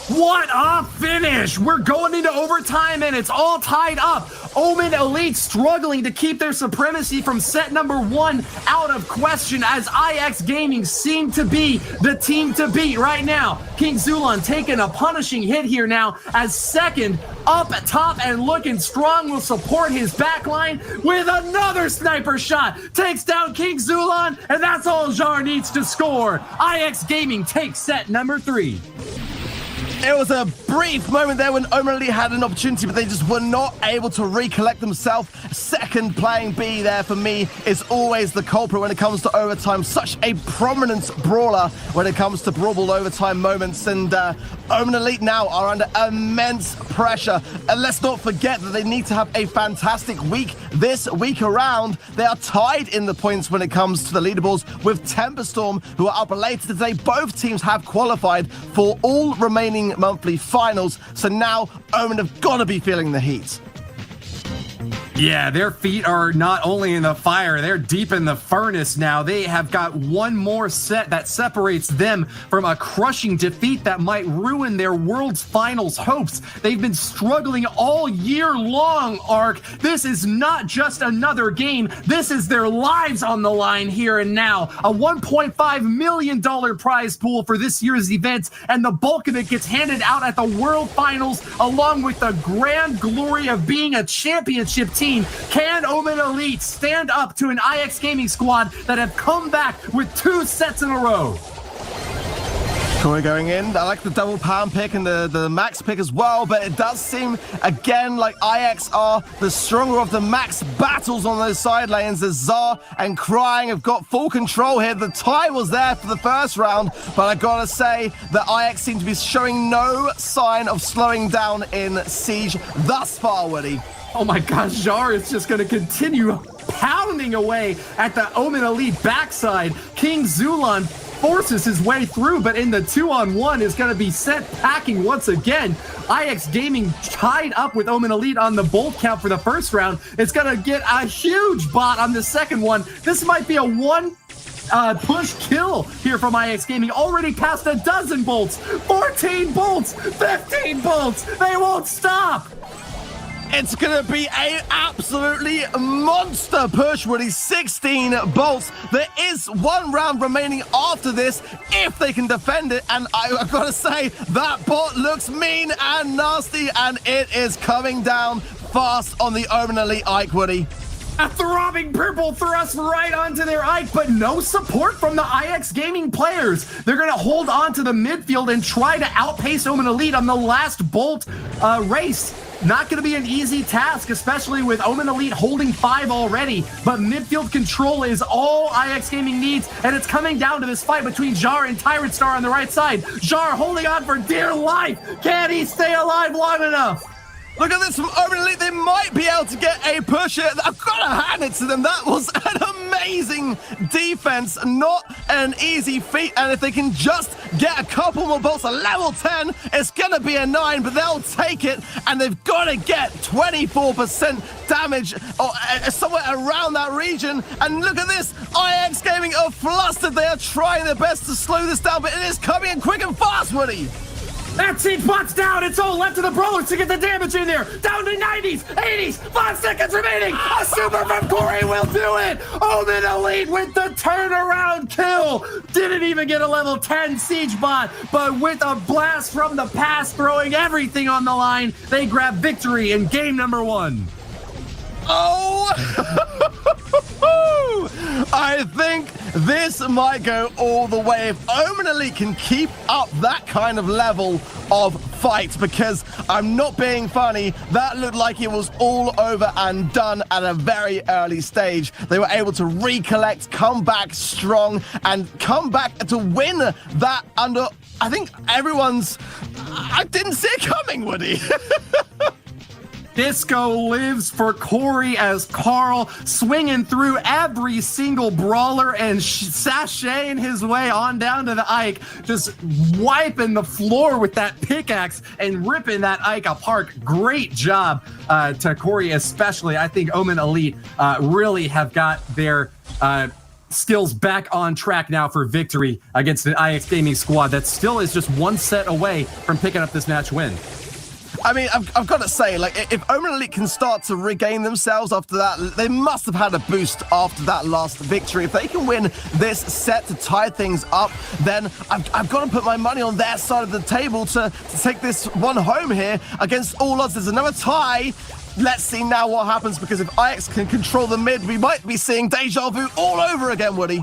What a finish! We're going into overtime and it's all tied up. Omen Elite struggling to keep their supremacy from set number 1 out of question as IX Gaming seem to be the team to beat right now. King Zulon taking a punishing hit here now as second up top and looking strong will support his backline with another sniper shot. Takes down King Zulon and that's all Jar needs to score. IX Gaming takes set number 3. It was a brief moment there when Omen Elite had an opportunity, but they just were not able to recollect themselves. Second playing B there for me is always the culprit when it comes to overtime. Such a prominent brawler when it comes to Brawl Ball overtime moments. And Omen Elite now are under immense pressure. And let's not forget that they need to have a fantastic week this week around. They are tied in the points when it comes to the leaderboards with Temperstorm, who are up later today. Both teams have qualified for all remaining monthly finals, so now Omen have got to be feeling the heat. Yeah, their feet are not only in the fire, they're deep in the furnace now. They have got one more set that separates them from a crushing defeat that might ruin their World's Finals hopes. They've been struggling all year long, Ark. This is not just another game. This is their lives on the line here and now. A $1.5 million prize pool for this year's event, and the bulk of it gets handed out at the World Finals along with the grand glory of being a championship team. Can Omen Elite stand up to an IX Gaming squad that have come back with 2 sets in a row? Corey going in. I like the double pound pick and the max pick as well, but it does seem, again, like IX are the stronger of the max battles on those side lanes as Zar and Crying have got full control here. The tie was there for the first round, but I gotta say that IX seem to be showing no sign of slowing down in Siege thus far, Woody. Oh my gosh, Jar is just going to continue pounding away at the Omen Elite backside. King Zulon forces his way through, but in the 2-on-1 is going to be sent packing once again. IX Gaming tied up with Omen Elite on the bolt count for the first round. It's going to get a huge bot on the second one. This might be a push kill here from IX Gaming. Already past a dozen bolts, 14 bolts, 15 bolts. They won't stop. It's going to be an absolutely monster push, Woody. 16 bolts. There is 1 round remaining after this if they can defend it. And I've got to say, that bot looks mean and nasty, and it is coming down fast on the Omen Elite Ike, Woody. A throbbing purple thrust right onto their Ike, but no support from the IX Gaming players. They're going to hold on to the midfield and try to outpace Omen Elite on the last bolt race. Not going to be an easy task, especially with Omen Elite holding 5 already, but midfield control is all IX Gaming needs, and it's coming down to this fight between Jar and Tyrant Star on the right side. Jar holding on for dear life. Can he stay alive long enough? Look at this from Omen Elite. They might be able to get a push here. I've got to hand it to them. That was an amazing defense. Not an easy feat. And if they can just get a couple more bolts, a level 10, it's going to be a 9, but they'll take it. And they've got to get 24% damage or somewhere around that region. And look at this. IX Gaming are flustered. They are trying their best to slow this down, but it is coming in quick and fast, Woody. That siege bot's down. It's all left to the brawlers to get the damage in there. Down to 90s, 80s, 5 seconds remaining. A super from Corey will do it. Omen Elite with the turnaround kill. Didn't even get a level 10 siege bot, but with a blast from the past, throwing everything on the line, they grab victory in game number 1. Oh, I think this might go all the way if Omen Elite can keep up that kind of level of fight, because I'm not being funny, that looked like it was all over and done at a very early stage. They were able to recollect, come back strong, and come back to win that under, I think I didn't see it coming, Woody. Disco lives for Corey as Carl swinging through every single brawler and sashaying his way on down to the Ike, just wiping the floor with that pickaxe and ripping that Ike apart. Great job to Corey especially. I think Omen Elite really have got their skills back on track now for victory against an IX Gaming squad that still is just one set away from picking up this match win. I mean, I've got to say, like, if Omen Elite can start to regain themselves after that, they must have had a boost after that last victory. If they can win this set to tie things up, then I've got to put my money on their side of the table to take this one home here against all odds. There's another tie. Let's see now what happens, because if IX can control the mid, we might be seeing deja vu all over again, Woody.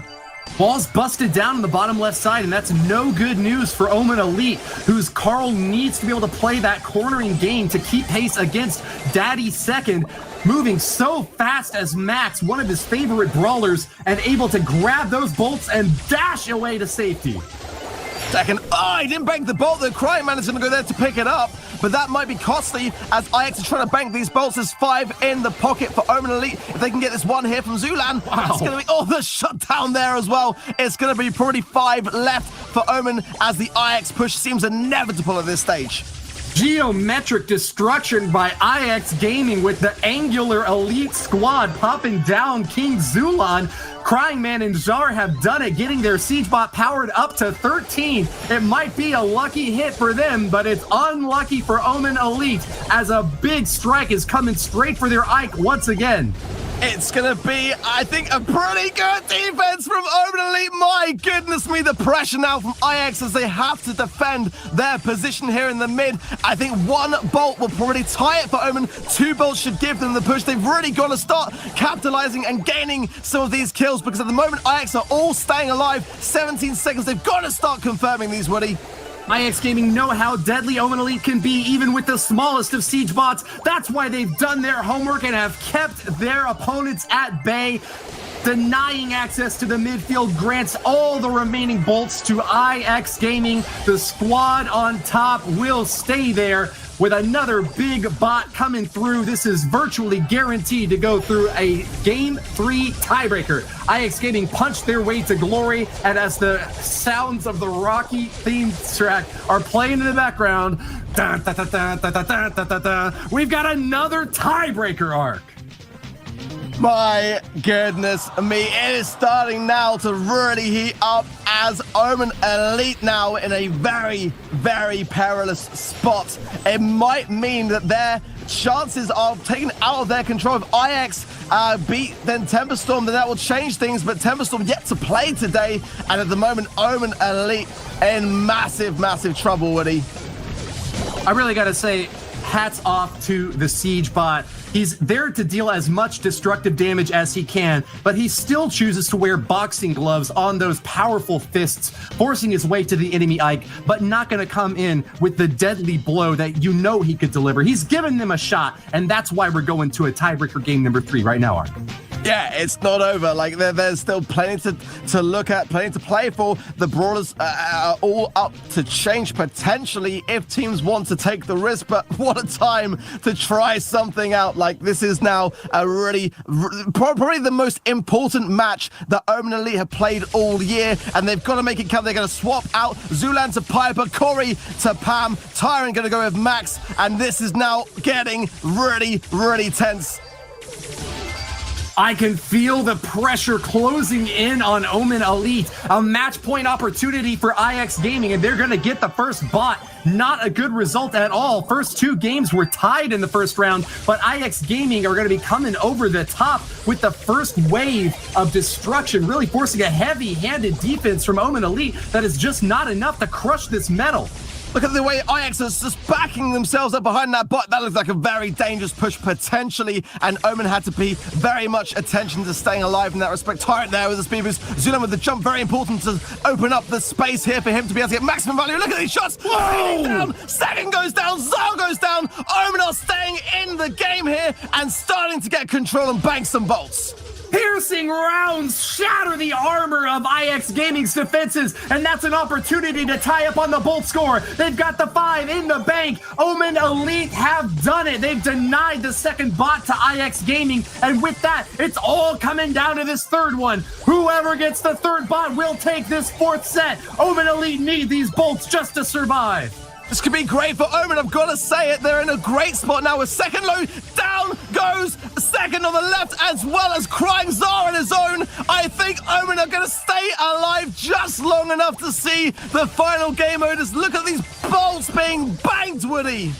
Ball's busted down on the bottom left side, and that's no good news for Omen Elite, whose Carl needs to be able to play that cornering game to keep pace against Daddy Second, moving so fast as Max, one of his favorite brawlers, and able to grab those bolts and dash away to safety. Second, he didn't bank the bolt. The Crying Man is going to go there to pick it up, but that might be costly as IX is trying to bank these bolts. There's 5 in the pocket for Omen Elite. If they can get this one here from Zulan, it's going to be, the shutdown there as well. It's going to be probably 5 left for Omen as the IX push seems inevitable at this stage. Geometric destruction by IX Gaming with the Angular Elite squad popping down King Zulan. Crying Man and Jar have done it, getting their siege bot powered up to 13. It might be a lucky hit for them, but it's unlucky for Omen Elite as a big strike is coming straight for their Ike once again. It's going to be, I think, a pretty good defense from Omen Elite. My goodness me, the pressure now from IX as they have to defend their position here in the mid. I think 1 bolt will probably tie it for Omen. 2 bolts should give them the push. They've really got to start capitalizing and gaining some of these kills, because at the moment, IX are all staying alive. 17 seconds. They've got to start confirming these, Woody. IX Gaming know how deadly Omen Elite can be, even with the smallest of siege bots. That's why they've done their homework and have kept their opponents at bay. Denying access to the midfield grants all the remaining bolts to IX Gaming. The squad on top will stay there with another big bot coming through. This is virtually guaranteed to go through a Game 3 tiebreaker. IX Gaming punched their way to glory, and as the sounds of the Rocky theme track are playing in the background, da, da, da, da, da, da, da, da, da, we've got another tiebreaker arc. My goodness me, it is starting now to really heat up as Omen Elite now in a very, very perilous spot. It might mean that their chances of taking out of their control, if IX beat then Temperstorm, then that will change things, but Temperstorm yet to play today, and at the moment, Omen Elite in massive, massive trouble, Woody. I really gotta say, hats off to the siege bot. He's there to deal as much destructive damage as he can, but he still chooses to wear boxing gloves on those powerful fists, forcing his way to the enemy Ike, but not going to come in with the deadly blow that you know he could deliver. He's given them a shot, and that's why we're going to a tiebreaker game number 3 right now, Art. Yeah, it's not over. Like, there's still plenty to look at, plenty to play for. The Brawlers are all up to change potentially if teams want to take the risk, but what a time to try something out. Like, this is now a really, probably the most important match that Omen Elite have played all year, and they've got to make it count. They're going to swap out Zulan to Piper, Corey to Pam, Tyron going to go with Max, and this is now getting really, really tense. I can feel the pressure closing in on Omen Elite. A match point opportunity for IX Gaming, and they're going to get the first bot. Not a good result at all. First 2 games were tied in the first round, but IX Gaming are going to be coming over the top with the first wave of destruction, really forcing a heavy-handed defense from Omen Elite that is just not enough to crush this metal. Look at the way IX is just backing themselves up behind that bot. That looks like a very dangerous push potentially, and Omen had to pay very much attention to staying alive in that respect. Tyrant there with the speed boost. Zulan with the jump, very important to open up the space here for him to be able to get maximum value. Look at these shots. Down. Second goes down, Zal goes down. Omen are staying in the game here and starting to get control and bank some bolts. Piercing rounds shatter the armor of IX Gaming's defenses, and that's an opportunity to tie up on the bolt score. They've got the 5 in the bank. Omen Elite have done it. They've denied the second bot to IX Gaming, and with that, it's all coming down to this third one. Whoever gets the third bot will take this 4th set. Omen Elite need these bolts just to survive. This could be great for Omen, I've got to say it. They're in a great spot now with second low. Down goes second on the left, as well as Crying Zara in his own. I think Omen are going to stay alive just long enough to see the final game mode. Look at these bolts being banged, Woody.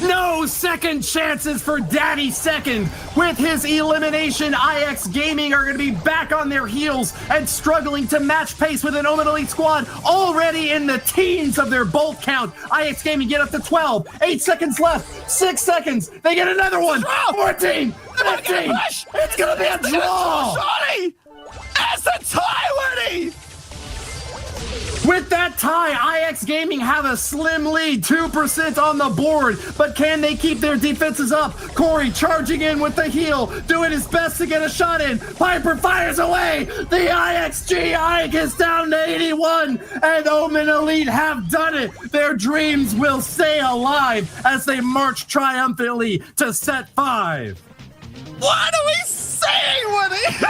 No second chances for Daddy Second. With his elimination, IX Gaming are going to be back on their heels and struggling to match pace with an Omen Elite squad already in the teens of their bolt count. IX Gaming get up to 12. 8 seconds left. 6 seconds. They get another one. 14. 15. It's going to be a draw. Surely! It's a tie, Woody! With that tie, IX Gaming have a slim lead, 2% on the board. But can they keep their defenses up? Corey charging in with the heel, doing his best to get a shot in. Piper fires away. The IXG Ike is down to 81. And Omen Elite have done it. Their dreams will stay alive as they march triumphantly to set 5. What are we saying, Woody?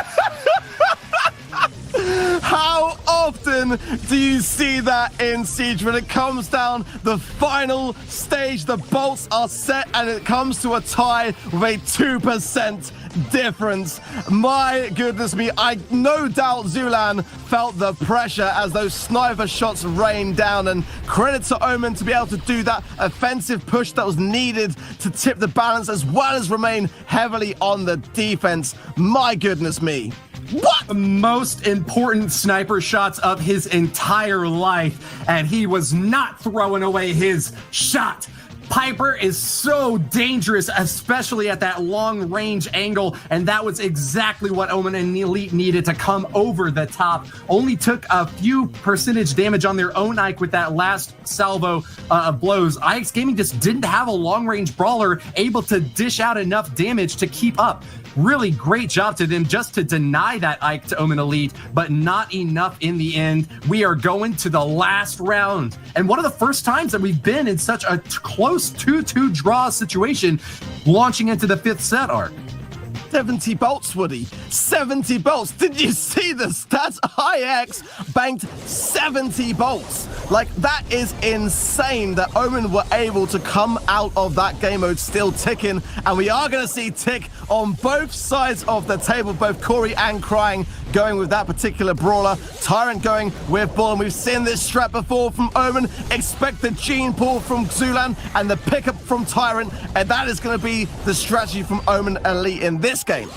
How often do you see that in Siege when it comes down the final stage? The bolts are set and it comes to a tie with a 2% difference. My goodness me, I no doubt Zulan felt the pressure as those sniper shots rained down, and credit to Omen to be able to do that offensive push that was needed to tip the balance as well as remain heavily on the defense. My goodness me. What? The most important sniper shots of his entire life, and he was not throwing away his shot. Piper is so dangerous, especially at that long range angle, and that was exactly what Omen and Elite needed to come over the top. Only took a few percentage damage on their own Ike with that last salvo of blows. IX Gaming just didn't have a long range brawler able to dish out enough damage to keep up. Really great job to them just to deny that Ike to Omen Elite, but not enough in the end. We are going to the last round. And one of the first times that we've been in such a close 2-2 draw situation launching into the 5th set arc. 70 bolts, Woody. 70 bolts. Did you see the stats? IX banked 70 bolts. Like, that is insane that Omen were able to come out of that game mode still ticking. And we are going to see tick on both sides of the table, both Corey and Crying going with that particular brawler. Tyrant going with Bull. And we've seen this strat before from Omen. Expect the gene pull from Zulan and the pickup from Tyrant. And that is going to be the strategy from Omen Elite in this game.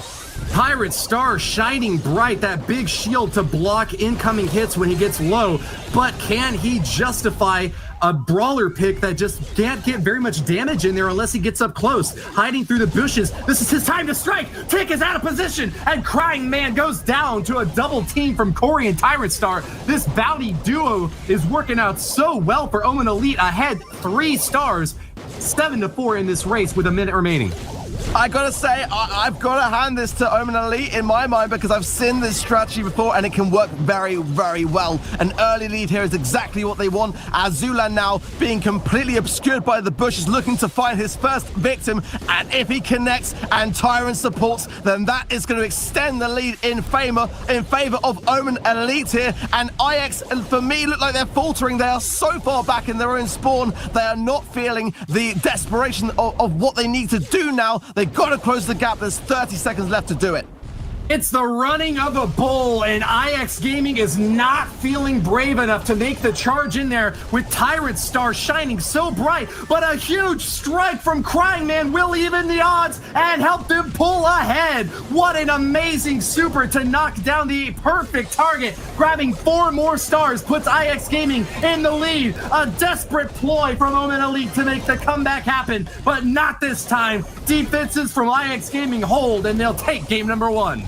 Pirate Star shining bright, that big shield to block incoming hits when he gets low, but can he justify a brawler pick that just can't get very much damage in there unless he gets up close? Hiding through the bushes, this is his time to strike. Tick is out of position, and Crying Man goes down to a double team from Corey and Tyrant Star. This bounty duo is working out so well for Omen Elite, ahead 3 stars, 7-4 in this race with a minute remaining. I gotta say, I've got to hand this to Omen Elite in my mind because I've seen this strategy before and it can work very, very well. An early lead here is exactly what they want, as Zulan now being completely obscured by the bushes, looking to find his first victim, and if he connects and Tyrant supports, then that is going to extend the lead in favor of Omen Elite here. And IX, for me, look like they're faltering. They are so far back in their own spawn, they are not feeling the desperation of what they need to do now. They've got to close the gap. There's 30 seconds left to do it. It's the running of a bull, and IX Gaming is not feeling brave enough to make the charge in there with Tyrant Star shining so bright, but a huge strike from Crying Man will even the odds and help them pull ahead. What an amazing super to knock down the perfect target. Grabbing 4 more stars puts IX Gaming in the lead. A desperate ploy from Omen Elite to make the comeback happen, but not this time. Defenses from IX Gaming hold, and they'll take game number 1.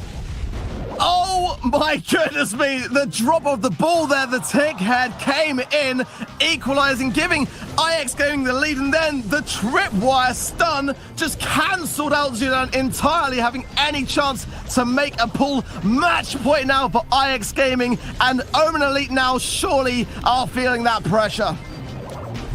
Oh my goodness me, the drop of the ball there, the tick head came in, equalizing, giving IX Gaming the lead, and then the tripwire stun just cancelled out Zulan entirely, having any chance to make a pull. Match point now for IX Gaming, and Omen Elite now surely are feeling that pressure.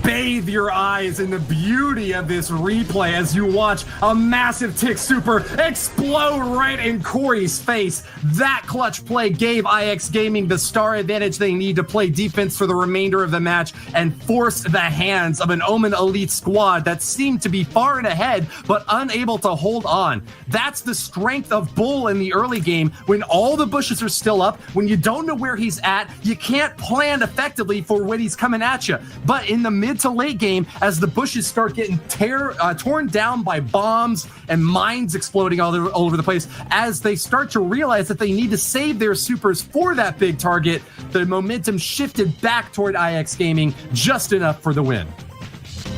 bathe your eyes in the beauty of this replay as you watch a massive tick super explode right in Corey's face. That clutch play gave IX Gaming the star advantage they need to play defense for the remainder of the match and force the hands of an Omen Elite squad that seemed to be far and ahead but unable to hold on. That's the strength of Bull in the early game. When all the bushes are still up, when you don't know where he's at, you can't plan effectively for when he's coming at you. But in the mid to late game, as the bushes start getting torn down by bombs and mines exploding all over the place, as they start to realize that they need to save their supers for that big target, the momentum shifted back toward IX Gaming just enough for the win.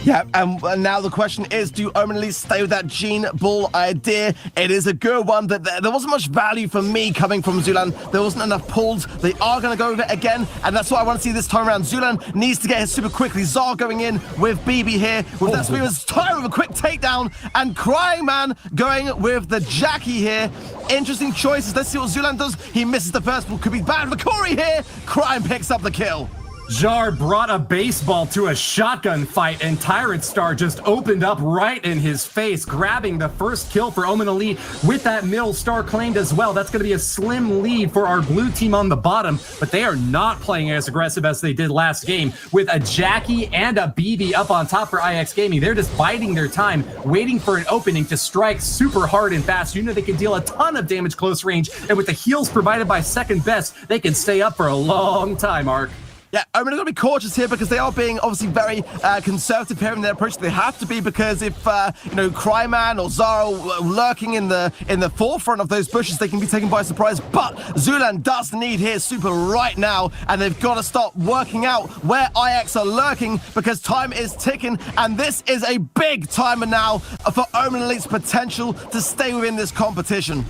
Yeah, and now the question is, do Omen Elite stay with that Gene Bull idea? It is a good one. That there wasn't much value for me coming from Zulan. There wasn't enough pulls. They are going to go with it again, and that's what I want to see this time around. Zulan needs to get his super quickly. Zar going in with BB here with that Screamer's time with a quick takedown, and Crying Man going with the Jackie here. Interesting choices. Let's see what Zulan does. He misses the first, but could be bad for Corey here. Crying picks up the kill. Jar brought a baseball to a shotgun fight, and Tyrant Star just opened up right in his face, grabbing the first kill for Omen Elite with that middle star claimed as well. That's going to be a slim lead for our blue team on the bottom, but they are not playing as aggressive as they did last game with a Jackie and a BB up on top for IX Gaming. They're just biding their time, waiting for an opening to strike super hard and fast. You know they can deal a ton of damage close range, and with the heals provided by Second Best, they can stay up for a long time, Ark. Yeah, Omen are going to be cautious here because they are being obviously very conservative here in their approach. They have to be, because if Cryman or Zara lurking in the forefront of those bushes, they can be taken by surprise. But Zulan does need his super right now, and they've got to start working out where IX are lurking because time is ticking, and this is a big timer now for Omen Elite's potential to stay within this competition.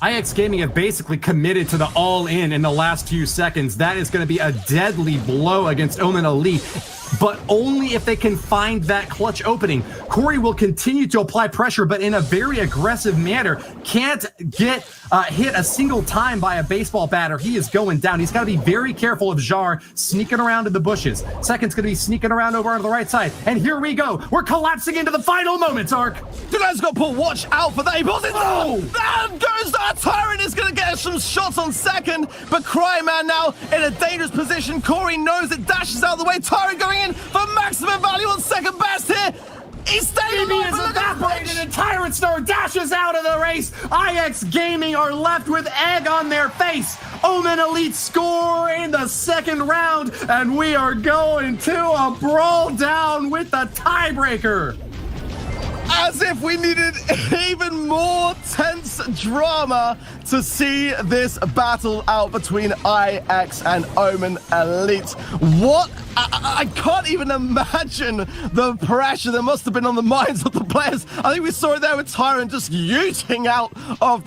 IX Gaming have basically committed to the all-in the last few seconds. That is going to be a deadly blow against Omen Elite, but only if they can find that clutch opening. Corey will continue to apply pressure, but in a very aggressive manner. Can't get hit a single time by a baseball bat or he is going down. He's got to be very careful of Jar sneaking around in the bushes. Second's going to be sneaking around over on the right side. And here we go. We're collapsing into the final moments, Ark. Zulan's got to pull. Watch out for that. He pulls it. Oh! Down goes that. Tyrant is going to get some shots on second, but Cryman now in a dangerous position. Corey knows it, dashes out of the way. Tyrant going in for maximum value on Second Best here. He's staying BB is evaporated and Tyrant Star dashes out of the race. IX Gaming are left with egg on their face. Omen Elite score in the second round, and we are going to a brawl down with the tiebreaker. As if we needed even more tense drama to see this battle out between IX and Omen Elite. What? I can't even imagine the pressure that must have been on the minds of the players. I think we saw it there with Tyrant just yeeting out of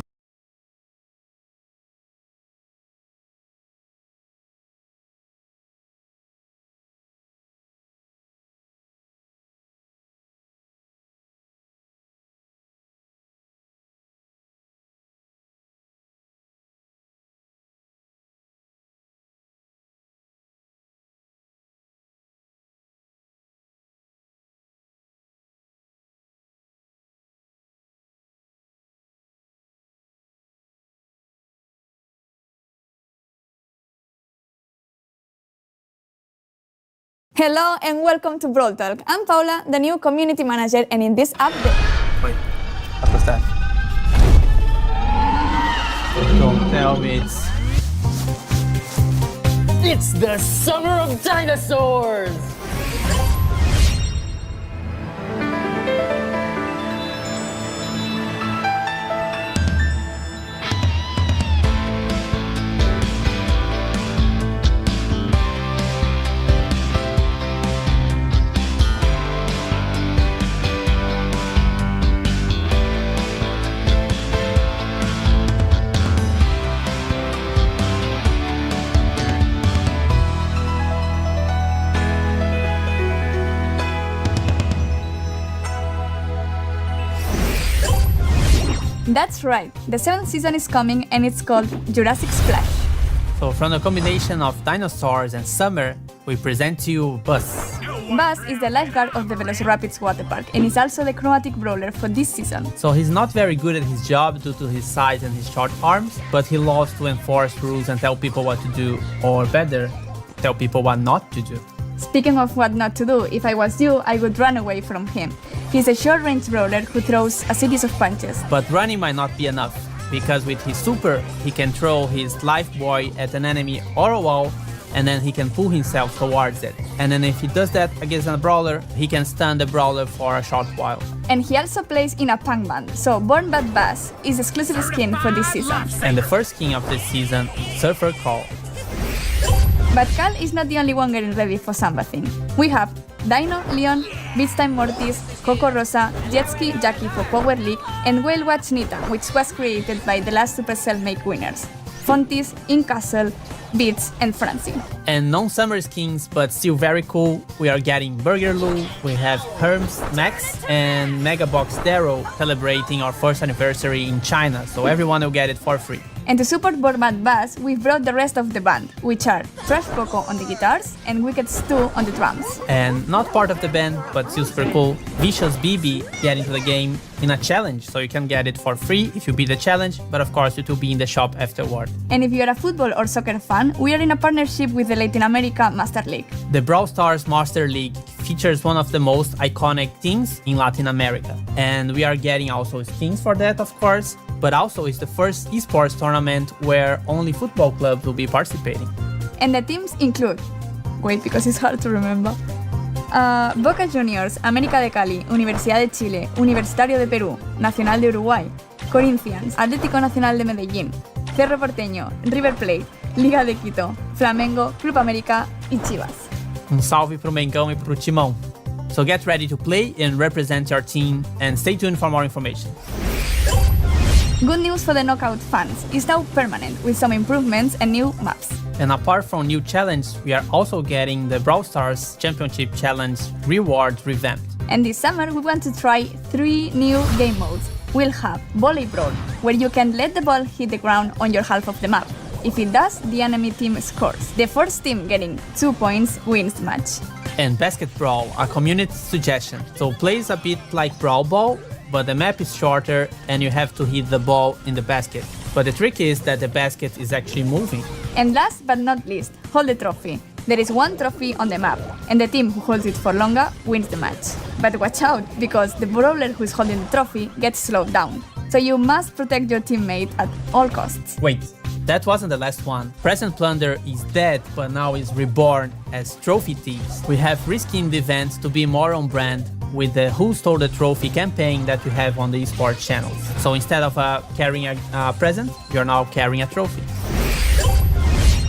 Hello and welcome to Brawl Talk. I'm Paula, the new community manager, and in this update... Wait, what was that? Don't tell me It's the summer of dinosaurs! That's right, the 7th season is coming and it's called Jurassic Splash. So from the combination of dinosaurs and summer, we present to you Buzz. Buzz is the lifeguard of the Velocirapids water park and is also the chromatic brawler for this season. So he's not very good at his job due to his size and his short arms, but he loves to enforce rules and tell people what to do, or better, tell people what not to do. Speaking of what not to do, if I was you, I would run away from him. He's a short-range brawler who throws a series of punches. But running might not be enough, because with his super, he can throw his life buoy at an enemy or a wall, and then he can pull himself towards it. And then if he does that against a brawler, he can stun the brawler for a short while. And he also plays in a punk band, so Born Bad Bass is exclusive skin for this season. And the first skin of this season is Surfer Call. But Cal is not the only one getting ready for Samba thing. We have Dino, Leon, Beatstime Mortis, Coco Rosa, Jetski, Jackie for Power League, and Whale Watch Nita, which was created by the last Supercell Make winners. Fontis, Incastle, Beats, and Francie. And non-summer skins, but still very cool, we are getting Burger Lou, we have Herms Max, and Mega Box Darrow celebrating our first anniversary in China, so everyone will get it for free. And to support Borbat Bass, we've brought the rest of the band, which are Trash Coco on the guitars and Wicked Stu on the drums. And not part of the band, but still super cool, Vicious BB get into the game in a challenge, so you can get it for free if you beat the challenge, but of course it will be in the shop afterward. And if you're a football or soccer fan, we are in a partnership with the Latin America Master League. The Brawl Stars Master League features one of the most iconic teams in Latin America. And we are getting also skins for that, of course, but also it's the first esports tournament where only football clubs will be participating. And the teams include, wait, because it's hard to remember, Boca Juniors, América de Cali, Universidad de Chile, Universitario de Perú, Nacional de Uruguay, Corinthians, Atlético Nacional de Medellín, Cerro Porteño, River Plate, Liga de Quito, Flamengo, Club América y Chivas. Salve pro Mengão e pro Timão. So get ready to play and represent your team, and stay tuned for more information. Good news for the Knockout fans, it's now permanent with some improvements and new maps. And apart from new challenge, we are also getting the Brawl Stars Championship Challenge rewards revamped. And this summer we want to try 3 new game modes. We'll have Volley Brawl, where you can let the ball hit the ground on your half of the map. If it does, the enemy team scores. The first team getting 2 points wins the match. And Basket Brawl, a community suggestion. So plays a bit like Brawl Ball, but the map is shorter and you have to hit the ball in the basket. But the trick is that the basket is actually moving. And last but not least, hold the trophy. There is 1 trophy on the map, and the team who holds it for longer wins the match. But watch out, because the brawler who is holding the trophy gets slowed down. So you must protect your teammate at all costs. Wait, that wasn't the last one. Present Plunder is dead, but now is reborn as Trophy Thieves. We have reskinned the events to be more on brand with the Who Stole the Trophy campaign that we have on the esports channels. So instead of carrying a present, you're now carrying a trophy.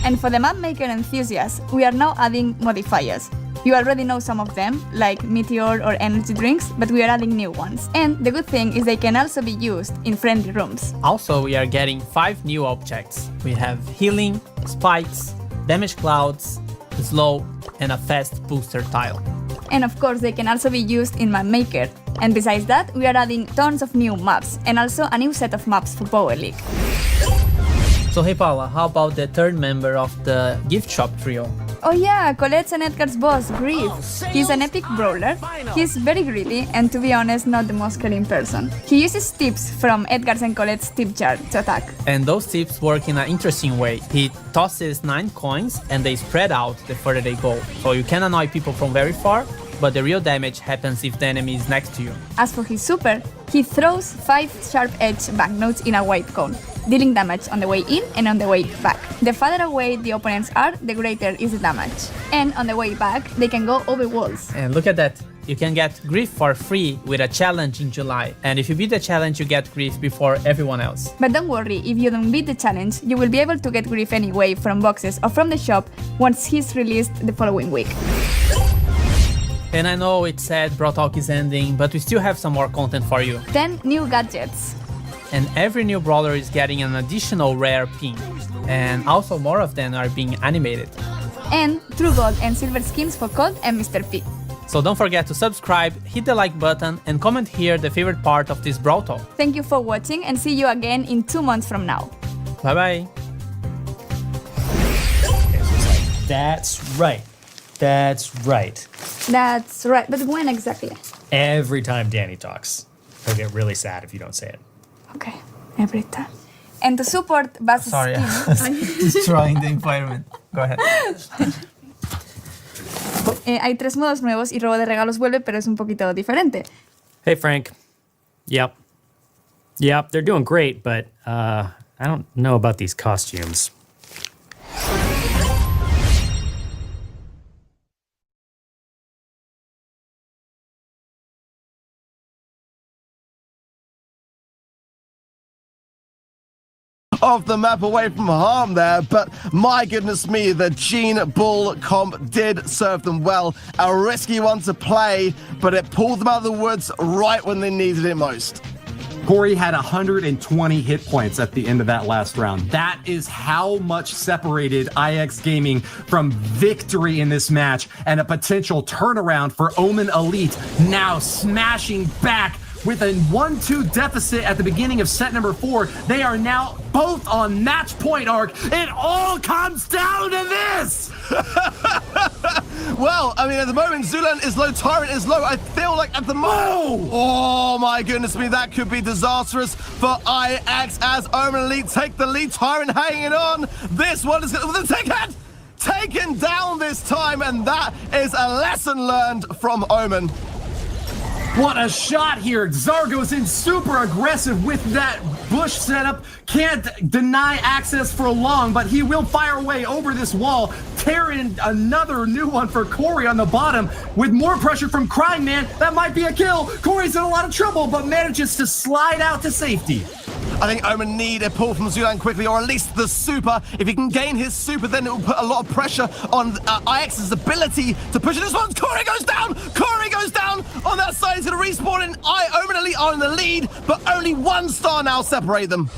And for the map maker enthusiasts, we are now adding modifiers. You already know some of them, like Meteor or energy drinks, but we are adding new ones. And the good thing is they can also be used in friendly rooms. Also, we are getting 5 new objects. We have Healing, Spikes, Damage Clouds, Slow, and a Fast Booster tile. And of course, they can also be used in Map Maker. And besides that, we are adding tons of new maps, and also a new set of maps for Power League. So hey Paula, how about the third member of the gift shop trio? Oh yeah, Colette's and Edgar's boss, Grief. He's an epic brawler. He's very greedy and, to be honest, not the most caring person. He uses tips from Edgar's and Colette's tip jar to attack. And those tips work in an interesting way. He tosses 9 coins and they spread out the further they go. So you can annoy people from very far, but the real damage happens if the enemy is next to you. As for his super, he throws 5 sharp-edged banknotes in a white cone, dealing damage on the way in and on the way back. The farther away the opponents are, the greater is the damage. And on the way back, they can go over walls. And look at that. You can get Grief for free with a challenge in July. And if you beat the challenge, you get Grief before everyone else. But don't worry, if you don't beat the challenge, you will be able to get Grief anyway from boxes or from the shop once he's released the following week. And I know it's sad, Brawl Talk is ending, but we still have some more content for you. 10 new gadgets. And every new brawler is getting an additional rare pin. And also more of them are being animated. And True Gold and Silver skins for Colt and Mr. P. So don't forget to subscribe, hit the like button, and comment here the favorite part of this Brawl Talk. Thank you for watching, and see you again in 2 months from now. Bye bye. That's right. That's right. That's right, but when exactly? Every time Danny talks. He'll get really sad if you don't say it. Okay, every time. And to support Bass Sorry, Skin, destroying the environment. Go ahead. hay 3 modos nuevos y robo de regalos vuelve, pero es un poquito diferente. Hey, Frank. Yep, they're doing great, but I don't know about these costumes. Of the map away from harm there, but my goodness me, the Gene Bull comp did serve them well. A risky one to play, but it pulled them out of the woods right when they needed it most. Corey had 120 hit points at the end of that last round. That is how much separated IX Gaming from victory in this match and a potential turnaround for Omen Elite, now smashing back with a 1-2 deficit at the beginning of set number 4. They are now both on match point arc. It all comes down to this! Well, I mean, at the moment, Zulan is low, Tyrant is low. I feel like at the moment... Oh, my goodness me, that could be disastrous for IX as Omen Elite take the lead. Tyrant hanging on. This one is going to take it! Taken down this time, and that is a lesson learned from Omen. What a shot here. Zar goes in super aggressive with that bush setup. Can't deny access for long, but he will fire away over this wall. Tearing another new one for Corey on the bottom with more pressure from Crying Man. That might be a kill. Corey's in a lot of trouble, but manages to slide out to safety. I think Omen need a pull from Zulan quickly, or at least the super. If he can gain his super, then it will put a lot of pressure on IX's ability to push it. This one, Corey goes down! Corey goes down on that side. He's going to respawn in. Omen Elite are in the lead, but only 1 star now separate them.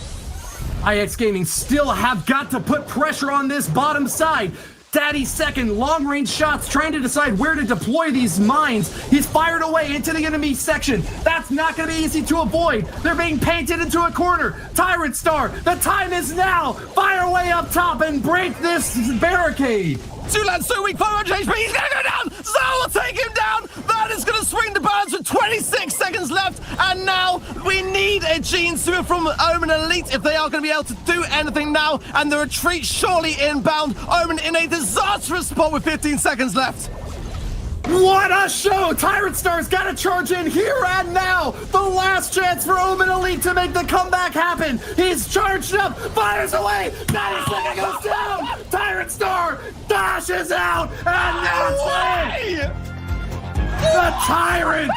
IX Gaming still have got to put pressure on this bottom side. Daddy's second long-range shots trying to decide where to deploy these mines. He's fired away into the enemy section. That's not going to be easy to avoid. They're being painted into a corner. Tyrant Star, the time is now. Fire away up top and break this barricade. Zulan so weak, 500 HP, he's going to go down! Zal will take him down! That is going to swing the balance with 26 seconds left, and now we need a Gene Super from Omen Elite if they are going to be able to do anything now, and the retreat surely inbound. Omen in a disastrous spot with 15 seconds left. What a show! Tyrant Star's got to charge in here and now. The last chance for Omen Elite to make the comeback happen. He's charged up, fires away. 90 seconds goes down. Tyrant Star dashes out, and that's it. The Tyrant,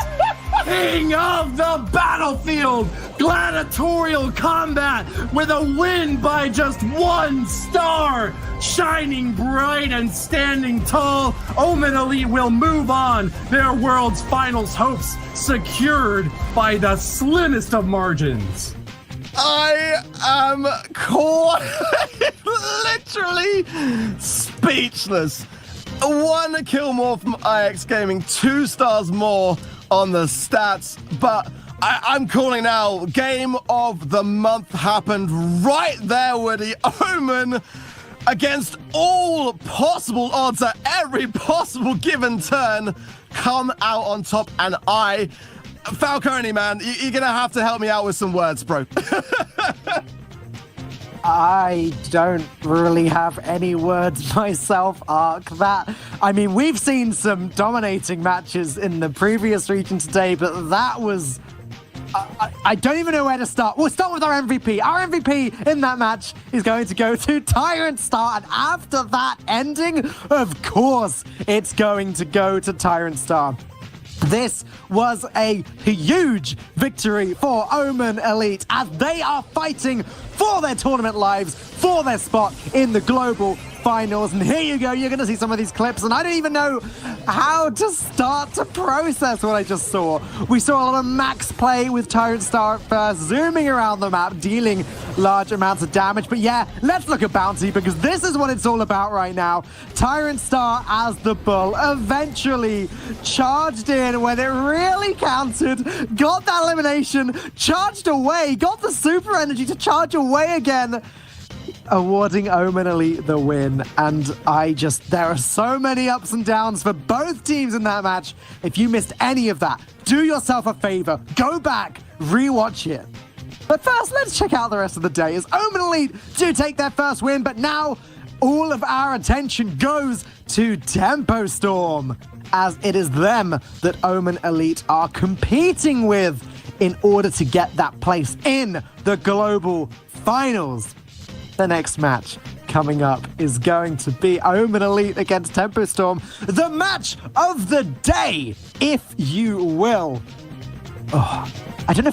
king of the battlefield. Gladiatorial combat with a win by just 1 star. Shining bright and standing tall, Omen Elite will move on. Their world's finals hopes secured by the slimmest of margins. I am literally speechless. 1 kill more from IX Gaming, 2 stars more on the stats, but I'm calling now. Game of the month happened right there, Woody. Omen against all possible odds at every possible given turn come out on top, and Falcone, man, you're gonna have to help me out with some words, bro. I don't really have any words myself, Ark. I mean, we've seen some dominating matches in the previous region today, but that was... I don't even know where to start. We'll start with our MVP. Our MVP in that match is going to go to Tyrant Star, and after that ending, of course, it's going to go to Tyrant Star. This was a huge victory for Omen Elite as they are fighting for their tournament lives, for their spot in the global finals. And here you go, you're going to see some of these clips, and I don't even know how to start to process what I just saw. We saw a lot of max play with Tyrant Star at first, zooming around the map, dealing large amounts of damage. But yeah, let's look at Bounty, because this is what it's all about right now. Tyrant Star as the bull eventually charged in when it really counted, got that elimination, charged away, got the super energy to charge away again. awarding Omen Elite the win. And there are so many ups and downs for both teams in that match. If you missed any of that, do yourself a favor, go back, rewatch it. But first, let's check out the rest of the day as Omen Elite do take their first win, but now all of our attention goes to Tempo Storm, as it is them that Omen Elite are competing with in order to get that place in the global finals. The next match coming up is going to be Omen Elite against Tempo Storm, the match of the day, if you will. Oh, I don't know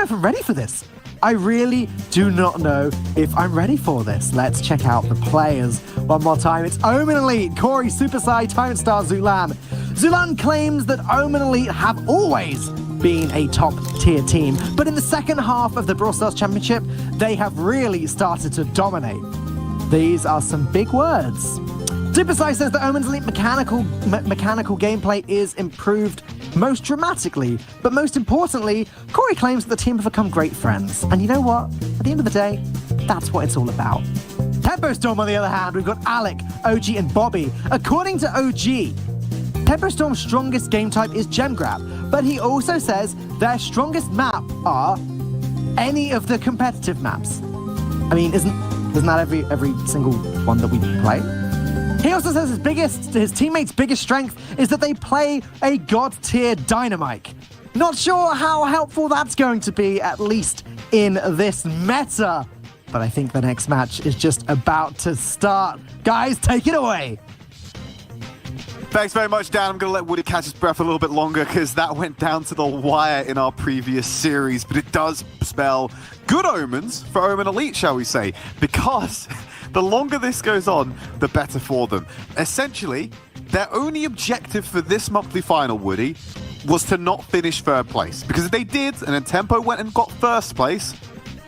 if I'm ready for this. I really do not know if I'm ready for this. Let's check out the players one more time. It's Omen Elite, Corey, Super Sai, Tyrant Star, Zulan. Zulan claims that Omen Elite have always been a top-tier team, but in the second half of the Brawl Stars Championship, they have really started to dominate. These are some big words. Super Sai says that Omen's Elite mechanical gameplay is improved most dramatically, but most importantly, Corey claims that the team have become great friends. And you know what? At the end of the day, that's what it's all about. Tempo Storm, on the other hand, we've got Alec, OG, and Bobby. According to OG, Tempo Storm's strongest game type is Gem Grab, but he also says their strongest map are any of the competitive maps. I mean, isn't that every single one that we play? He also says his teammates' biggest strength is that they play a god-tier Dynamite. Not sure how helpful that's going to be, at least in this meta. But I think the next match is just about to start. Guys, take it away. Thanks very much, Dan. I'm going to let Woody catch his breath a little bit longer because that went down to the wire in our previous series. But it does spell good omens for Omen Elite, shall we say, because the longer this goes on, the better for them. Essentially, their only objective for this monthly final, Woody, was to not finish third place. Because if they did, and then Tempo went and got first place,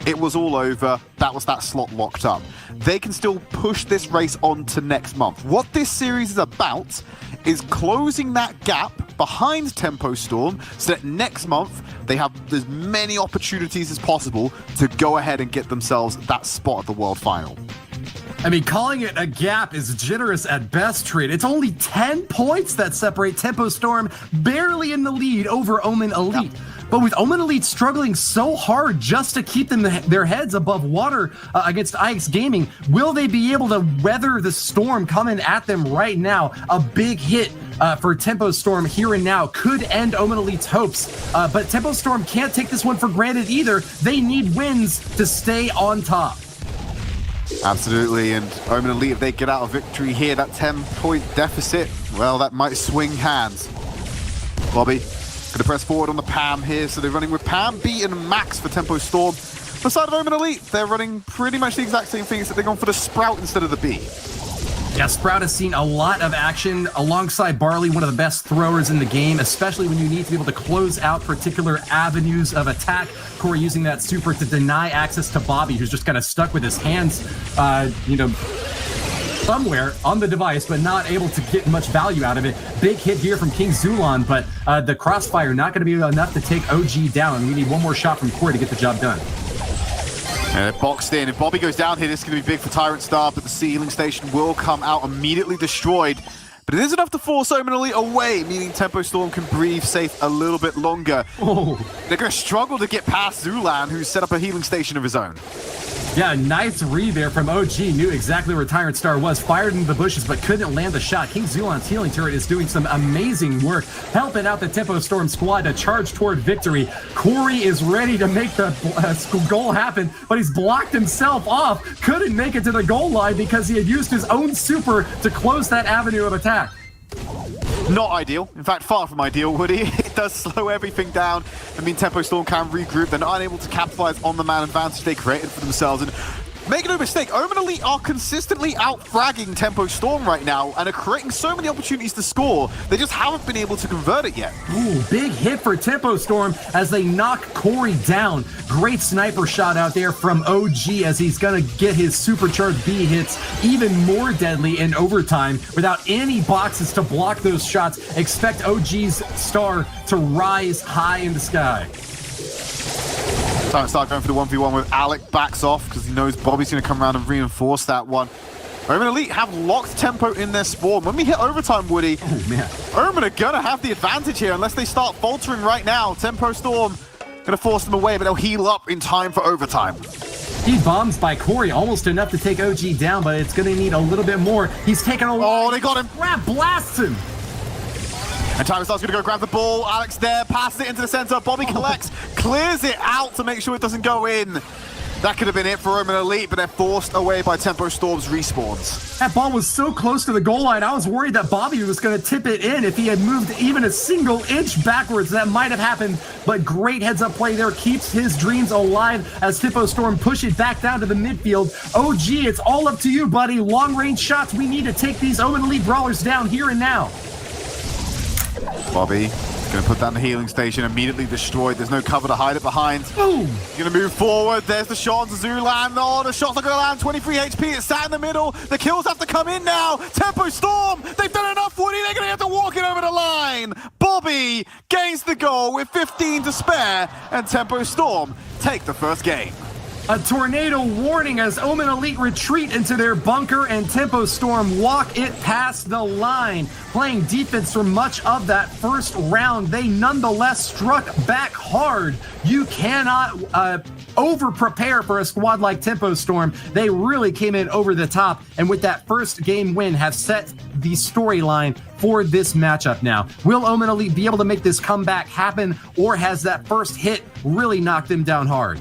it was all over. That was that slot locked up. They can still push this race on to next month. What this series is about is closing that gap behind Tempo Storm so that next month they have as many opportunities as possible to go ahead and get themselves that spot at the World Final. I mean, calling it a gap is generous at best, Treat. It's only 10 points that separate Tempo Storm barely in the lead over Omen Elite. Yeah. But with Omen Elite struggling so hard just to keep their heads above water against IX Gaming, will they be able to weather the storm coming at them right now? A big hit for Tempo Storm here and now could end Omen Elite's hopes. But Tempo Storm can't take this one for granted either. They need wins to stay on top. Absolutely, and Omen Elite, if they get out a victory here, that 10-point deficit, well, that might swing hands. Bobby gonna press forward on the Pam here, so they're running with Pam, B, and Max for Tempo Storm. On the side of Omen Elite, they're running pretty much the exact same things, that they're going for the Sprout instead of the B. Yeah, Sprout has seen a lot of action alongside Barley, one of the best throwers in the game, especially when you need to be able to close out particular avenues of attack. Corey using that super to deny access to Bobby, who's just kind of stuck with his hands, somewhere on the device, but not able to get much value out of it. Big hit here from King Zulan, but the crossfire not going to be enough to take OG down. We need one more shot from Corey to get the job done. And it boxed in. If Bobby goes down here, this is going to be big for Tyrant Star, but the ceiling station will come out immediately destroyed. But it is enough to force Omen Elite away, meaning Tempo Storm can breathe safe a little bit longer. Oh. They're going to struggle to get past Zulan, who's set up a healing station of his own. Yeah, nice read there from OG. Knew exactly where Tyrant Star was. Fired into the bushes, but couldn't land the shot. King Zulan's healing turret is doing some amazing work, helping out the Tempo Storm squad to charge toward victory. Corey is ready to make the goal happen, but he's blocked himself off. Couldn't make it to the goal line because he had used his own super to close that avenue of attack. Not ideal. In fact, far from ideal, Woody. It does slow everything down. I mean, Tempo Storm can regroup. They're not unable to capitalize on the man advantage they created for themselves. And make no mistake, Omen Elite are consistently out-fragging Tempo Storm right now and are creating so many opportunities to score. They just haven't been able to convert it yet. Ooh, big hit for Tempo Storm as they knock Corey down. Great sniper shot out there from OG as he's going to get his supercharged B hits even more deadly in overtime without any boxes to block those shots. Expect OG's star to rise high in the sky. Time to start going for the 1v1 with Alec, backs off because he knows Bobby's going to come around and reinforce that one. Omen Elite have locked tempo in their spawn. When we hit overtime, Woody, Omen are going to have the advantage here unless they start faltering right now. Tempo Storm going to force them away, but they'll heal up in time for overtime. He bombs by Corey, almost enough to take OG down, but it's going to need a little bit more. He's taking a lot. Oh, they got him. Grab blasts him. And Tyrostar's going to go grab the ball. Alex there, passes it into the center. Bobby collects, clears it out to make sure it doesn't go in. That could have been it for Omen Elite, but they're forced away by Tempo Storm's respawns. That ball was so close to the goal line, I was worried that Bobby was going to tip it in. If he had moved even a single inch backwards, that might have happened. But great heads-up play there, keeps his dreams alive as Tempo Storm push it back down to the midfield. OG, it's all up to you, buddy. Long-range shots. We need to take these Omen Elite brawlers down here and now. Bobby going to put down the healing station, immediately destroyed. There's no cover to hide it behind. Boom! Going to move forward. There's the shot onto Zulan. Oh, the shot's not going to land. 23 HP. It's sat in the middle. The kills have to come in now. Tempo Storm. They've done enough, Woody. They're going to have to walk it over the line. Bobby gains the goal with 15 to spare, and Tempo Storm take the first game. A tornado warning as Omen Elite retreat into their bunker and Tempo Storm walk it past the line. Playing defense for much of that first round, they nonetheless struck back hard. You cannot over-prepare for a squad like Tempo Storm. They really came in over the top, and with that first game win, have set the storyline for this matchup now. Will Omen Elite be able to make this comeback happen, or has that first hit really knocked them down hard?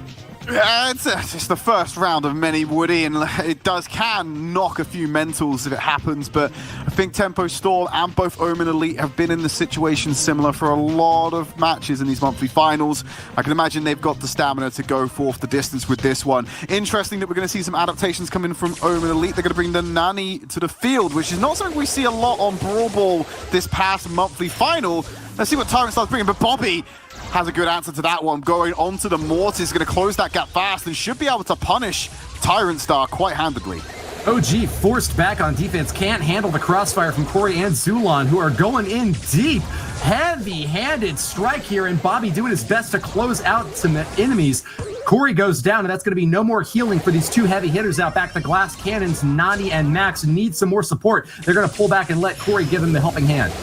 Yeah, it's the first round of many, Woody, and it can knock a few mentals if it happens, but I think Tempo Storm and both Omen Elite have been in the situation similar for a lot of matches in these monthly finals. I can imagine they've got the stamina to go forth the distance with this one. Interesting that we're going to see some adaptations coming from Omen Elite. They're going to bring the Nani to the field, which is not something we see a lot on Brawl Ball this past monthly final. Let's see what Tyrant Star's bringing, but Bobby has a good answer to that one. Going onto the Mortis, going to close that gap fast and should be able to punish Tyrant Star quite handedly. OG forced back on defense, can't handle the crossfire from Corey and Zulan, who are going in deep. Heavy-handed strike here, and Bobby doing his best to close out some enemies. Corey goes down, and that's going to be no more healing for these two heavy hitters out back. The glass cannons, Nani and Max, need some more support. They're going to pull back and let Corey give them the helping hand.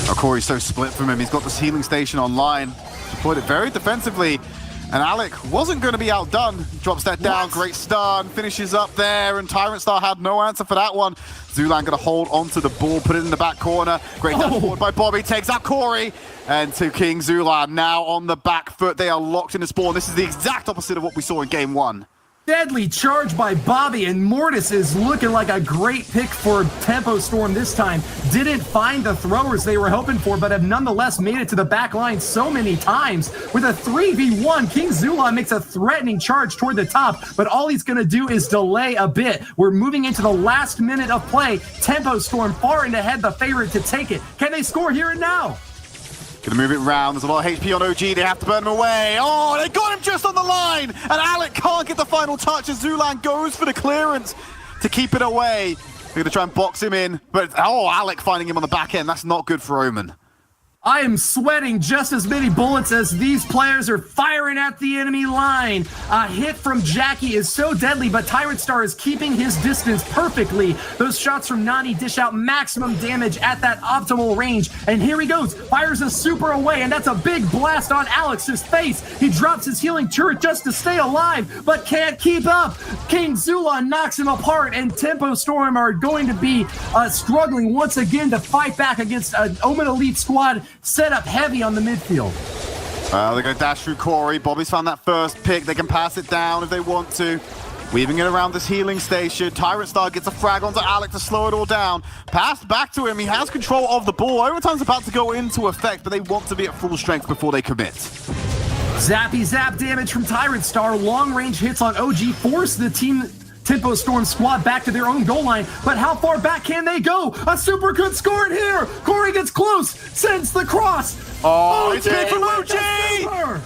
Oh, Corey's so split from him. He's got this healing station online. Deployed it very defensively. And Alec wasn't going to be outdone. Drops that down. Great stun. Finishes up there. And Tyrant Star had no answer for that one. Zulan going to hold onto the ball. Put it in the back corner. Great dash forward by Bobby. Takes out Corey. And to King Zulan now on the back foot. They are locked in the spawn. This is the exact opposite of what we saw in game one. Deadly charge by Bobby, and Mortis is looking like a great pick for Tempo Storm this time. Didn't find the throwers they were hoping for, but have nonetheless made it to the back line so many times. With a 3v1, King Zulan makes a threatening charge toward the top, but all he's going to do is delay a bit. We're moving into the last minute of play. Tempo Storm far and ahead, the favorite to take it. Can they score here and now? Gonna move it round. There's a lot of HP on OG. They have to burn him away. Oh, they got him just on the line. And Alec can't get the final touch as Zulan goes for the clearance to keep it away. They're gonna try and box him in. But, Alec finding him on the back end. That's not good for Omen. I am sweating just as many bullets as these players are firing at the enemy line. A hit from Jackie is so deadly, but Tyrant Star is keeping his distance perfectly. Those shots from Nani dish out maximum damage at that optimal range. And here he goes, fires a super away, and that's a big blast on Alex's face. He drops his healing turret just to stay alive, but can't keep up. King Zulan knocks him apart, and Tempo Storm are going to be struggling once again to fight back against an Omen Elite squad set up heavy on the midfield. They're going to dash through Corey. Bobby's found that first pick. They can pass it down if they want to. Weaving it around this healing station. Tyrant Star gets a frag onto Alec to slow it all down. Passed back to him. He has control of the ball. Overtime's about to go into effect, but they want to be at full strength before they commit. Zappy zap damage from Tyrant Star. Long range hits on OG force the team Tempo Storm squad back to their own goal line, but how far back can they go? A super could score it here. Corey gets close, sends the cross. Oh, it's big from OG.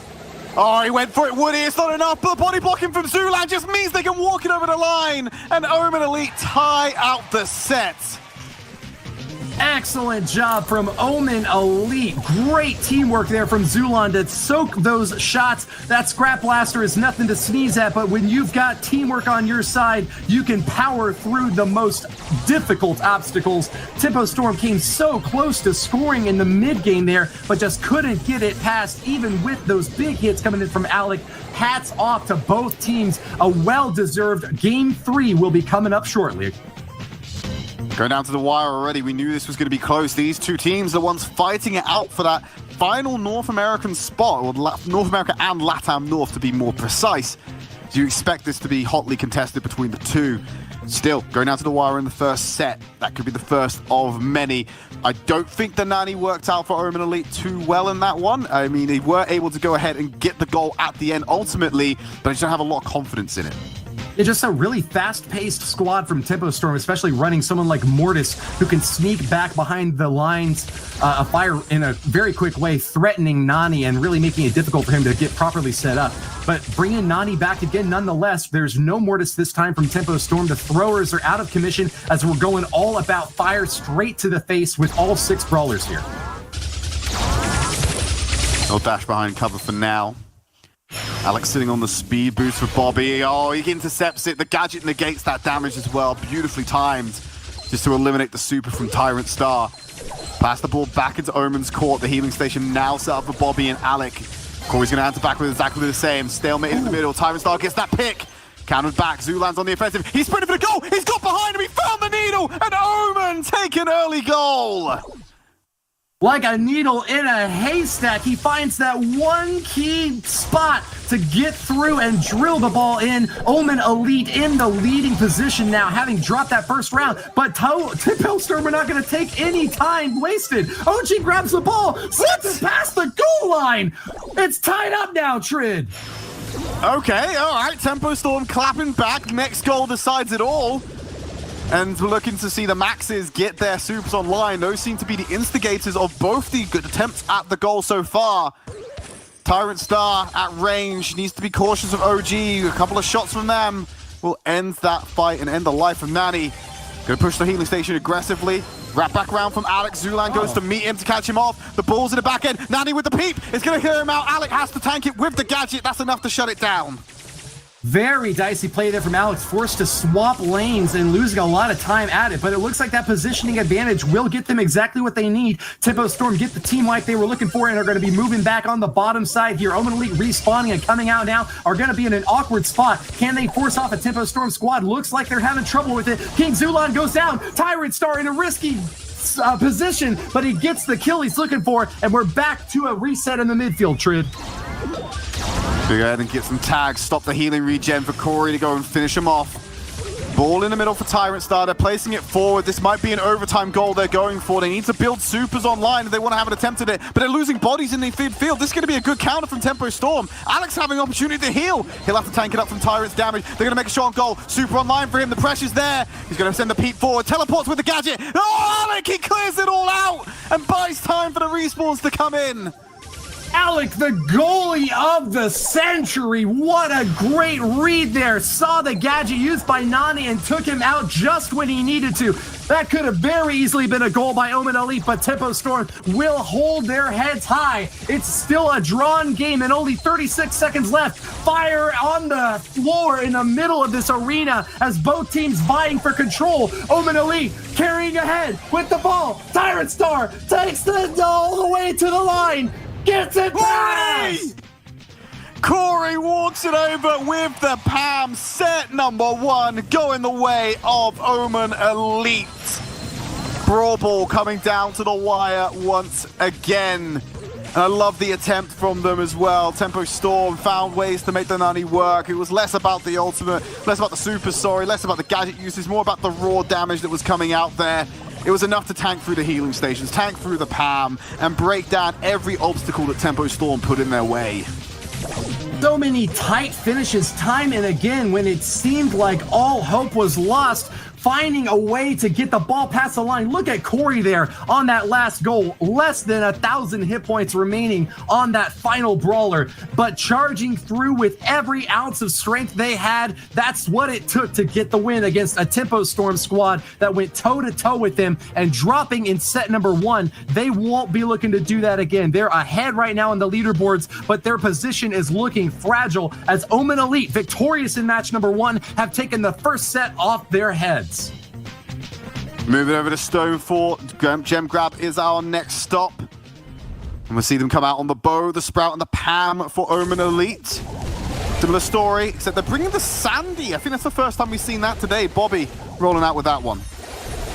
Oh, he went for it, Woody. It's not enough, but body blocking from Zulan just means they can walk it over the line. And Omen Elite tie out the set. Excellent job from Omen Elite. Great teamwork there from Zulan to soak those shots. That Scrap Blaster is nothing to sneeze at, but when you've got teamwork on your side, you can power through the most difficult obstacles. Tempo Storm came so close to scoring in the mid game there, but just couldn't get it past, even with those big hits coming in from Alec. Hats off to both teams. A well-deserved Game 3 will be coming up shortly. Going down to the wire already, we knew this was going to be close. These two teams are ones fighting it out for that final North American spot, or North America and LATAM North to be more precise. Do you expect this to be hotly contested between the two? Still, going down to the wire in the first set, that could be the first of many. I don't think the Nani worked out for Omen Elite too well in that one. I mean, they were able to go ahead and get the goal at the end ultimately, but I just don't have a lot of confidence in it. It's just a really fast-paced squad from Tempo Storm, especially running someone like Mortis, who can sneak back behind the lines of fire in a very quick way, threatening Nani and really making it difficult for him to get properly set up. But bringing Nani back again nonetheless, there's no Mortis this time from Tempo Storm. The throwers are out of commission as we're going all about fire straight to the face with all 6 brawlers here. No dash behind cover for now. Alex sitting on the speed boost for Bobby. Oh, he intercepts it. The gadget negates that damage as well. Beautifully timed just to eliminate the super from Tyrant Star. Pass the ball back into Omen's court. The healing station now set up for Bobby and Alec. Corey's going to answer back with exactly the same. Stalemate in the middle. Tyrant Star gets that pick. Countered back. Zulan's on the offensive. He's sprinting for the goal. He's got behind him. He found the needle. And Omen take an early goal. Like a needle in a haystack, he finds that one key spot to get through and drill the ball in. Omen Elite in the leading position now, having dropped that first round. But Tempo Storm are not going to take any time wasted. OG grabs the ball, slips it past the goal line. It's tied up now, Trid. Okay, all right. Tempo Storm clapping back. Next goal decides it all. And we're looking to see the Maxes get their supers online. Those seem to be the instigators of both the good attempts at the goal so far. Tyrant Star at range, needs to be cautious of OG. A couple of shots from them will end that fight and end the life of Nani. Gonna push the healing station aggressively. Wrap back around from Alex. Zulan goes to meet him to catch him off. The ball's in the back end. Nani with the peep. It's gonna clear him out. Alec has to tank it with the gadget. That's enough to shut it down. Very dicey play there from Alex, forced to swap lanes and losing a lot of time at it, but it looks like that positioning advantage will get them exactly what they need. Tempo Storm get the team like they were looking for and are going to be moving back on the bottom side here. Omen Elite respawning and coming out now are going to be in an awkward spot. Can they force off a Tempo Storm squad? Looks like they're having trouble with it. King Zulan goes down. Tyrant Star in a risky position, but he gets the kill he's looking for, and we're back to a reset in the midfield, Trid. Go ahead and get some tags. Stop the healing regen for Corey to go and finish him off. Ball in the middle for Tyrant Star. They're placing it forward. This might be an overtime goal they're going for. They need to build supers online if they want to have an attempt at it, but they're losing bodies in the midfield. This is going to be a good counter from Tempo Storm. Alex having an opportunity to heal. He'll have to tank it up from Tyrant's damage. They're going to make a shot on goal. Super online for him. The pressure's there. He's going to send the peep forward. Teleports with the gadget. Oh, Alec, he clears it all out and buys time for the respawns to come in. Alec, the goalie of the century. What a great read there. Saw the gadget used by Nani and took him out just when he needed to. That could have very easily been a goal by Omen Elite, but Tempo Storm will hold their heads high. It's still a drawn game and only 36 seconds left. Fire on the floor in the middle of this arena as both teams vying for control. Omen Elite carrying ahead with the ball. Tyrant Star takes the all the way to the line. Gets it past! Corey walks it over with the Pam. Set number 1 going the way of Omen Elite. Brawl ball coming down to the wire once again. And I love the attempt from them as well. Tempo Storm found ways to make the Nani work. It was less about the ultimate, less about the super, less about the gadget uses, more about the raw damage that was coming out there. It was enough to tank through the healing stations, tank through the Pam, and break down every obstacle that Tempo Storm put in their way. So many tight finishes time and again when it seemed like all hope was lost. finding a way to get the ball past the line. Look at Corey there on that last goal. Less than 1,000 hit points remaining on that final brawler, but charging through with every ounce of strength they had. That's what it took to get the win against a Tempo Storm squad that went toe-to-toe with them, and dropping in set number 1. They won't be looking to do that again. They're ahead right now in the leaderboards, but their position is looking fragile as Omen Elite, victorious in match number 1, have taken the first set off their heads. Moving over to Stone 4. Gem Grab is our next stop. And we'll see them come out on the bow, the Sprout, and the Pam for Omen Elite. Similar story, except they're bringing the Sandy. I think that's the first time we've seen that today. Bobby rolling out with that one.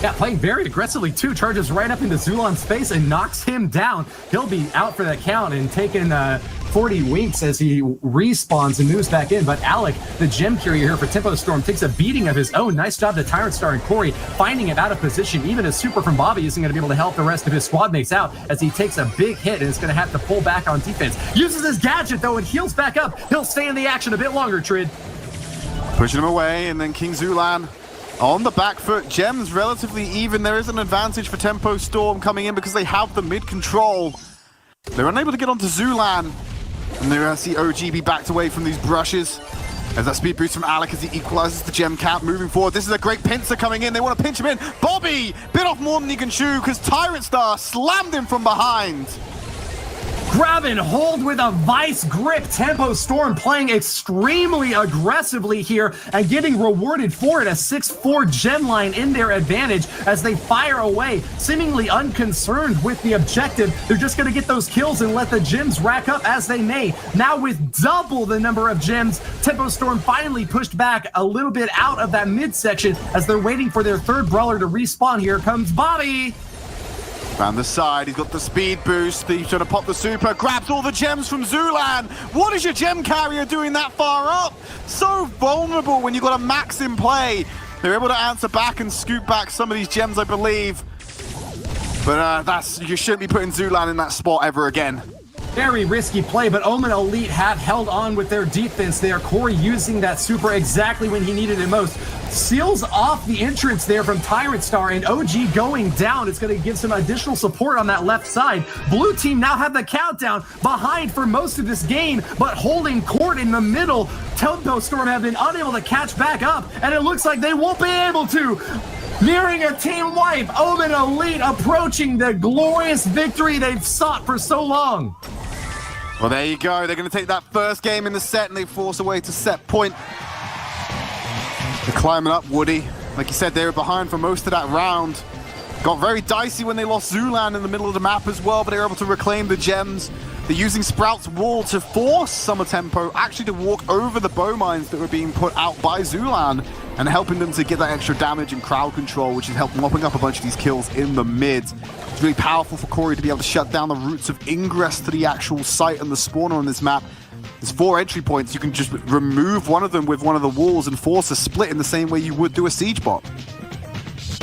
Yeah, playing very aggressively too. Charges right up into Zulan's face and knocks him down. He'll be out for the count and taking 40 winks as he respawns and moves back in. But Alec, the gem carrier here for Tempo Storm, takes a beating of his own. Nice job to Tyrant Star and Corey finding him out of position. Even a super from Bobby isn't going to be able to help the rest of his squad mates out as he takes a big hit and is going to have to pull back on defense. Uses his gadget though and heals back up. He'll stay in the action a bit longer, Trid. Pushing him away, and then King Zulan on the back foot. Gems relatively even. There is an advantage for Tempo Storm coming in because they have the mid control. They're unable to get onto Zulan. And they're going to see OG be backed away from these brushes. As that speed boost from Alec as he equalizes the gem count moving forward. This is a great pincer coming in. They want to pinch him in. Bobby bit off more than he can chew because Tyrant Star slammed him from behind. Grab and hold with a vice grip. Tempo Storm playing extremely aggressively here and getting rewarded for it. A 6-4 gem line in their advantage as they fire away, seemingly unconcerned with the objective. They're just going to get those kills and let the gems rack up as they may. Now with double the number of gems, Tempo Storm finally pushed back a little bit out of that midsection as they're waiting for their third brawler to respawn. Here comes Bobby. Around the side, he's got the speed boost. He's trying to pop the super, grabs all the gems from Zulan. What is your gem carrier doing that far up? So vulnerable when you've got a max in play. They're able to answer back and scoop back some of these gems, I believe. But you shouldn't be putting Zulan in that spot ever again. Very risky play, but Omen Elite have held on with their defense there. Corey using that super exactly when he needed it most. Seals off the entrance there from Tyrant Star, and OG going down. It's going to give some additional support on that left side. Blue team now have the countdown behind for most of this game, but holding court in the middle. Tempo Storm have been unable to catch back up, and it looks like they won't be able to. Nearing a team wipe, Omen Elite approaching the glorious victory they've sought for so long. Well, there you go. They're going to take that first game in the set, and they force away to set point. They're climbing up, Woody. Like you said, they were behind for most of that round. Got very dicey when they lost Zulan in the middle of the map as well, but they were able to reclaim the gems. They're using Sprout's wall to force Summer Tempo actually to walk over the bow mines that were being put out by Zulan and helping them to get that extra damage and crowd control, which has helped mopping up a bunch of these kills in the mid. It's really powerful for Corey to be able to shut down the routes of ingress to the actual site and the spawner on this map. There's 4 entry points. You can just remove one of them with one of the walls and force a split in the same way you would do a siege bot.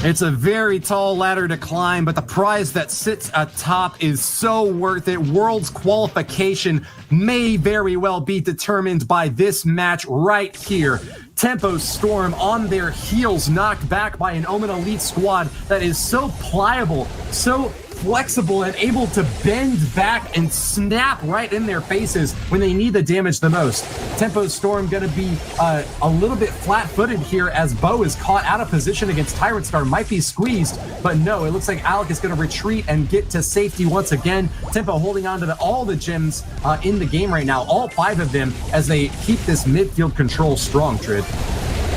It's a very tall ladder to climb, but the prize that sits atop is so worth it. World's qualification may very well be determined by this match right here. Tempo Storm on their heels, knocked back by an Omen Elite squad that is so pliable, so flexible, and able to bend back and snap right in their faces when they need the damage the most. Tempo Storm going to be a little bit flat-footed here as Bo is caught out of position against Tyrant Star. Might be squeezed, but no, it looks like Alec is going to retreat and get to safety once again. Tempo holding on to all the gems in the game right now, all 5 of them, as they keep this midfield control strong, Trid.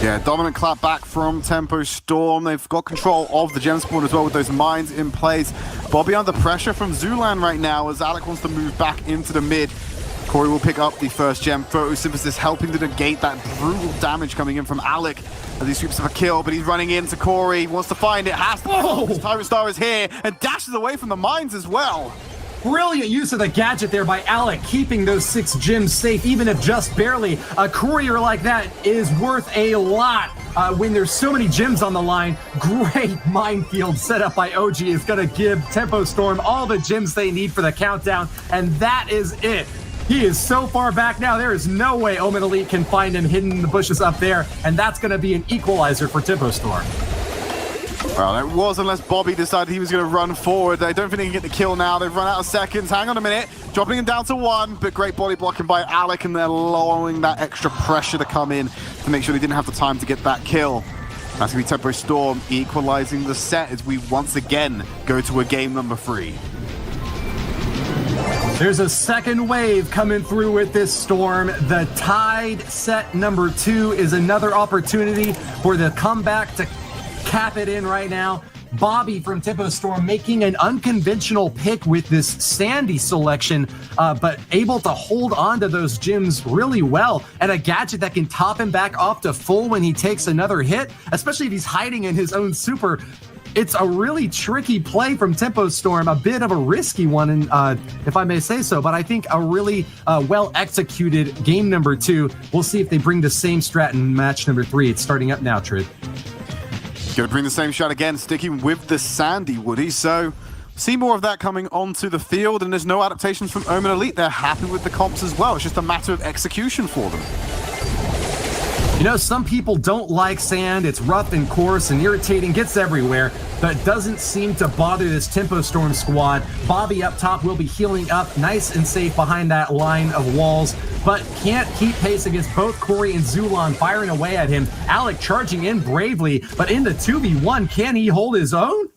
Yeah, dominant clap back from Tempo Storm. They've got control of the gem spawn as well with those mines in place. Bobby under pressure from Zulan right now as Alec wants to move back into the mid. Corey will pick up the first gem. Photosynthesis helping to negate that brutal damage coming in from Alec as he sweeps up a kill, but he's running into Corey. Wants to find it, has to. Oh! Tyrant Star is here and dashes away from the mines as well. Brilliant use of the gadget there by Alec, keeping those 6 gems safe, even if just barely. A courier like that is worth a lot when there's so many gems on the line. Great minefield set up by OG is going to give Tempo Storm all the gems they need for the countdown, and that is it. He is so far back now, there is no way Omen Elite can find him hidden in the bushes up there, and that's going to be an equalizer for Tempo Storm. Well, it was unless Bobby decided he was going to run forward. I don't think he can get the kill now. They've run out of seconds. Hang on a minute. Dropping him down to 1, but great body blocking by Alec, and they're allowing that extra pressure to come in to make sure they didn't have the time to get that kill. That's going to be Tempo Storm equalizing the set as we once again go to a game number 3. There's a second wave coming through with this Storm. The tied set number 2 is another opportunity for the comeback to cap it in right now. Bobby from Tempo Storm making an unconventional pick with this Sandy selection, but able to hold on to those gems really well, and a gadget that can top him back up to full when he takes another hit, especially if he's hiding in his own super. It's a really tricky play from Tempo Storm, a bit of a risky one, if I may say so, but I think a really well-executed game number 2. We'll see if they bring the same strat in match number 3. It's starting up now, Trid. Going to bring the same shot again, sticking with the Sandy, Woody. So, see more of that coming onto the field, and there's no adaptations from Omen Elite. They're happy with the comps as well. It's just a matter of execution for them. You know, some people don't like sand. It's rough and coarse and irritating, gets everywhere, but it doesn't seem to bother this Tempo Storm squad. Bobby up top will be healing up nice and safe behind that line of walls, but can't keep pace against both Corey and Zulan firing away at him. Alec charging in bravely, but in the 2v1, can he hold his own?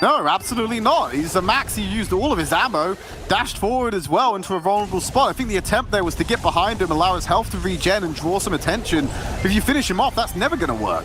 No, absolutely not. He's a max. He used all of his ammo, dashed forward as well into a vulnerable spot. I think the attempt there was to get behind him, allow his health to regen and draw some attention. If you finish him off, that's never going to work.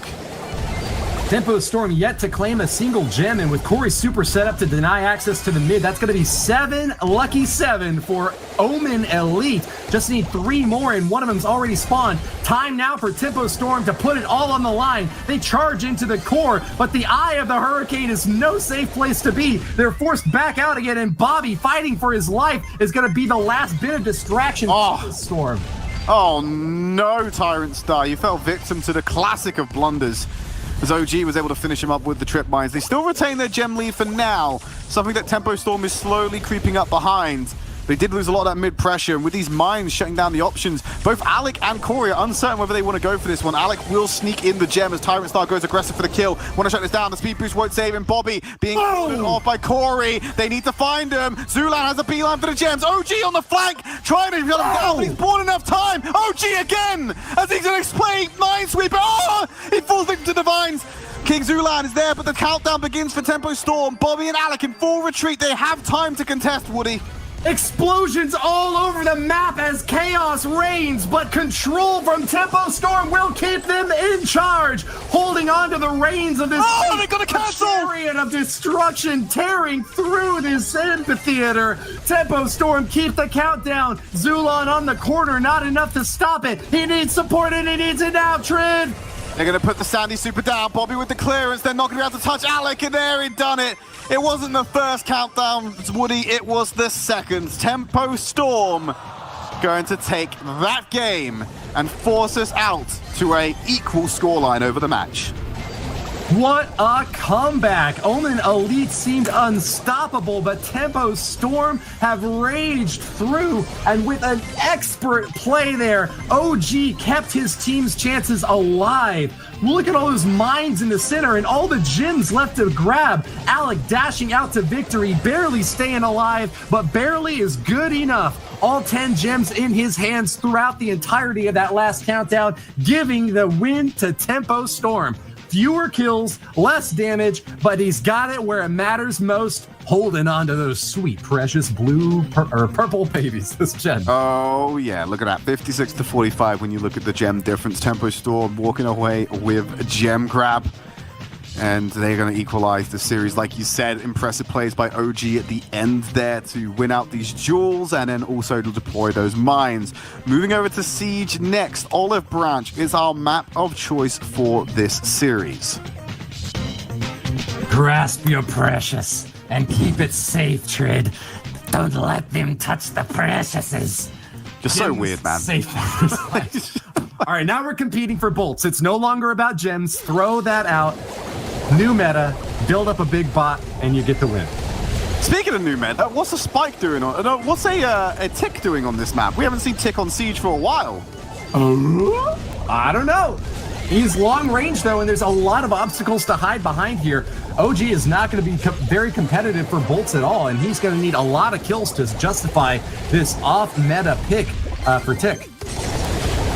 Tempo Storm yet to claim a single gem, and with Corey's super set up to deny access to the mid, that's going to be 7 lucky 7 for Omen Elite. Just need 3 more, and one of them's already spawned. Time now for Tempo Storm to put it all on the line. They charge into the core, but the eye of the hurricane is no safe place to be. They're forced back out again, and Bobby, fighting for his life, is going to be the last bit of distraction for the Storm. Oh no, Tyrant Star. You fell victim to the classic of blunders, as OG was able to finish him up with the trip mines. They still retain their gem lead for now, something that Tempo Storm is slowly creeping up behind. They did lose a lot of that mid pressure, and with these mines shutting down the options, both Alec and Corey are uncertain whether they want to go for this one. Alec will sneak in the gem as Tyrant Star goes aggressive for the kill. Want to shut this down, the speed boost won't save him. Bobby being off by Corey. They need to find him. Zulan has a beeline for the gems. OG on the flank, trying to shut him down, but he's bought enough time. OG again, as he's going to explain Minesweeper. Oh, he falls victim to the vines. King Zulan is there, but the countdown begins for Tempo Storm. Bobby and Alec in full retreat. They have time to contest, Woody. Explosions all over the map as chaos reigns, but control from Tempo Storm will keep them in charge, holding on to the reins of this they're gonna cancel! chariot of destruction tearing through this amphitheater. Tempo Storm keep the countdown. Zulan on the corner, not enough to stop it. He needs support and he needs it now, Trid. They're going to put the Sandy super down. Bobby with the clearance. They're not going to be able to touch Alec, and there he'd done it. It wasn't the first countdown, Woody. It was the second. Tempo Storm going to take that game and force us out to a equal scoreline over the match. What a comeback! Omen Elite seemed unstoppable, but Tempo Storm have raged through, and with an expert play there, OG kept his team's chances alive. Look at all those mines in the center and all the gems left to grab. Alec dashing out to victory, barely staying alive, but barely is good enough. All 10 gems in his hands throughout the entirety of that last countdown, giving the win to Tempo Storm. Fewer kills, less damage, but he's got it where it matters most, holding on to those sweet, precious blue or purple babies, this gem. Oh, yeah, look at that. 56 to 45 when you look at the gem difference. Tempo Storm walking away with a gem grab, and they're going to equalize the series. Like you said, impressive plays by OG at the end there to win out these duels and then also to deploy those mines. Moving over to Siege next. Olive Branch is our map of choice for this series. Grasp your precious and keep it safe, Trid. Don't let them touch the preciouses. Just so weird, man. Safe. All right, now we're competing for bolts. It's no longer about gems. Throw that out. New meta, build up a big bot, and you get the win. Speaking of new meta, what's a Spike doing on? What's a Tick doing on this map? We haven't seen Tick on Siege for a while. I don't know. He's long range though, and there's a lot of obstacles to hide behind here. OG is not going to be very competitive for bolts at all, and he's going to need a lot of kills to justify this off-meta pick for Tick.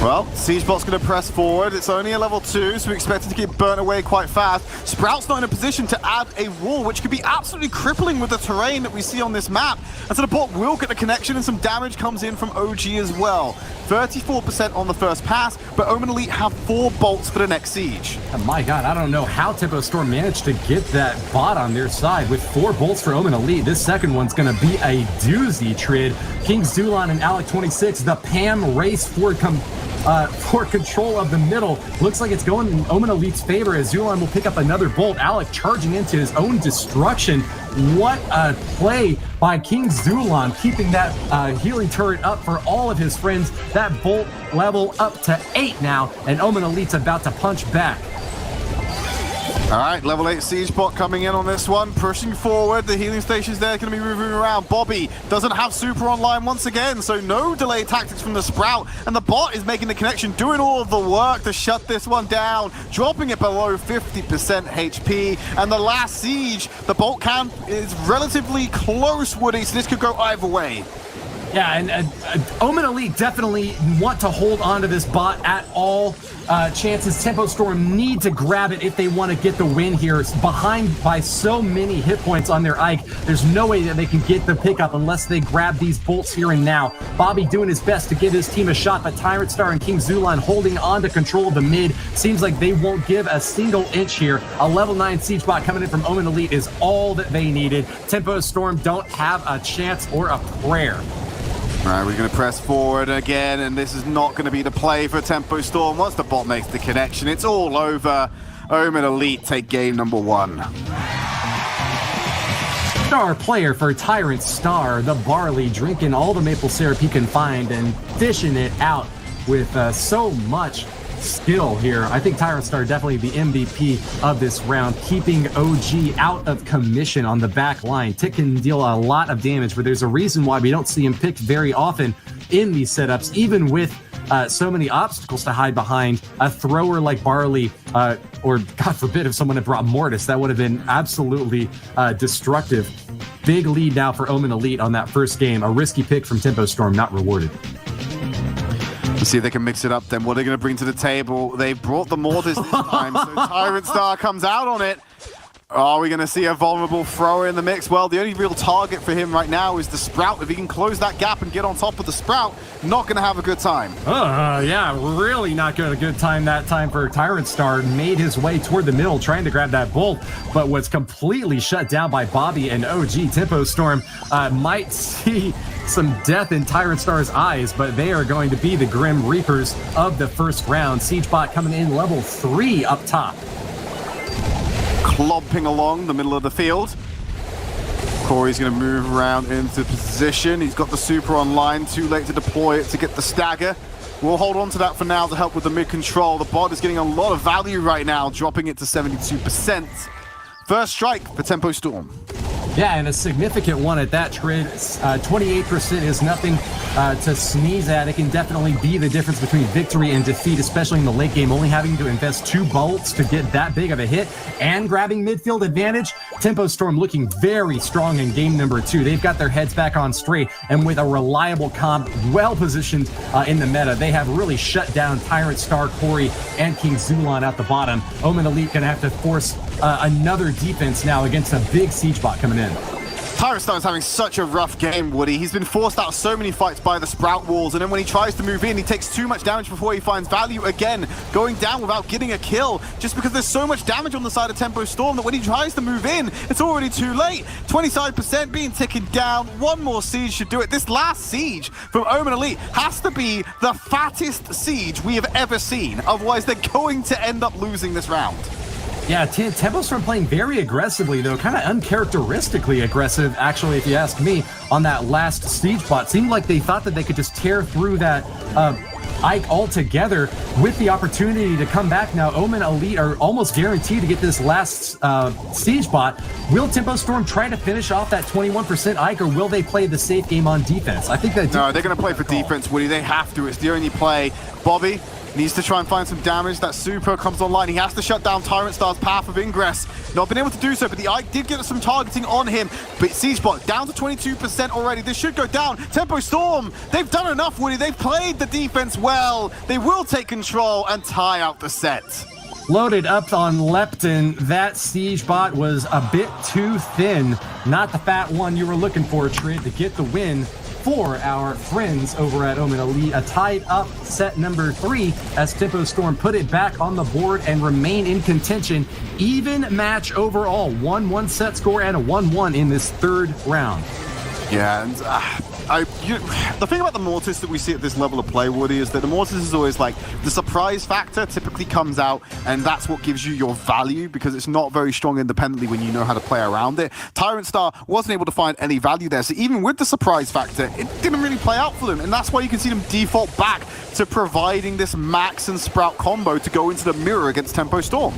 Well, Siegebot's going to press forward. It's only a level 2, so we expect it to get burnt away quite fast. Sprout's not in a position to add a wall, which could be absolutely crippling with the terrain that we see on this map. And so the bot will get the connection, and some damage comes in from OG as well. 34% on the first pass, but Omen Elite have 4 bolts for the next siege. Oh my god, I don't know how Tempo Storm managed to get that bot on their side. With 4 bolts for Omen Elite, this second one's going to be a doozy, Trid. King Zulan and Alec26, the Pam race for control of the middle. Looks like it's going in Omen Elite's favor as Zulan will pick up another bolt. Alec charging into his own destruction. What a play by King Zulan, keeping that healing turret up for all of his friends. That bolt level up to 8 now, and Omen Elite's about to punch back. All right, level 8 Siegebot coming in on this one, pushing forward. The healing station's there, going to be moving around. Bobby doesn't have super online once again, so no delay tactics from the Sprout. And the bot is making the connection, doing all of the work to shut this one down, dropping it below 50% HP. And the last siege, the bolt camp is relatively close, Woody, so this could go either way. Yeah, and Omen Elite definitely want to hold on to this bot at all chances. Tempo Storm need to grab it if they want to get the win here. It's behind by so many hit points on their Ike. There's no way that they can get the pickup unless they grab these bolts here and now. Bobby doing his best to give his team a shot, but Tyrant Star and King Zulan holding on to control of the mid. Seems like they won't give a single inch here. A level 9 siege bot coming in from Omen Elite is all that they needed. Tempo Storm don't have a chance or a prayer. All right, we're going to press forward again, and this is not going to be the play for Tempo Storm. Once the bot makes the connection, it's all over. Omen Elite take game number 1. Star player for Tyrant Star, the Barley, drinking all the maple syrup he can find and dishing it out with so much skill here. I think Tyrant Star definitely the MVP of this round, keeping OG out of commission on the back line. Tick can deal a lot of damage, but there's a reason why we don't see him picked very often in these setups, even with so many obstacles to hide behind. A thrower like Barley, or God forbid if someone had brought Mortis, that would have been absolutely destructive. Big lead now for Omen Elite on that first game. A risky pick from Tempo Storm, not rewarded. Let's see if they can mix it up then. What are they going to bring to the table? They've brought the Mortis this time, so Tyrant Star comes out on it. Are we going to see a vulnerable thrower in the mix? Well, the only real target for him right now is the Sprout. If he can close that gap and get on top of the Sprout, not going to have a good time. Yeah, really not going to a good time that time for Tyrant Star. Made his way toward the middle, trying to grab that bolt, but was completely shut down by Bobby and OG. Tempo Storm might see some death in Tyrant Star's eyes, but they are going to be the Grim Reapers of the first round. Siegebot coming in level 3 up top. Clomping along the middle of the field. Corey's going to move around into position. He's got the super online, too late to deploy it to get the stagger. We'll hold on to that for now to help with the mid control. The bot is getting a lot of value right now, dropping it to 72%. First strike for Tempo Storm. Yeah, and a significant one at that, Trid. 28% is nothing to sneeze at. It can definitely be the difference between victory and defeat, especially in the late game. Only having to invest 2 bolts to get that big of a hit and grabbing midfield advantage. Tempo Storm looking very strong in game number 2. They've got their heads back on straight, and with a reliable comp, well positioned in the meta, they have really shut down Tyrant Star, Corey, and King Zulan at the bottom. Omen Elite gonna have to force another defense now against a big siege bot coming in. Tyrant Star is having such a rough game, Woody. He's been forced out so many fights by the Sprout walls, and then when he tries to move in, he takes too much damage before he finds value again, going down without getting a kill, just because there's so much damage on the side of Tempo Storm that when he tries to move in, it's already too late. 25% being taken down. One more siege should do it. This last siege from Omen Elite has to be the fattest siege we have ever seen. Otherwise, they're going to end up losing this round. Yeah, Tempo Storm playing very aggressively, though, kind of uncharacteristically aggressive, actually, if you ask me, on that last siege bot. Seemed like they thought that they could just tear through that Ike altogether with the opportunity to come back now. Omen Elite are almost guaranteed to get this last siege bot. Will Tempo Storm try to finish off that 21% Ike, or will they play the safe game on defense? I think that... No, they're going to play for defense, Woody. They have to. It's the only play. Bobby, Needs to try and find some damage. That super comes online. He has to shut down Tyrant Star's path of ingress. Not been able to do so, but the Ike did get some targeting on him. But Siegebot down to 22% already. This should go down. Tempo Storm, they've done enough, Woody. They've played the defense well. They will take control and tie out the set. Loaded up on Lepton, that siege bot was a bit too thin. Not the fat one you were looking for, Trid, to get the win for our friends over at Omen Elite. A tied up set number 3 as Tempo Storm put it back on the board and remain in contention. Even match overall, 1-1 set score and a 1-1 in this third round. Yeah, and the thing about the Mortis that we see at this level of play, Woody, is that the Mortis is always like the surprise factor typically comes out, and that's what gives you your value because it's not very strong independently when you know how to play around it. Tyrant Star wasn't able to find any value there, so even with the surprise factor, it didn't really play out for them, and that's why you can see them default back to providing this Max and Sprout combo to go into the mirror against Tempo Storm.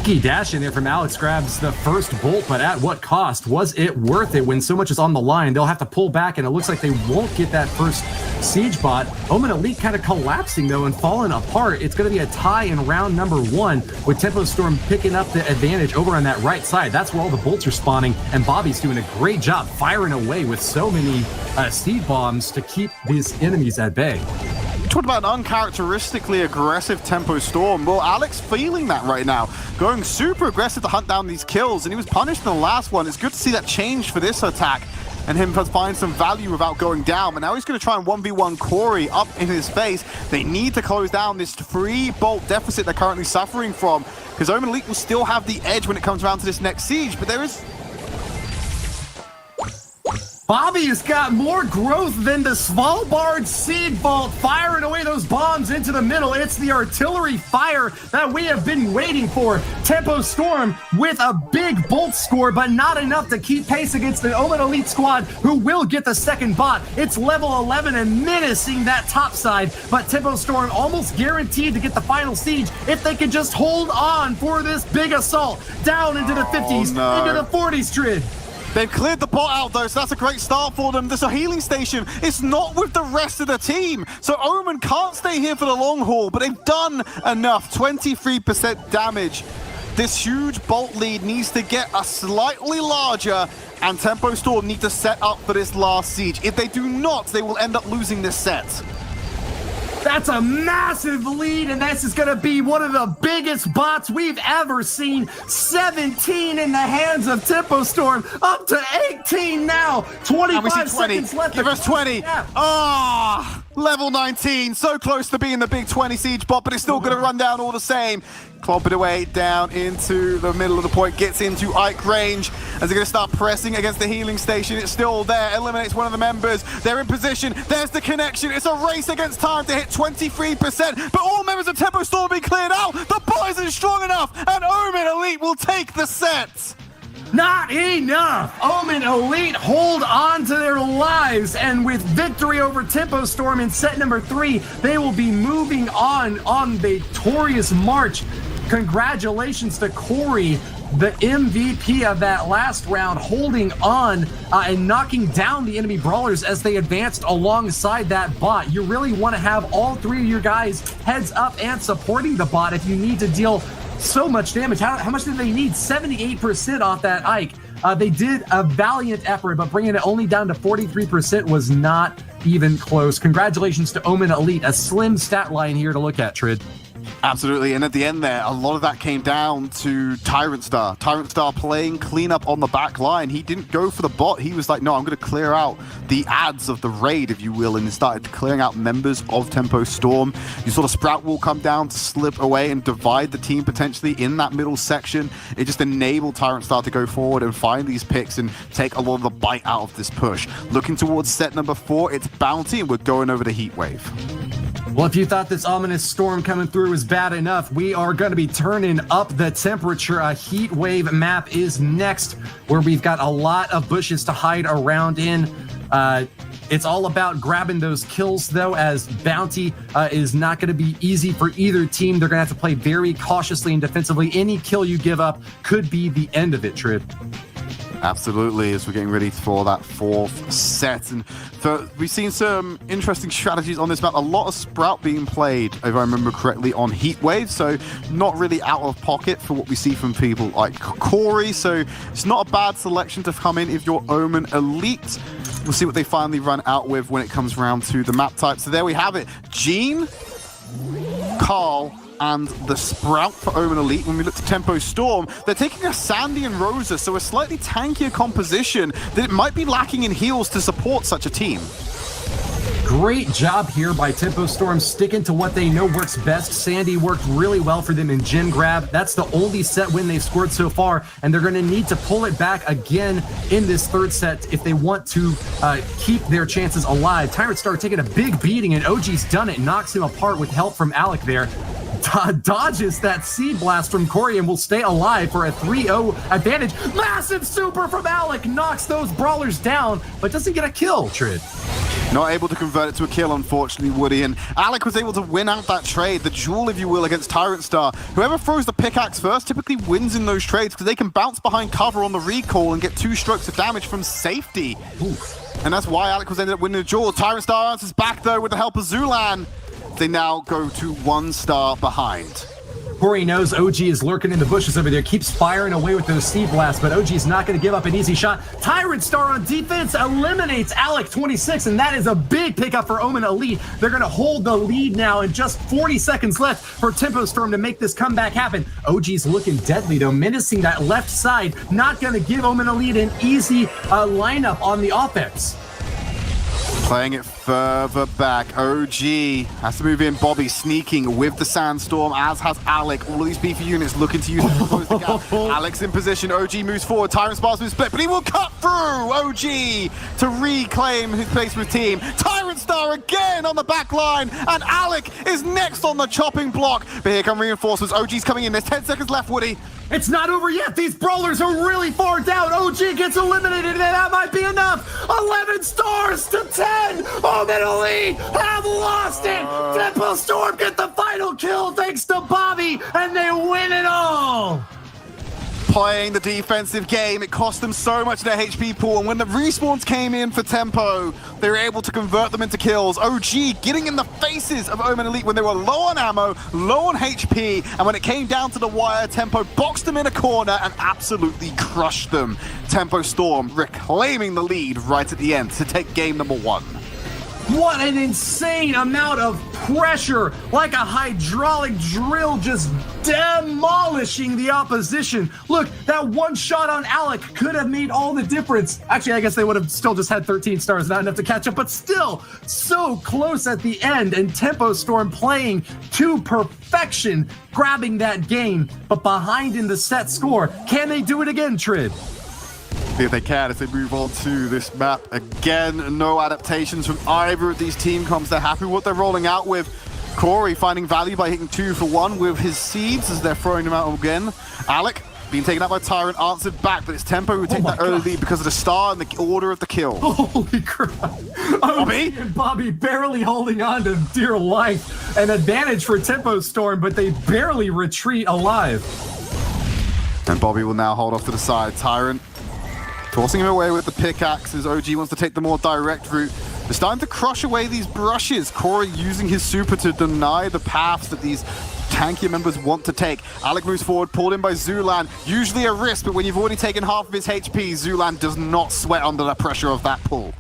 Key dash in there from Alex grabs the first bolt, but at what cost? Was it worth it when so much is on the line? They'll have to pull back, and it looks like they won't get that first siege bot. Omen Elite kind of collapsing, though, and falling apart. It's going to be a tie in round number 1 with Tempo Storm picking up the advantage over on that right side. That's where all the bolts are spawning, and Bobby's doing a great job firing away with so many seed bombs to keep these enemies at bay. Talked about an uncharacteristically aggressive Tempo Storm. Well, Alex feeling that right now. Going super aggressive to hunt down these kills, and he was punished in the last one. It's good to see that change for this attack and him find some value without going down. But now he's going to try and 1v1 Corey up in his face. They need to close down this 3-bolt deficit they're currently suffering from, because Omen Elite will still have the edge when it comes around to this next siege, but there is... Bobby has got more growth than the Svalbard Seed Vault, firing away those bombs into the middle. It's the artillery fire that we have been waiting for. Tempo Storm with a big bolt score, but not enough to keep pace against the Omen Elite squad, who will get the second bot. It's level 11 and menacing that top side, but Tempo Storm almost guaranteed to get the final siege if they could just hold on for this big assault. Down into the 50s, into the 40s, Trid. They've cleared the bot out, though, so that's a great start for them. There's a healing station. It's not with the rest of the team. So Omen can't stay here for the long haul, but they've done enough. 23% damage. This huge bolt lead needs to get a slightly larger, and Tempo Storm need to set up for this last siege. If they do not, they will end up losing this set. That's a massive lead, and this is going to be one of the biggest bots we've ever seen. 17 in the hands of Tempo Storm, up to 18 now. 25 seconds left. Give us 20. Ah, level 19. So close to being the big 20 siege bot, but it's still going to run down all the same. Clomp it away down into the middle of the point, gets into Ike range as they're going to start pressing against the healing station. It's still there, eliminates one of the members. They're in position, there's the connection. It's a race against time to hit 23%, but all members of Tempo Storm will be cleared out. The bot isn't strong enough, and Omen Elite will take the set. Not enough! Omen Elite hold on to their lives, and with victory over Tempo Storm in set number 3, they will be moving on victorious march. Congratulations to Corey, the MVP of that last round, holding on and knocking down the enemy brawlers as they advanced alongside that bot. You really want to have all 3 of your guys heads up and supporting the bot if you need to deal so much damage. How much did they need? 78% off that Ike. They did a valiant effort, but bringing it only down to 43% was not even close. Congratulations to Omen Elite. A slim stat line here to look at, Trid. Absolutely, and at the end there, a lot of that came down to Tyrant Star. Tyrant Star playing cleanup on the back line. He didn't go for the bot. He was like, no, I'm going to clear out the ads of the raid, if you will, and he started clearing out members of Tempo Storm. You saw the Sprout Wall come down to slip away and divide the team potentially in that middle section. It just enabled Tyrant Star to go forward and find these picks and take a lot of the bite out of this push. Looking towards set number 4, it's Bounty, and we're going over the Heat Wave. Well, if you thought this ominous storm coming through was bad enough, we are going to be turning up the temperature. A heat wave map is next, where we've got a lot of bushes to hide around in. It's all about grabbing those kills, though, as Bounty is not going to be easy for either team. They're going to have to play very cautiously and defensively. Any kill you give up could be the end of it, Trip. Absolutely, as we're getting ready for that fourth set. And we've seen some interesting strategies on this map. A lot of Sprout being played, if I remember correctly, on Heat Wave, so not really out of pocket for what we see from people like Corey. So it's not a bad selection to come in if you're Omen Elite. We'll see what they finally run out with when it comes around to the map type. So there we have it. Gene, Carl, and the Sprout for Omen Elite. When we look to Tempo Storm, they're taking a Sandy and Rosa, so a slightly tankier composition that it might be lacking in heals to support such a team. Great job here by Tempo Storm, sticking to what they know works best. Sandy worked really well for them in Gen Grab. That's the only set win they've scored so far, and they're going to need to pull it back again in this third set if they want to keep their chances alive. Tyrant Star taking a big beating, and OG's done it, knocks him apart with help from Alec there. Dodges that Seed Blast from Corey and will stay alive for a 3-0 advantage. Massive super from Alec, knocks those brawlers down, but doesn't get a kill, Trid. Not able to convert it to a kill, unfortunately, Woody. And Alec was able to win out that trade, the duel, if you will, against Tyrant Star. Whoever throws the pickaxe first typically wins in those trades because they can bounce behind cover on the recall and get 2 strokes of damage from safety. Oof. And that's why Alec was ended up winning the duel. Tyrant Star answers back, though, with the help of Zulan. They now go to 1 star behind. Corey knows OG is lurking in the bushes over there, keeps firing away with those Seed Blasts, but OG is not going to give up an easy shot. Tyrant Star on defense eliminates Alec 26, and that is a big pickup for Omen Elite. They're going to hold the lead now, and just 40 seconds left for Tempo Storm to make this comeback happen. OG's looking deadly, though, menacing that left side, not going to give Omen Elite an easy lineup on the offense. Playing it further back. OG has to move in. Bobby sneaking with the Sandstorm, as has Alec. All of these beefy units looking to use it to close the gap. Alec's in position. OG moves forward. Tyrant Spar's been split, but he will cut through OG to reclaim his place with team. Tyrant Star again on the back line, and Alec is next on the chopping block. But here come reinforcements. OG's coming in. There's 10 seconds left, Woody. It's not over yet. These brawlers are really far down. OG gets eliminated, and that might be enough. 11 stars to 10. Omen Elite have lost it. Tempo Storm get the final kill thanks to Bobby, and they win it all. Playing the defensive game, it cost them so much of their HP pool, and when the respawns came in for Tempo, they were able to convert them into kills. OG getting in the faces of Omen Elite when they were low on ammo, low on HP, and when it came down to the wire, Tempo boxed them in a corner and absolutely crushed them. Tempo Storm reclaiming the lead right at the end to take game number 1. What an insane amount of pressure, like a hydraulic drill just demolishing the opposition. Look, that one shot on Alec could have made all the difference. Actually, I guess they would have still just had 13 stars, not enough to catch up, but still so close at the end, and Tempo Storm playing to perfection, grabbing that game, but behind in the set score. Can they do it again, Trid? See if they can, if they move on to this map. Again, no adaptations from either of these team comps. They're happy with what they're rolling out with. Corey finding value by hitting 2 for 1 with his seeds as they're throwing them out again. Alec being taken out by Tyrant, answered back, but it's Tempo who take that early lead because of the star and the order of the kill. Holy crap. Bobby? And Bobby barely holding on to dear life. An advantage for Tempo Storm, but they barely retreat alive. And Bobby will now hold off to the side. Tyrant tossing him away with the pickaxes. OG wants to take the more direct route. They're starting to crush away these brushes. Corey using his super to deny the paths that these tankier members want to take. Alec moves forward, pulled in by Zulan. Usually a risk, but when you've already taken half of his HP, Zulan does not sweat under the pressure of that pull.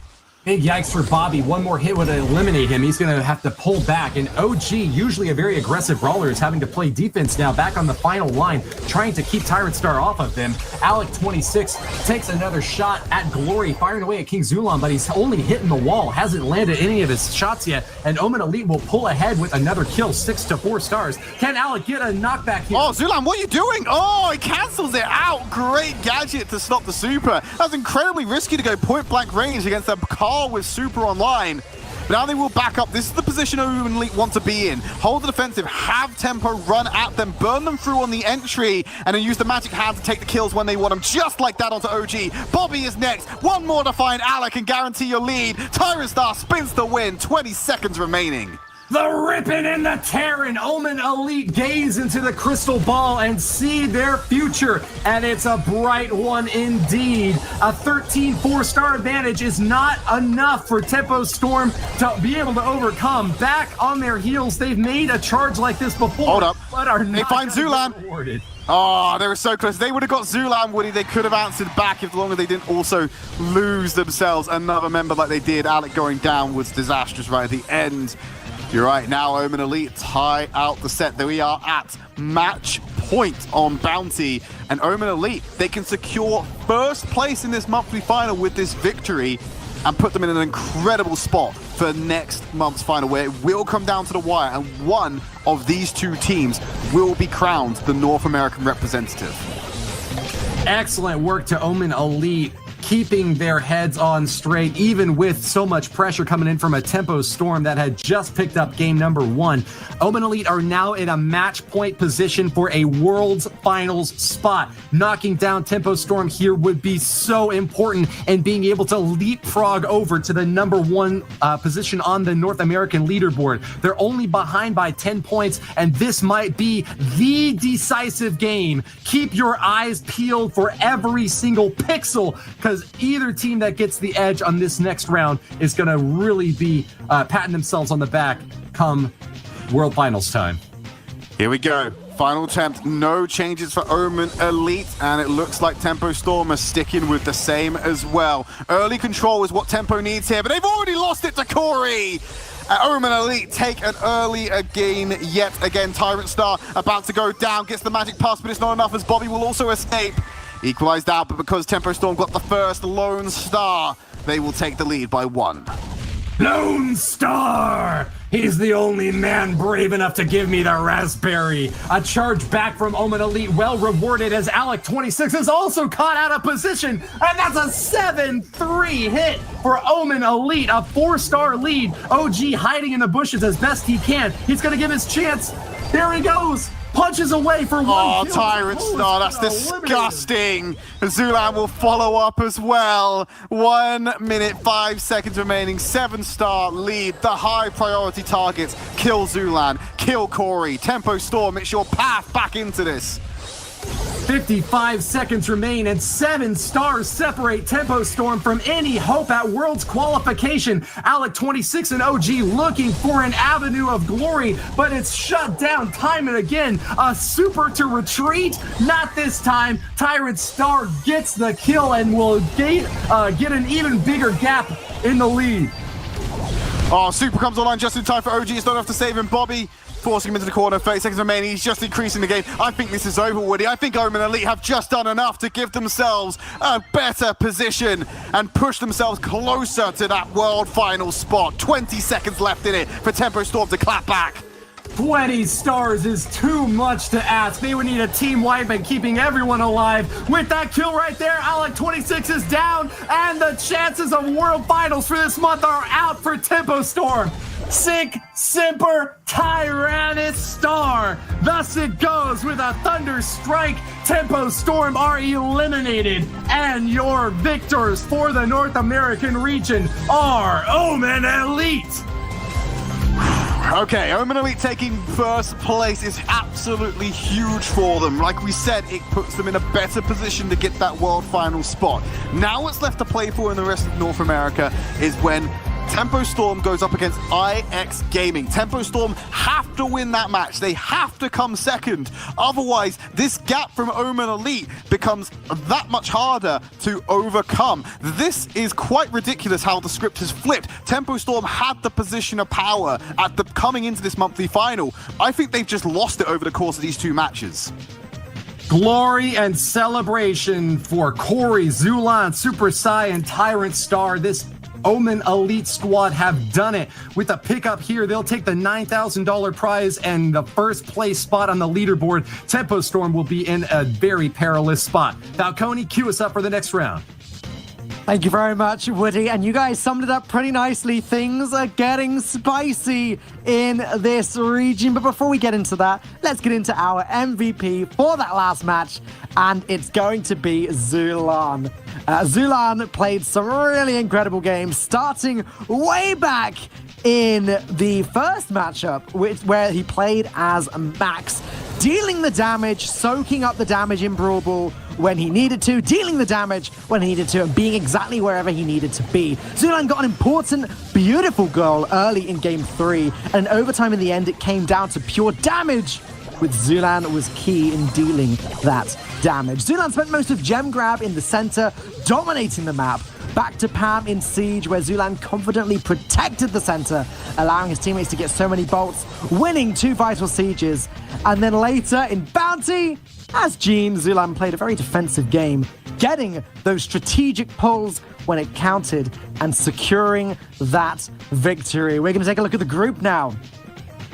Big yikes for Bobby. One more hit would eliminate him. He's going to have to pull back. And OG, usually a very aggressive brawler, is having to play defense now, back on the final line, trying to keep Tyrant Star off of them. Alec, 26, takes another shot at Glory, firing away at King Zulan, but he's only hitting the wall, hasn't landed any of his shots yet. And Omen Elite will pull ahead with another kill, 6 to 4 stars. Can Alec get a knockback here? Oh, Zulan, what are you doing? Oh, he cancels it out. Great gadget to stop the super. That was incredibly risky to go point-blank range against a Carl with super online. But now they will back up. This is the position Omen Elite want to be in. Hold the defensive, have Tempo run at them, burn them through on the entry, and then use the magic hand to take the kills when they want them, just like that onto OG. Bobby is next. One more to find Alec and guarantee your lead. Tyrant Star spins the win. 20 seconds remaining. The ripping and the tearing. Omen Elite gaze into the crystal ball and see their future, and it's a bright one indeed. A 13 4-star advantage is not enough for Tempo Storm to be able to overcome. Back on their heels, they've made a charge like this before. Hold up. But are They not find gonna be Zulan. rewarded. Oh, they were so close. They would have got Zulan, Woody. They could have answered back if long as they didn't also lose themselves another member like they did. Alec going down was disastrous right at the end. You're right, now Omen Elite tie out the set. There we are at match point on Bounty. And Omen Elite, they can secure first place in this monthly final with this victory and put them in an incredible spot for next month's final, where it will come down to the wire, and one of these two teams will be crowned the North American representative. Excellent work to Omen Elite, keeping their heads on straight, even with so much pressure coming in from a Tempo Storm that had just picked up game number 1. Omen Elite are now in a match point position for a World's Finals spot. Knocking down Tempo Storm here would be so important, and being able to leapfrog over to the number 1 position on the North American leaderboard. They're only behind by 10 points, and this might be the decisive game. Keep your eyes peeled for every single pixel, because either team that gets the edge on this next round is going to really be patting themselves on the back come World Finals time. Here we go. Final attempt. No changes for Omen Elite, and it looks like Tempo Storm are sticking with the same as well. Early control is what Tempo needs here, but they've already lost it to Corey. Omen Elite take an early gain yet again. Tyrant Star about to go down, gets the magic pass, but it's not enough as Bobby will also escape. Equalized out, but because Tempo Storm got the first Lone Star, they will take the lead by 1. Lone Star! He's the only man brave enough to give me the raspberry. A charge back from Omen Elite, well rewarded, as Alec 26 is also caught out of position, and that's a 7-3 hit for Omen Elite, a 4-star lead. OG hiding in the bushes as best he can. He's gonna give his chance. There he goes. Punches away for 1 Oh, kill. Tyrant Star, that's disgusting. Zulan will follow up as well. 1 minute, 5 seconds remaining. 7-star lead. The high priority targets. Kill Zulan, kill Corey. Tempo Storm, it's your path back into this. 55 seconds remain, and 7 stars separate Tempo Storm from any hope at Worlds qualification. Alec 26 and OG looking for an avenue of glory, but it's shut down time and again. A super to retreat? Not this time. Tyrant Star gets the kill and will get an even bigger gap in the lead. Oh, super comes online just in time for OG. It's not enough to save him. Bobby forcing him into the corner. 30 seconds remaining. He's just increasing the game. I think this is over, Woody. I think Omen Elite have just done enough to give themselves a better position and push themselves closer to that World Final spot. 20 seconds left in it for Tempo Storm to clap back. 20 stars is too much to ask. They would need a team wipe and keeping everyone alive. With that kill right there, Alec 26 is down, and the chances of World Finals for this month are out for Tempo Storm. Sick, Simper, Tyrannus Star. Thus it goes with a Thunder Strike. Tempo Storm are eliminated, and your victors for the North American region are Omen Elite. Okay, Omen Elite taking first place is absolutely huge for them. Like we said, it puts them in a better position to get that World Final spot. Now what's left to play for in the rest of North America is when Tempo Storm goes up against IX Gaming. Tempo Storm have to win that match. They have to come second. Otherwise, this gap from Omen Elite becomes that much harder to overcome. This is quite ridiculous how the script has flipped. Tempo Storm had the position of power at the coming into this monthly final. I think they've just lost it over the course of these 2 matches. Glory and celebration for Corey, Zulan, Super Sai, and Tyrant Star. This Omen Elite squad have done it. With a pickup here, they'll take the $9,000 prize and the first place spot on the leaderboard. Tempo Storm will be in a very perilous spot. Falcone, cue us up for the next round. Thank you very much, Woody. And you guys summed it up pretty nicely. Things are getting spicy in this region. But before we get into that, let's get into our MVP for that last match. And it's going to be Zulan. Zulan played some really incredible games, starting way back in the first matchup, where he played as Max, dealing the damage, soaking up the damage in Brawl Ball when he needed to, dealing the damage when he needed to, and being exactly wherever he needed to be. Zulan got an important, beautiful goal early in Game 3, and in overtime in the end, it came down to pure damage, with Zulan was key in dealing that damage. Zulan spent most of Gem Grab in the center, dominating the map. Back to Pam in Siege, where Zulan confidently protected the center, allowing his teammates to get so many bolts, winning 2 vital sieges. And then later in Bounty, as Gene, Zulan played a very defensive game, getting those strategic pulls when it counted and securing that victory. We're going to take a look at the group now.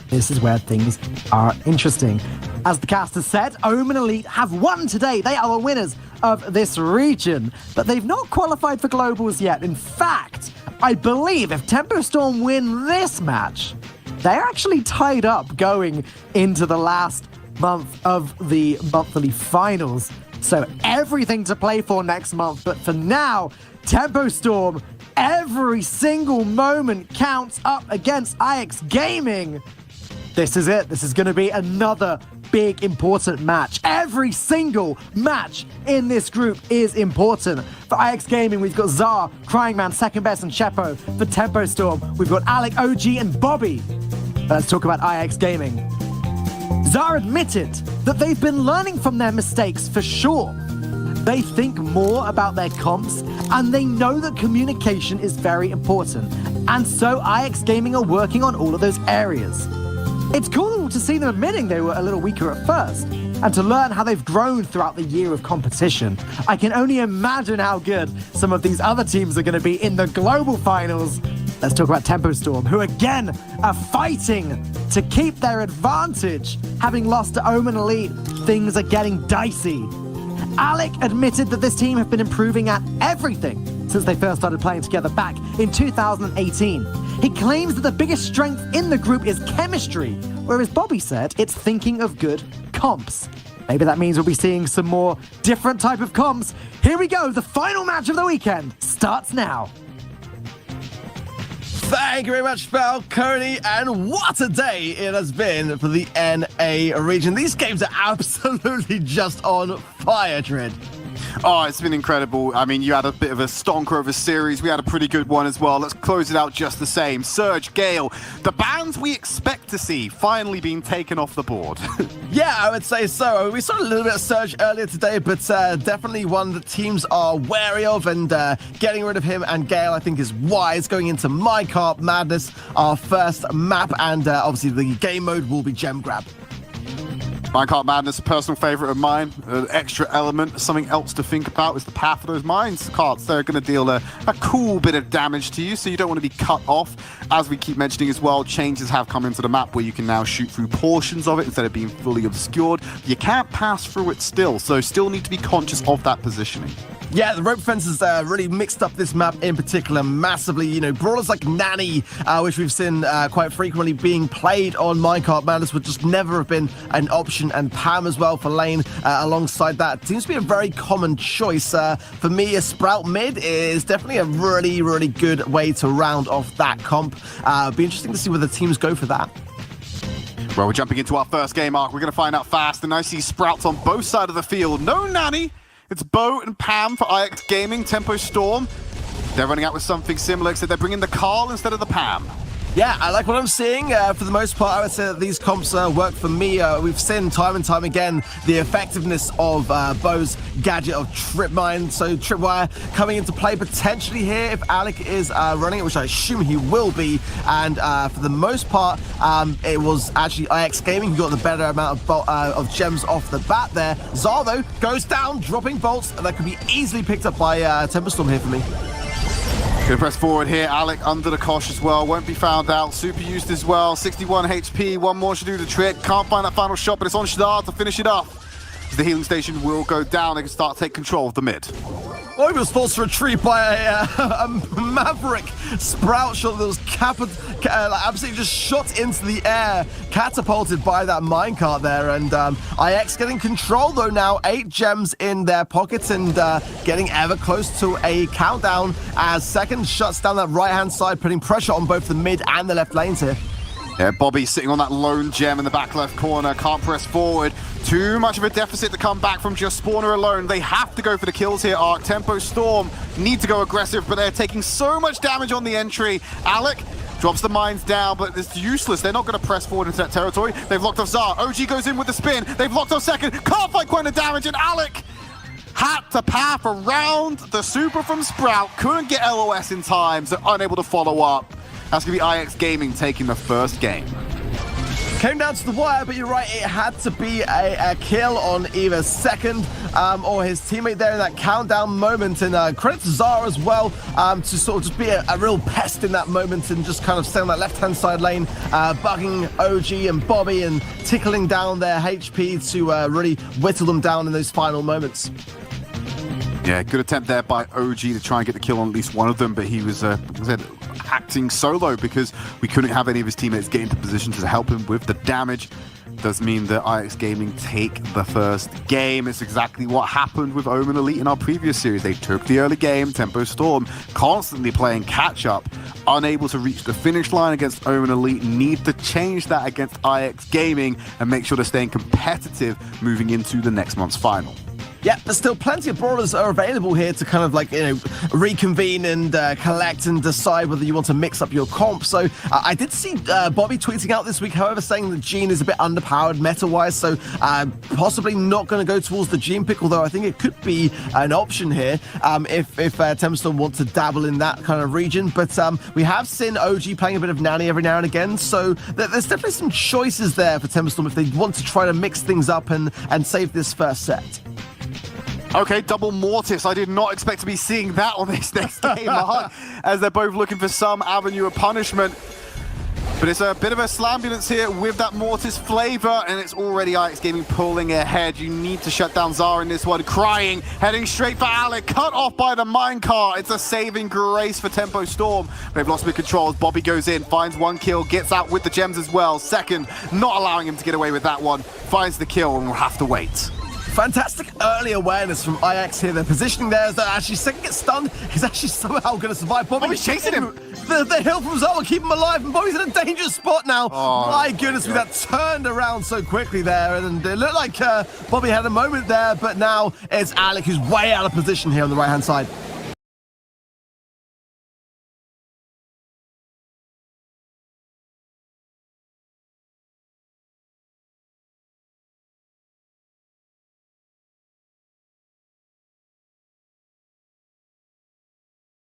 This is where things are interesting. As the caster said, Omen Elite have won today. They are the winners of this region, but they've not qualified for globals yet. In fact, I believe if Tempo Storm win this match, they're actually tied up going into the last month of the monthly finals. So everything to play for next month, but for now, Tempo Storm, every single moment counts up against IX Gaming. This is it. This is going to be another big, important match. Every single match in this group is important. For IX Gaming, we've got Zar, Crying Man, Second Best, and Chepo. For Tempo Storm, we've got Alec, OG, and Bobby. Let's talk about IX Gaming. Zar admitted that they've been learning from their mistakes for sure. They think more about their comps, and they know that communication is very important. And so IX Gaming are working on all of those areas. It's cool to see them admitting they were a little weaker at first, and to learn how they've grown throughout the year of competition. I can only imagine how good some of these other teams are going to be in the global finals. Let's talk about Tempo Storm, who again are fighting to keep their advantage. Having lost to Omen Elite, things are getting dicey. Alec admitted that this team have been improving at everything since they first started playing together back in 2018. He claims that the biggest strength in the group is chemistry, whereas Bobby said it's thinking of good comps. Maybe that means we'll be seeing some more different type of comps. Here we go, the final match of the weekend starts now. Thank you very much, Falcone, and what a day it has been for the NA region. These games are absolutely just on fire, Dread. Oh, it's been incredible. I mean, you had a bit of a stonker of a series. We had a pretty good one as well. Let's close it out just the same. Surge, Gale, the bans we expect to see finally being taken off the board. Yeah, I would say so. We saw a little bit of Surge earlier today, but definitely one that teams are wary of, and getting rid of him and Gale, I think, is wise. Going into Minecart Madness, our first map, and obviously the game mode will be Gem Grab. Minecart Madness, a personal favorite of mine. An extra element, something else to think about is the path of those mines carts. They're going to deal a cool bit of damage to you, so you don't want to be cut off. As we keep mentioning as well, changes have come into the map where you can now shoot through portions of it instead of being fully obscured. You can't pass through it still, so still need to be conscious of that positioning. Yeah, the rope fences really mixed up this map in particular massively. You know, brawlers like Nanny, which we've seen quite frequently being played on Minecart Madness, would just never have been an option. And Pam as well for lane alongside that. Seems to be a very common choice. For me, a Sprout mid is definitely a really, really good way to round off that comp. Be interesting to see where the teams go for that. Well, we're jumping into our first game arc. We're going to find out fast, and I see Sprouts on both sides of the field. No Nanny. It's Bo and Pam for IX Gaming, Tempo Storm. They're running out with something similar, except they're bringing the Carl instead of the Pam. Yeah, I like what I'm seeing. For the most part, I would say that these comps work for me. We've seen time and time again the effectiveness of Bo's gadget of Trip Mine. So Tripwire coming into play potentially here if Alec is running it, which I assume he will be. And for the most part, it was actually IX Gaming who got the better amount of gems off the bat there. Zar, though, goes down, dropping bolts. That could be easily picked up by Tempo Storm here for me. Good press forward here. Alec under the cosh as well. Won't be found out. Super used as well. 61 HP. One more should do the trick. Can't find that final shot, but it's on Shadar to finish it off. The healing station will go down. They can start to take control of the mid. Oh, he was forced to retreat by a maverick Sprout shot that was absolutely just shot into the air, catapulted by that minecart there. And IX getting control though now, 8 gems in their pockets and getting ever close to a countdown as Second shuts down that right-hand side, putting pressure on both the mid and the left lanes here. Yeah, Bobby sitting on that lone gem in the back left corner, can't press forward. Too much of a deficit to come back from just Spawner alone. They have to go for the kills here, Arc. Tempo Storm need to go aggressive, but they're taking so much damage on the entry. Alec drops the mines down, but it's useless. They're not going to press forward into that territory. They've locked off Zar. OG goes in with the spin. They've locked off Second. Can't fight quite the damage, and Alec had to path around the super from Sprout. Couldn't get LOS in time, so unable to follow up. That's going to be IX Gaming taking the first game. Came down to the wire, but you're right, it had to be a kill on either Second or his teammate there in that countdown moment. And credit to Zara as well to sort of just be a real pest in that moment and just kind of stay on that left-hand side lane, bugging OG and Bobby and tickling down their HP to really whittle them down in those final moments. Yeah, good attempt there by OG to try and get the kill on at least one of them, but he was acting solo because we couldn't have any of his teammates get into position to help him with the damage. Does mean that IX Gaming take the first game. It's exactly what happened with Omen Elite in our previous series. They took the early game, Tempo Storm, constantly playing catch-up, unable to reach the finish line against Omen Elite, need to change that against IX Gaming and make sure they're staying competitive moving into the next month's final. Yeah, there's still plenty of brawlers are available here to kind of like, reconvene and collect and decide whether you want to mix up your comp. So I did see Bobby tweeting out this week, however, saying that Gene is a bit underpowered meta-wise, so possibly not going to go towards the Gene pick, although I think it could be an option here if Tempestorm want to dabble in that kind of region. But we have seen OG playing a bit of Nanny every now and again, so there's definitely some choices there for Tempestorm if they want to try to mix things up and save this first set. Okay, double Mortis. I did not expect to be seeing that on this next game, as they're both looking for some avenue of punishment. But it's a bit of a slambulance here with that Mortis flavor, and it's already IX Gaming pulling ahead. You need to shut down Zara in this one. Crying, heading straight for Alec, cut off by the minecart. It's a saving grace for Tempo Storm. They've lost mid-control as Bobby goes in, finds one kill, gets out with the gems as well. Second, not allowing him to get away with that one. Finds the kill and will have to wait. Fantastic early awareness from IX here. They're positioning there as that actually Second gets stunned. He's actually somehow going to survive. Bobby's chasing him. The hill from Zara will keep him alive, and Bobby's in a dangerous spot now. Oh, my goodness, with that turned around so quickly there. And it looked like Bobby had a moment there, but now it's Alec who's way out of position here on the right-hand side.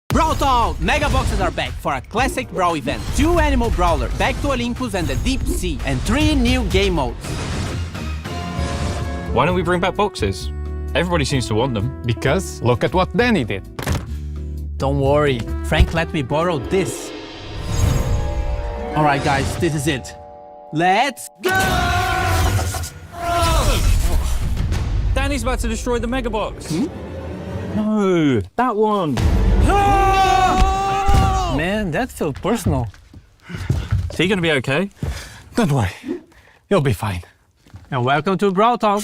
Brawl Talk! Mega Boxes are back for a classic Brawl event. 2 Animal Brawler, Back to Olympus and the Deep Sea, and 3 new game modes. Why don't we bring back boxes? Everybody seems to want them. Because look at what Danny did. Don't worry, Frank let me borrow this. Alright guys, this is it. Let's go! Danny's about to destroy the Mega Box. No, that one. Man, that felt personal. Is he gonna be okay? Don't worry, you'll be fine. And welcome to Brawl Talk.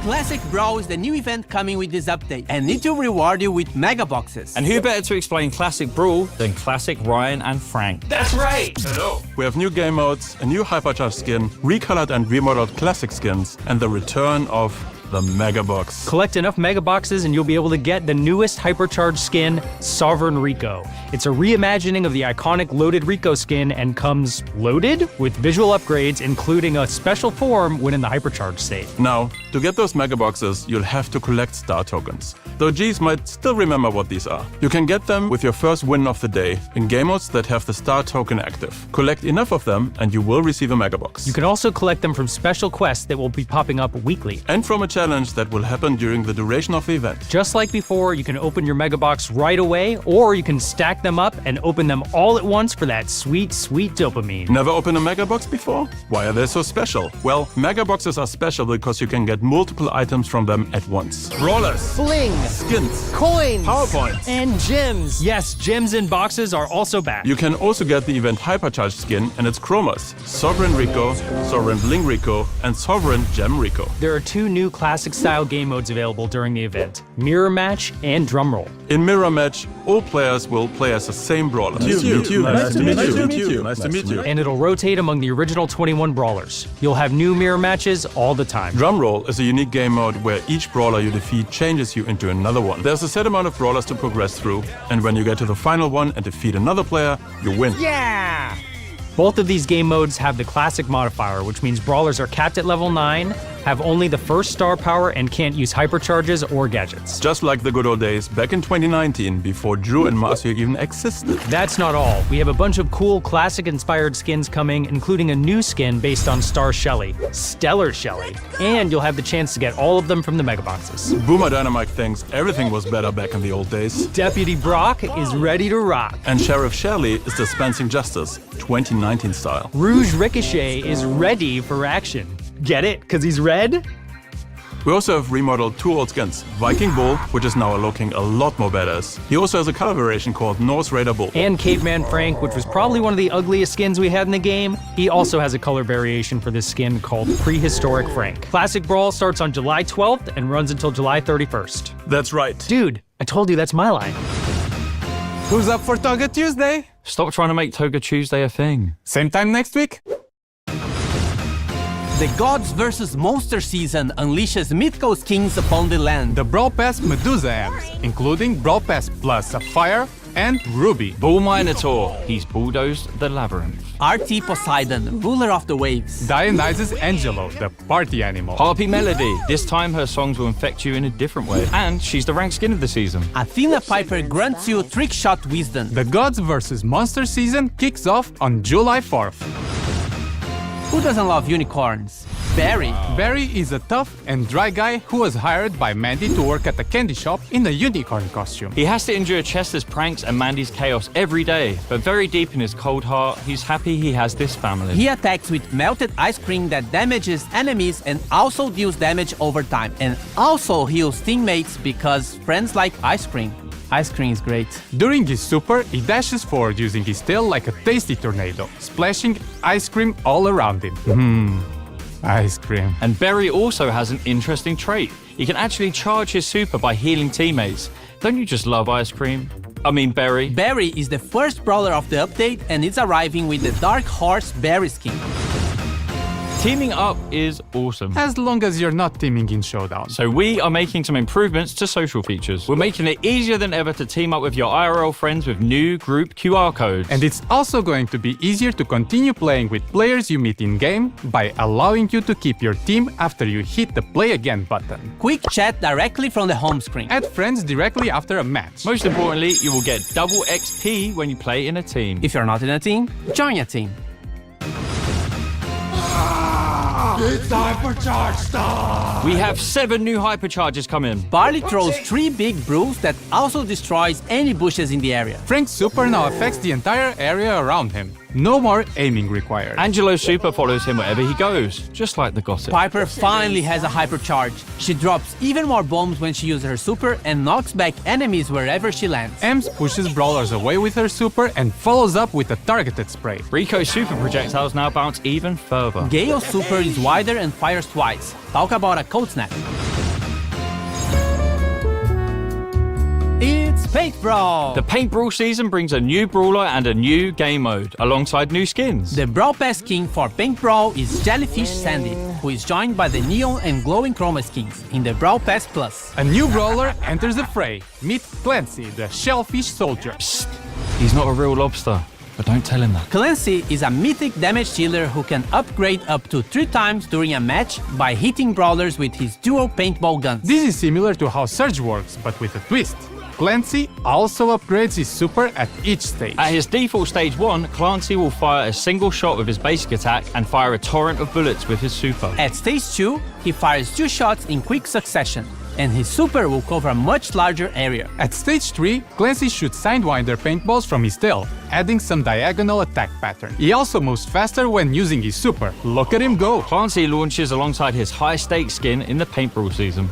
Classic Brawl is the new event coming with this update and need to reward you with Mega Boxes. And who better to explain Classic Brawl than Classic Ryan and Frank? That's right! Hello! We have new game modes, a new hypercharged skin, recolored and remodeled classic skins, and the return of the Mega Box. Collect enough Mega Boxes and you'll be able to get the newest hypercharged skin, Sovereign Rico. It's a reimagining of the iconic loaded Rico skin and comes loaded with visual upgrades, including a special form when in the hypercharged state. Now, to get those Mega Boxes, you'll have to collect star tokens. Though G's might still remember what these are. You can get them with your first win of the day in game modes that have the star token active. Collect enough of them and you will receive a Mega Box. You can also collect them from special quests that will be popping up weekly. And from a challenge that will happen during the duration of the event. Just like before, you can open your Mega Box right away, or you can stack them up and open them all at once for that sweet, sweet dopamine. Never opened a Mega Box before? Why are they so special? Well, Mega Boxes are special because you can get multiple items from them at once. Brawlers, Bling, skins, coins, PowerPoints, and gems. Yes, gems in boxes are also back. You can also get the event Hypercharged skin and its chromas, Sovereign Rico, Sovereign Bling Rico, and Sovereign Gem Rico. There are 2 new classic-style game modes available during the event, Mirror Match and Drumroll. In Mirror Match, all players will play as the same brawler. Nice to meet you. And it'll rotate among the original 21 brawlers. You'll have new mirror matches all the time. Drumroll is a unique game mode where each brawler you defeat changes you into another one. There's a set amount of brawlers to progress through, and when you get to the final one and defeat another player, you win. Yeah! Both of these game modes have the classic modifier, which means brawlers are capped at level 9, have only the first star power, and can't use hypercharges or gadgets. Just like the good old days back in 2019, before Drew and Marcia even existed. That's not all. We have a bunch of cool classic-inspired skins coming, including a new skin based on Star Shelly, Stellar Shelly, and you'll have the chance to get all of them from the Mega Boxes. Boomer Dynamite thinks everything was better back in the old days. Deputy Brock is ready to rock. And Sheriff Shelley is dispensing justice, 2019 style. Rouge Ricochet is ready for action. Get it? Because he's red? We also have remodeled 2 old skins. Viking Bull, which is now looking a lot more badass. He also has a color variation called Norse Raider Bull. And Caveman Frank, which was probably one of the ugliest skins we had in the game. He also has a color variation for this skin called Prehistoric Frank. Classic Brawl starts on July 12th and runs until July 31st. That's right. Dude, I told you that's my line. Who's up for Toga Tuesday? Stop trying to make Toga Tuesday a thing. Same time next week? The Gods vs. Monster season unleashes mythical skins upon the land. The Brawl Pass Medusa amps, including Brawl Pass Plus Sapphire and Ruby. Bull Minotaur, he's bulldozed the labyrinth. RT Poseidon, ruler of the waves. Dionysus Angelo, the party animal. Harpy Melody, this time her songs will infect you in a different way. And she's the ranked skin of the season. Athena Piper grants you trick shot wisdom. The Gods vs. Monster season kicks off on July 4th. Who doesn't love unicorns? Barry. Barry is a tough and dry guy who was hired by Mandy to work at a candy shop in a unicorn costume. He has to endure Chester's pranks and Mandy's chaos every day, but very deep in his cold heart, he's happy he has this family. He attacks with melted ice cream that damages enemies and also deals damage over time. And also heals teammates because friends like ice cream. Ice cream is great. During his super, he dashes forward using his tail like a tasty tornado, splashing ice cream all around him. Ice cream. And Barry also has an interesting trait. He can actually charge his super by healing teammates. Don't you just love ice cream? I mean Barry. Barry is the first brawler of the update and it's arriving with the Dark Horse Barry skin. Teaming up is awesome. As long as you're not teaming in Showdown. So we are making some improvements to social features. We're making it easier than ever to team up with your IRL friends with new group QR codes. And it's also going to be easier to continue playing with players you meet in-game by allowing you to keep your team after you hit the Play Again button. Quick chat directly from the home screen. Add friends directly after a match. Most importantly, you will get double XP when you play in a team. If you're not in a team, join a team. It's hypercharge stuff! We have 7 new hypercharges coming. Barley throws 3 big brews that also destroys any bushes in the area. Frank's super now affects the entire area around him. No more aiming required. Angelo's super follows him wherever he goes, just like the gossip. Piper finally has a hypercharge. She drops even more bombs when she uses her super and knocks back enemies wherever she lands. Ems pushes brawlers away with her super and follows up with a targeted spray. Rico's super projectiles now bounce even further. Gale's super is wider and fires twice. Talk about a cold snap. It's Paint Brawl! The Paint Brawl season brings a new brawler and a new game mode, alongside new skins. The Brawl Pass king for Paint Brawl is Jellyfish Sandy, who is joined by the neon and glowing chroma skins in the Brawl Pass Plus. A new brawler enters the fray. Meet Clancy, the Shellfish Soldier. Psst, he's not a real lobster. But don't tell him that. Clancy is a mythic damage dealer who can upgrade up to 3 times during a match by hitting brawlers with his dual paintball guns. This is similar to how Surge works, but with a twist. Clancy also upgrades his super at each stage. At his default stage 1, Clancy will fire a single shot with his basic attack and fire a torrent of bullets with his super. At stage 2, he fires 2 shots in quick succession, and his super will cover a much larger area. At stage 3, Clancy shoots Sidewinder paintballs from his tail, adding some diagonal attack pattern. He also moves faster when using his super. Look at him go! Clancy launches alongside his high-stakes skin in the Paint Brawl season.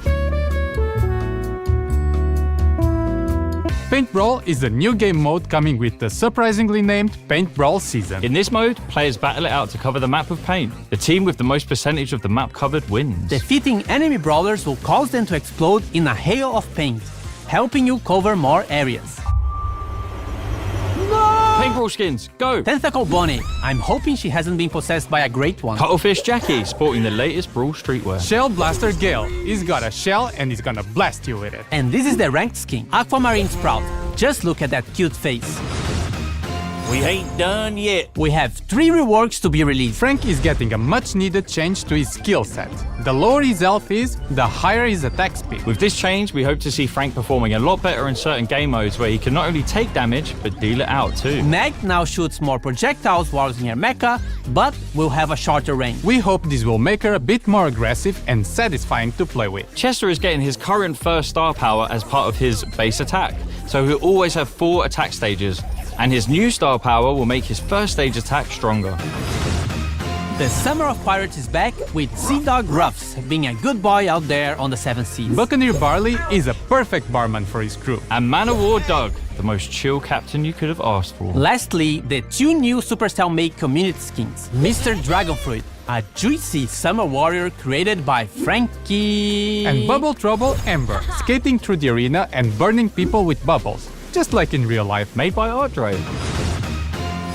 Paint Brawl is a new game mode coming with the surprisingly named Paint Brawl season. In this mode, players battle it out to cover the map with paint. The team with the most percentage of the map covered wins. Defeating enemy brawlers will cause them to explode in a hail of paint, helping you cover more areas. Paint Brawl skins, go! Tentacle Bonnie, I'm hoping she hasn't been possessed by a great one. Cuttlefish Jackie, sporting the latest Brawl streetwear. Shell Blaster Gale. He's got a shell and he's gonna blast you with it. And this is the ranked skin, Aquamarine Sprout. Just look at that cute face. We ain't done yet. We have 3 reworks to be released. Frank is getting a much needed change to his skill set. The lower his health is, the higher his attack speed. With this change, we hope to see Frank performing a lot better in certain game modes where he can not only take damage, but deal it out too. Meg now shoots more projectiles while near mecha, but will have a shorter range. We hope this will make her a bit more aggressive and satisfying to play with. Chester is getting his current first star power as part of his base attack, so he'll always have 4 attack stages. And his new star power will make his first stage attack stronger. The Summer of Pirates is back with Sea Dog Ruffs being a good boy out there on the 7 seas. Buccaneer Barley is a perfect barman for his crew. And Man of War Doug, the most chill captain you could have asked for. Lastly, the 2 new Supercell Make community skins. Mr. Dragonfruit, a juicy summer warrior created by Frankie. And Bubble Trouble Ember, skating through the arena and burning people with bubbles. Just like in real life. Made by Ardre.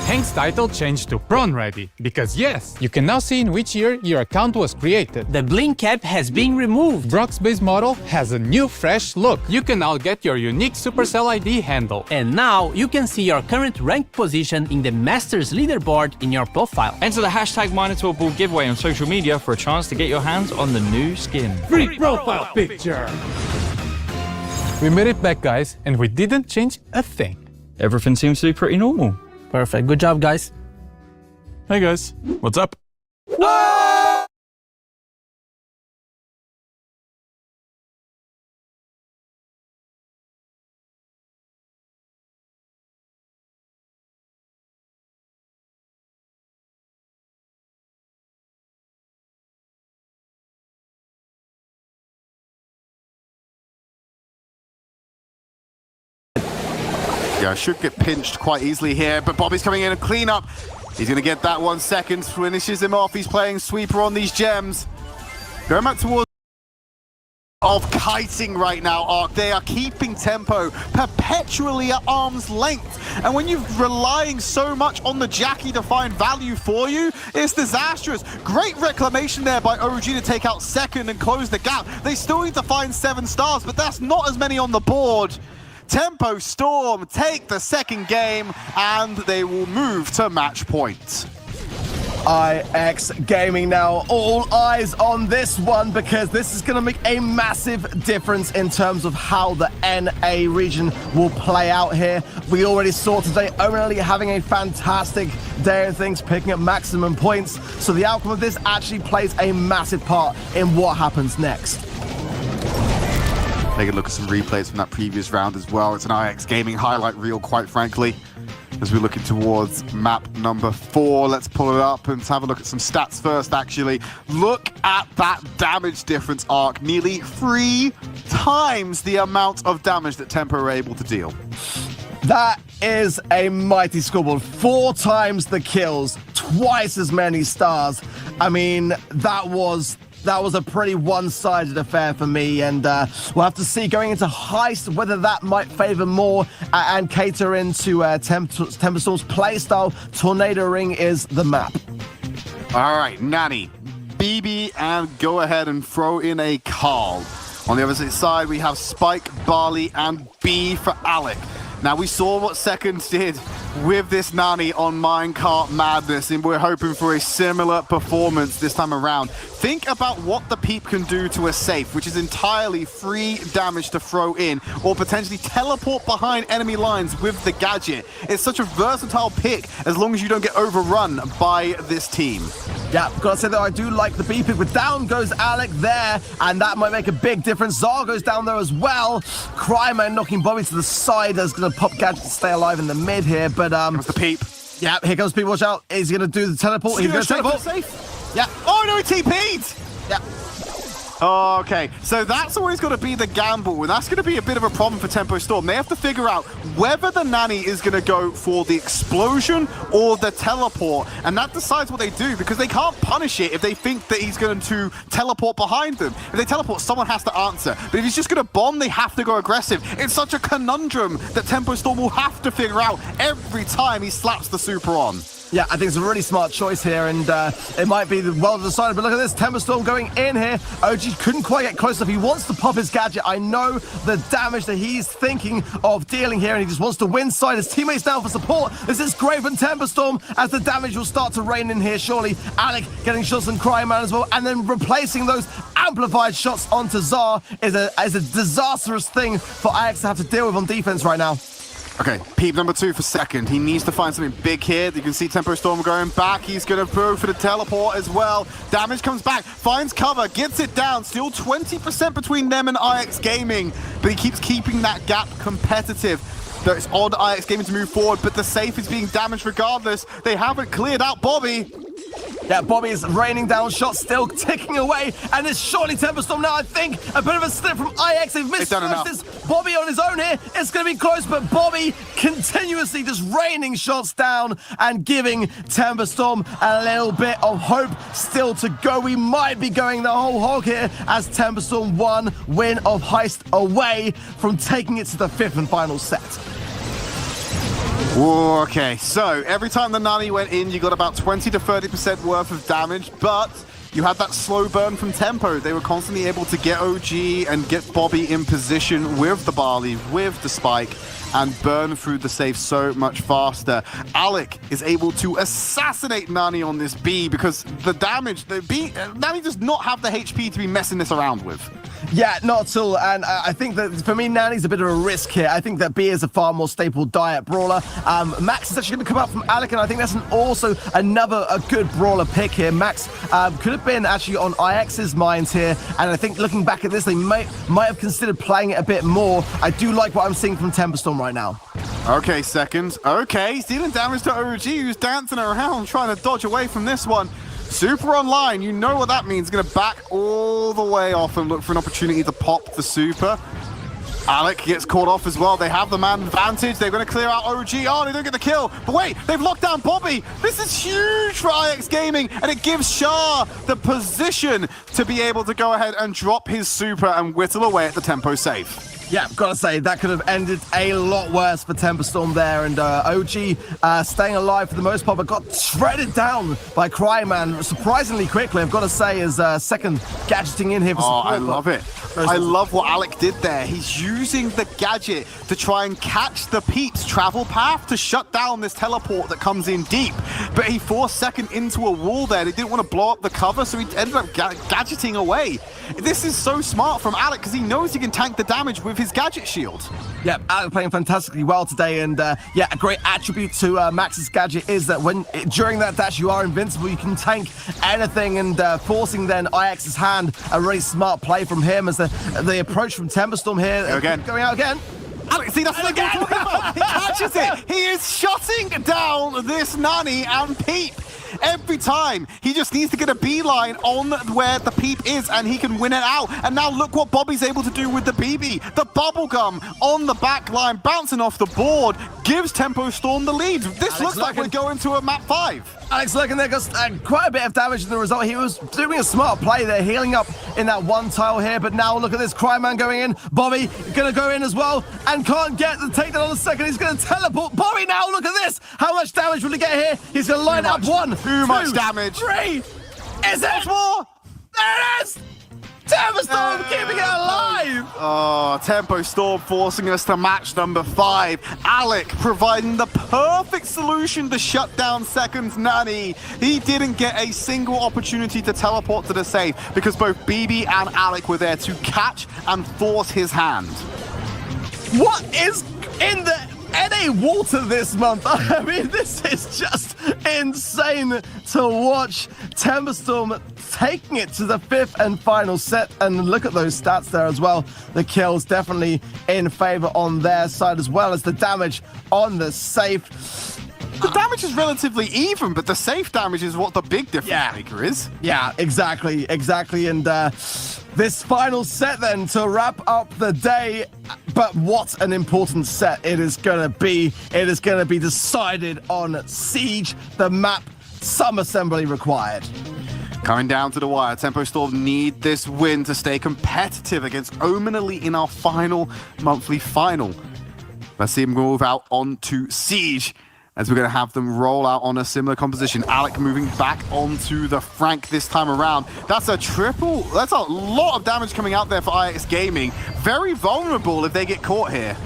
Hank's title changed to Prawn Ready, because yes, you can now see in which year your account was created. The bling cap has been removed. Brock's base model has a new fresh look. You can now get your unique Supercell ID handle. And now you can see your current rank position in the Masters leaderboard in your profile. Enter the hashtag Minotaur Ball giveaway on social media for a chance to get your hands on the new skin. Free profile picture! We made it back, guys, and we didn't change a thing. Everything seems to be pretty normal. Perfect. Good job, guys. Hey guys, what's up? Yeah, should get pinched quite easily here, but Bobby's coming in and clean up. He's going to get that 1 second, finishes him off. He's playing sweeper on these gems. Going back towards of kiting right now, Ark. They are keeping tempo perpetually at arm's length. And when you're relying so much on the Jackie to find value for you, it's disastrous. Great reclamation there by OG to take out second and close the gap. They still need to find 7 stars, but that's not as many on the board. Tempo Storm take the second game, and they will move to match point. IX Gaming now, all eyes on this one, because this is going to make a massive difference in terms of how the NA region will play out here. We already saw today only having a fantastic day of things, picking up maximum points, so the outcome of this actually plays a massive part in what happens next. Take a look at some replays from that previous round as well. It's an IX Gaming highlight reel, quite frankly. As we're looking towards map number 4, let's pull it up and have a look at some stats first, actually. Look at that damage difference, Arc. Nearly 3 times the amount of damage that Tempo are able to deal. That is a mighty scoreboard. 4 times the kills, twice as many stars. I mean, that was a pretty one-sided affair for me, and we'll have to see going into Heist whether that might favor more and cater into Temper Storm's playstyle. Tornado Ring is the map. All right, Nanny, BB, and go ahead and throw in a Carl. On the other side, we have Spike, Barley, and B for Alec. Now, we saw what Second did with this Nani on Minecart Madness, and we're hoping for a similar performance this time around. Think about what the Peep can do to a safe, which is entirely free damage to throw in, or potentially teleport behind enemy lines with the gadget. It's such a versatile pick as long as you don't get overrun by this team. Yeah, gotta say that I do like the B pick, but down goes Alec there, and that might make a big difference. Zar goes down there as well. Cryman knocking Bobby to the side. That's gonna pop gadget to stay alive in the mid here, but Comes the Peep. Yeah, here comes Peep, watch out. Is he gonna do the teleport? He's gonna teleport. Safe. Yeah. Oh no, he TP'd! Yeah. Okay, so that's always got to be the gamble, and that's going to be a bit of a problem for Tempo Storm. They have to figure out whether the Nani is going to go for the explosion or the teleport, and that decides what they do, because they can't punish it if they think that he's going to teleport behind them. If they teleport, someone has to answer. But if he's just going to bomb, they have to go aggressive. It's such a conundrum that Tempo Storm will have to figure out every time he slaps the super on. Yeah, I think it's a really smart choice here, and it might be well decided. But look at this, Temper Storm going in here. OG couldn't quite get close enough. He wants to pop his gadget. I know the damage that he's thinking of dealing here, and he just wants to win side. His teammates down for support. This is great from Temper Storm, as the damage will start to rain in here, surely. Alec getting shots on Cryman as well, and then replacing those amplified shots onto Zar is a disastrous thing for Ajax to have to deal with on defense right now. Okay, Peep number 2 for second. He needs to find something big here. You can see Tempo Storm going back. He's going to go for the teleport as well. Damage comes back, finds cover, gets it down. Still 20% between them and IX Gaming, but he keeps keeping that gap competitive. So it's odd IX Gaming to move forward, but the safe is being damaged regardless. They haven't cleared out Bobby. Yeah, Bobby is raining down shots, still ticking away, and it's surely Temper Storm now, I think. A bit of a slip from IX. They've missed this. Bobby on his own here. It's going to be close, but Bobby continuously just raining shots down and giving Temper Storm a little bit of hope still to go. We might be going the whole hog here as Temper Storm 1 win of Heist away from taking it to the 5th and final set. Okay, so every time the Nani went in, you got about 20 to 30% worth of damage, but you had that slow burn from Tempo. They were constantly able to get OG and get Bobby in position with the barley, with the spike, and burn through the safe so much faster. Alec is able to assassinate Nani on this B because the damage, Nani does not have the HP to be messing this around with. Yeah, not at all. And I think that for me, Nani's a bit of a risk here. I think that B is a far more staple diet brawler. Max is actually going to come out from Alec, and I think that's also another good brawler pick here. Max could have been actually on IX's minds here, and I think looking back at this, they might have considered playing it a bit more. I do like what I'm seeing from Temper Storm right now. Okay, second. Okay, he's dealing damage to OG, who's dancing around trying to dodge away from this one. Super online, you know what that means. Going to back all the way off and look for an opportunity to pop the super. Alec gets caught off as well. They have the man advantage. They're going to clear out OG. Oh, they don't get the kill. But wait, they've locked down Bobby. This is huge for IX Gaming, and it gives Shah the position to be able to go ahead and drop his super and whittle away at the tempo safe. Yeah, gotta say, that could have ended a lot worse for Temper Storm there, and OG staying alive for the most part, but got shredded down by Cryman surprisingly quickly, I've got to say, as second gadgeting in here for support. Oh, I love it. I love what Alec did there. He's using the gadget to try and catch the Peep's travel path to shut down this teleport that comes in deep, but he forced second into a wall there. They didn't want to blow up the cover, so he ended up gadgeting away. This is so smart from Alec because he knows he can tank the damage with his gadget shield. Yeah, Alec playing fantastically well today, and yeah, a great attribute to Max's gadget is that during that dash you are invincible, you can tank anything, and forcing then IX's hand, a really smart play from him as the approach from Temperstorm here. Going out again. Alex, see, that's what I'm talking about. He catches it. He is shutting down this Nani and Peep. Every time, he just needs to get a beeline on where the Peep is and he can win it out. And now look what Bobby's able to do with the BB. The bubblegum on the back line, bouncing off the board, gives Tempo Storm the lead. This looks like we're going to a map 5. Alex Lurkin there got quite a bit of damage in the result. He was doing a smart play there, healing up in that one tile here, but now look at this, Cryman going in. Bobby gonna go in as well and can't get the takedown on the second. He's gonna teleport. Bobby now, look at this. How much damage will he get here? He's gonna line up 1, too much damage. 3. Is it more? There it is! TempoStorm keeping it alive! Oh, Tempo Storm forcing us to match number 5. Alec providing the perfect solution to shut down second Nani. He didn't get a single opportunity to teleport to the save because both BB and Alec were there to catch and force his hand. What is in the NA water this month? I mean, this is just insane to watch. TempoStorm taking it to the 5th and final set, and look at those stats there as well. The kills definitely in favor on their side, as well as the damage on the safe. The damage is relatively even, but the safe damage is what the big difference maker is. Yeah, exactly. And this final set then to wrap up the day. But what an important set it is going to be. It is going to be decided on Siege, the map, some assembly required. Coming down to the wire, Tempo Storm need this win to stay competitive against Omen Elite in our final monthly final. Let's see him move out onto Siege, as we're going to have them roll out on a similar composition. Alec moving back onto the Frank this time around. That's a triple. That's a lot of damage coming out there for IX Gaming. Very vulnerable if they get caught here.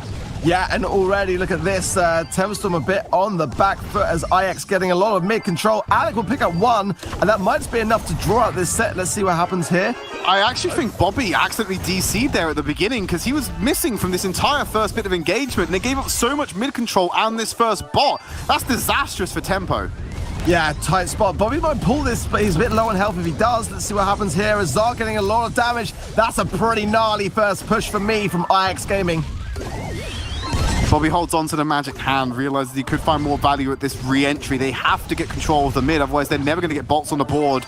Yeah, and already look at this. TempoStorm a bit on the back foot as IX getting a lot of mid control. Alec will pick up 1, and that might just be enough to draw out this set. Let's see what happens here. I actually think Bobby accidentally DC'd there at the beginning because he was missing from this entire first bit of engagement, and they gave up so much mid control and this first bot. That's disastrous for Tempo. Yeah, tight spot. Bobby might pull this, but he's a bit low on health if he does. Let's see what happens here. Azar getting a lot of damage. That's a pretty gnarly first push for me from IX Gaming. Bobby holds on to the magic hand, realizes he could find more value at this re-entry. They have to get control of the mid, otherwise they're never going to get bots on the board.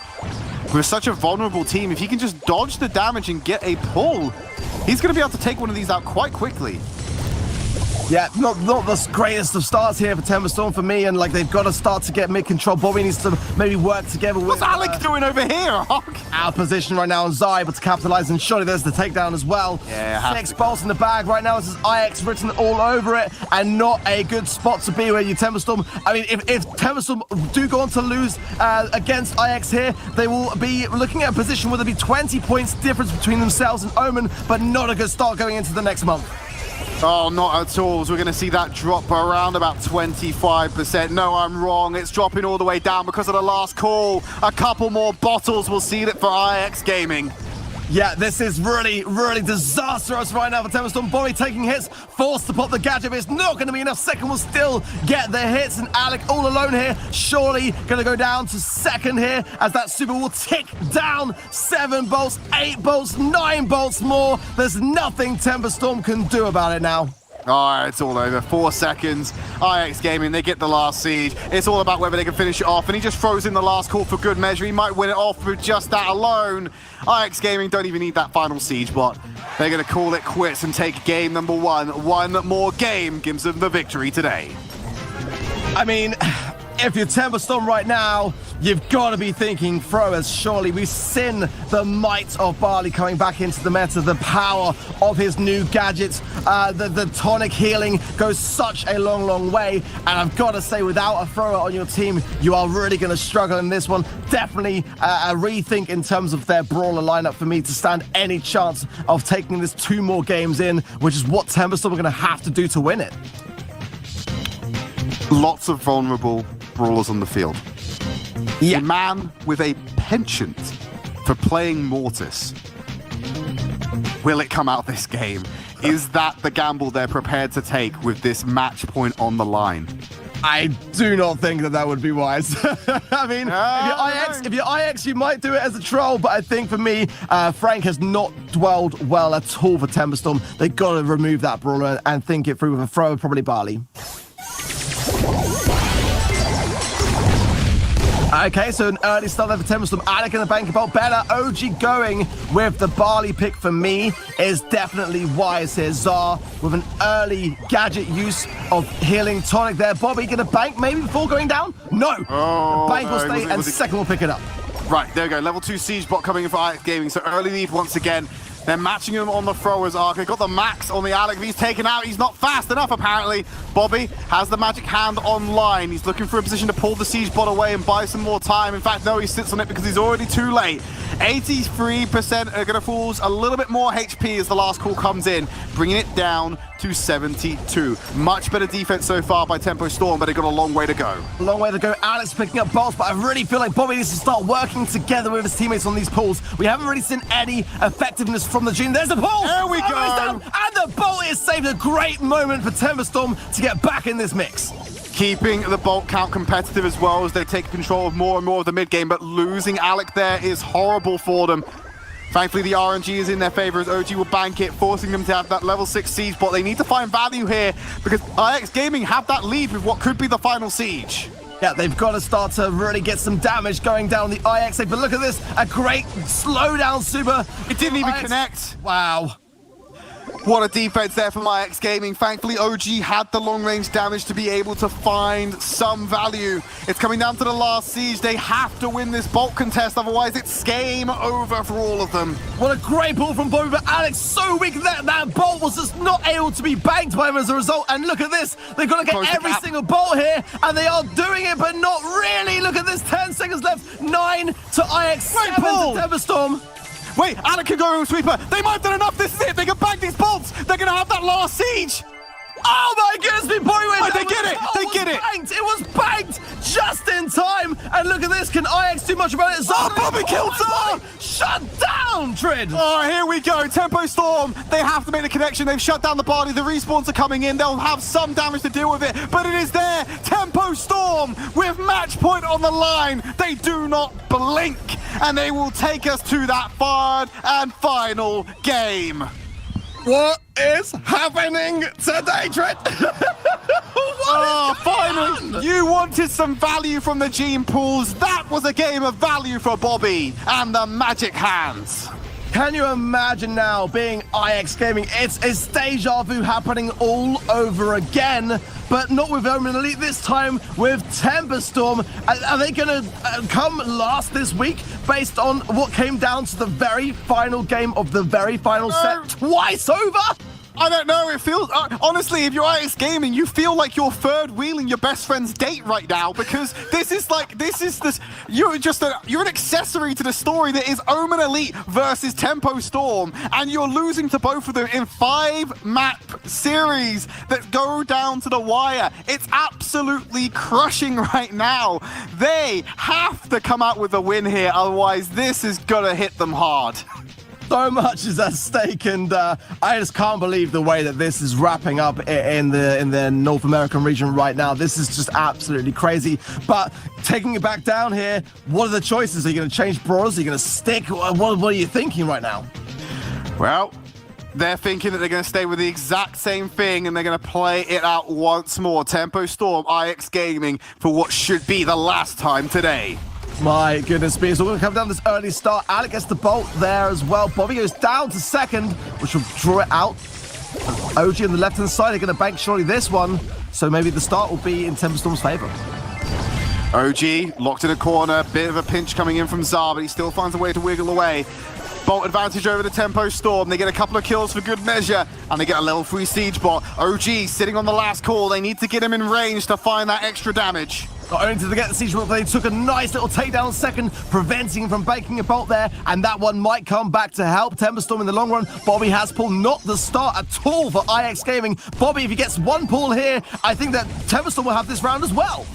We're such a vulnerable team. If he can just dodge the damage and get a pull, he's going to be able to take one of these out quite quickly. Yeah, not the greatest of starts here for TempoStorm for me, and like they've got to start to get mid control. Bobby needs to maybe work together with... What's Alec doing over here? Out of position right now, and Zai able to capitalize, and surely there's the takedown as well. Yeah, 6 bolts in the bag right now. This is IX written all over it, and not a good spot to be where you TempoStorm. I mean, if TempoStorm do go on to lose against IX here, they will be looking at a position where there'll be 20 points difference between themselves and Omen, but not a good start going into the next month. Oh, not at all. So we're going to see that drop around about 25%. No, I'm wrong. It's dropping all the way down because of the last call. A couple more bottles will seal it for IX Gaming. Yeah, this is really, really disastrous right now for TempoStorm. Bobby taking hits, forced to pop the gadget, but it's not going to be enough. Second will still get the hits, and Alec all alone here. Surely going to go down to second here as that super will tick down. 7 bolts, 8 bolts, 9 bolts more. There's nothing TempoStorm can do about it now. All right, it's all over. 4 seconds. IX Gaming, they get the last siege. It's all about whether they can finish it off, and he just throws in the last call for good measure. He might win it off with just that alone. IX Gaming don't even need that final siege bot. They're going to call it quits and take game number 1. One more game gives them the victory today. I mean, if you're TempoStorm right now, you've got to be thinking throwers. Surely we've seen the might of Barley coming back into the meta, the power of his new gadgets. The tonic healing goes such a long way. And I've got to say, without a thrower on your team, you are really going to struggle in this one. Definitely a rethink in terms of their brawler lineup for me to stand any chance of taking this 2 more games in, which is what TempoStorm are going to have to do to win it. Lots of vulnerable brawlers on the field. Yeah. A man with a penchant for playing Mortis. Will it come out this game? Is that the gamble they're prepared to take with this match point on the line? I do not think that would be wise. I mean, if you're IX, you might do it as a troll, but I think for me, Frank has not dwelled well at all for TempoStorm. They've got to remove that brawler and think it through with a thrower, probably Barley. Okay, so an early start there for TempoStorm. Alec in the bank about better. OG going with the Barley pick for me is definitely wise here. Zar with an early gadget use of healing tonic there. Bobby going to bank maybe before going down? No. Oh, bank will stay and second will pick it up. Right, there we go. Level 2 siege bot coming in for IX Gaming. So early lead once again. They're matching him on the throwers arc. They've got the max on the Alec. If he's taken out, he's not fast enough, apparently. Bobby has the magic hand online. He's looking for a position to pull the siege bot away and buy some more time. In fact, no, he sits on it because he's already too late. 83% are going to fall a little bit more HP as the last call comes in, bringing it down to 72. Much better defense so far by Tempo Storm, but they've got a long way to go. A long way to go. Alex picking up bolts, but I really feel like Bobby needs to start working together with his teammates on these pulls. We haven't really seen any effectiveness from the Gene. There's a pull! There we go! Down, and the bolt is saved. A great moment for Tempo Storm to get back in this mix. Keeping the bolt count competitive as well as they take control of more and more of the mid game, but losing Alec there is horrible for them. Thankfully, the RNG is in their favor as OG will bank it, forcing them to have that level 6 siege bot. They need to find value here because IX Gaming have that lead with what could be the final siege. Yeah, they've got to start to really get some damage going down the IX. But look at this, a great slowdown super. It didn't even connect. Wow. What a defense there from IX Gaming. Thankfully, OG had the long-range damage to be able to find some value. It's coming down to the last siege. They have to win this bolt contest, otherwise it's game over for all of them. What a great pull from Bobby, but Alex so weak that bolt was just not able to be banked by him as a result. And look at this, they've got to get every single bolt here, and they are doing it, but not really. Look at this, 10 seconds left, 9 to IX, 7 to Tempo Storm. Wait, Alec can go with Sweeper. They might have done enough. This is it. They can bank these bolts. They're going to have that last siege. Oh my goodness, big boy! Oh, they get it! They get it! It was banked just in time! And look at this, can IX do much about it? Oh, Bobby killed Zar! Shut down, Trid! Oh, here we go, Tempo Storm. They have to make the connection. They've shut down the body. The respawns are coming in. They'll have some damage to deal with it, but it is there. Tempo Storm with match point on the line. They do not blink, and they will take us to that third and final game. What is happening today, Trent? Finally! You wanted some value from the Gene pools. That was a game of value for Bobby and the Magic Hands. Can you imagine now being IX Gaming? It's deja vu happening all over again, but not with Omen Elite, this time with Tempo Storm. Are they going to come last this week based on what came down to the very final game of the very final set twice over? I don't know, it feels, honestly, if you're IX Gaming, you feel like you're third wheeling your best friend's date right now, because you're an accessory to the story that is Omen Elite versus Tempo Storm, and you're losing to both of them in 5-map series that go down to the wire. It's absolutely crushing right now. They have to come out with a win here, otherwise this is gonna hit them hard. So much is at stake, and I just can't believe the way that this is wrapping up in the North American region right now. This is just absolutely crazy. But taking it back down here, what are the choices? Are you going to change brawlers? Are you going to stick? What are you thinking right now? Well, they're thinking that they're going to stay with the exact same thing, and they're going to play it out once more. Tempo Storm, IX Gaming, for what should be the last time today. My goodness me, so we're going to come down this early start. Alec gets the bolt there as well. Bobby goes down to second, which will draw it out. OG on the left-hand side are going to bank surely this one, so maybe the start will be in Tempo Storm's favor. OG locked in a corner, bit of a pinch coming in from Zar, but he still finds a way to wiggle away. Bolt advantage over the Tempo Storm. They get a couple of kills for good measure, and they get a level 3 siege bot. OG sitting on the last call. They need to get him in range to find that extra damage. Not only did they get the siege bot, they took a nice little takedown second, preventing him from banking a bolt there, and that one might come back to help Tempo Storm in the long run. Bobby has pulled, not the start at all for IX Gaming. Bobby, if he gets one pull here, I think that Tempo Storm will have this round as well.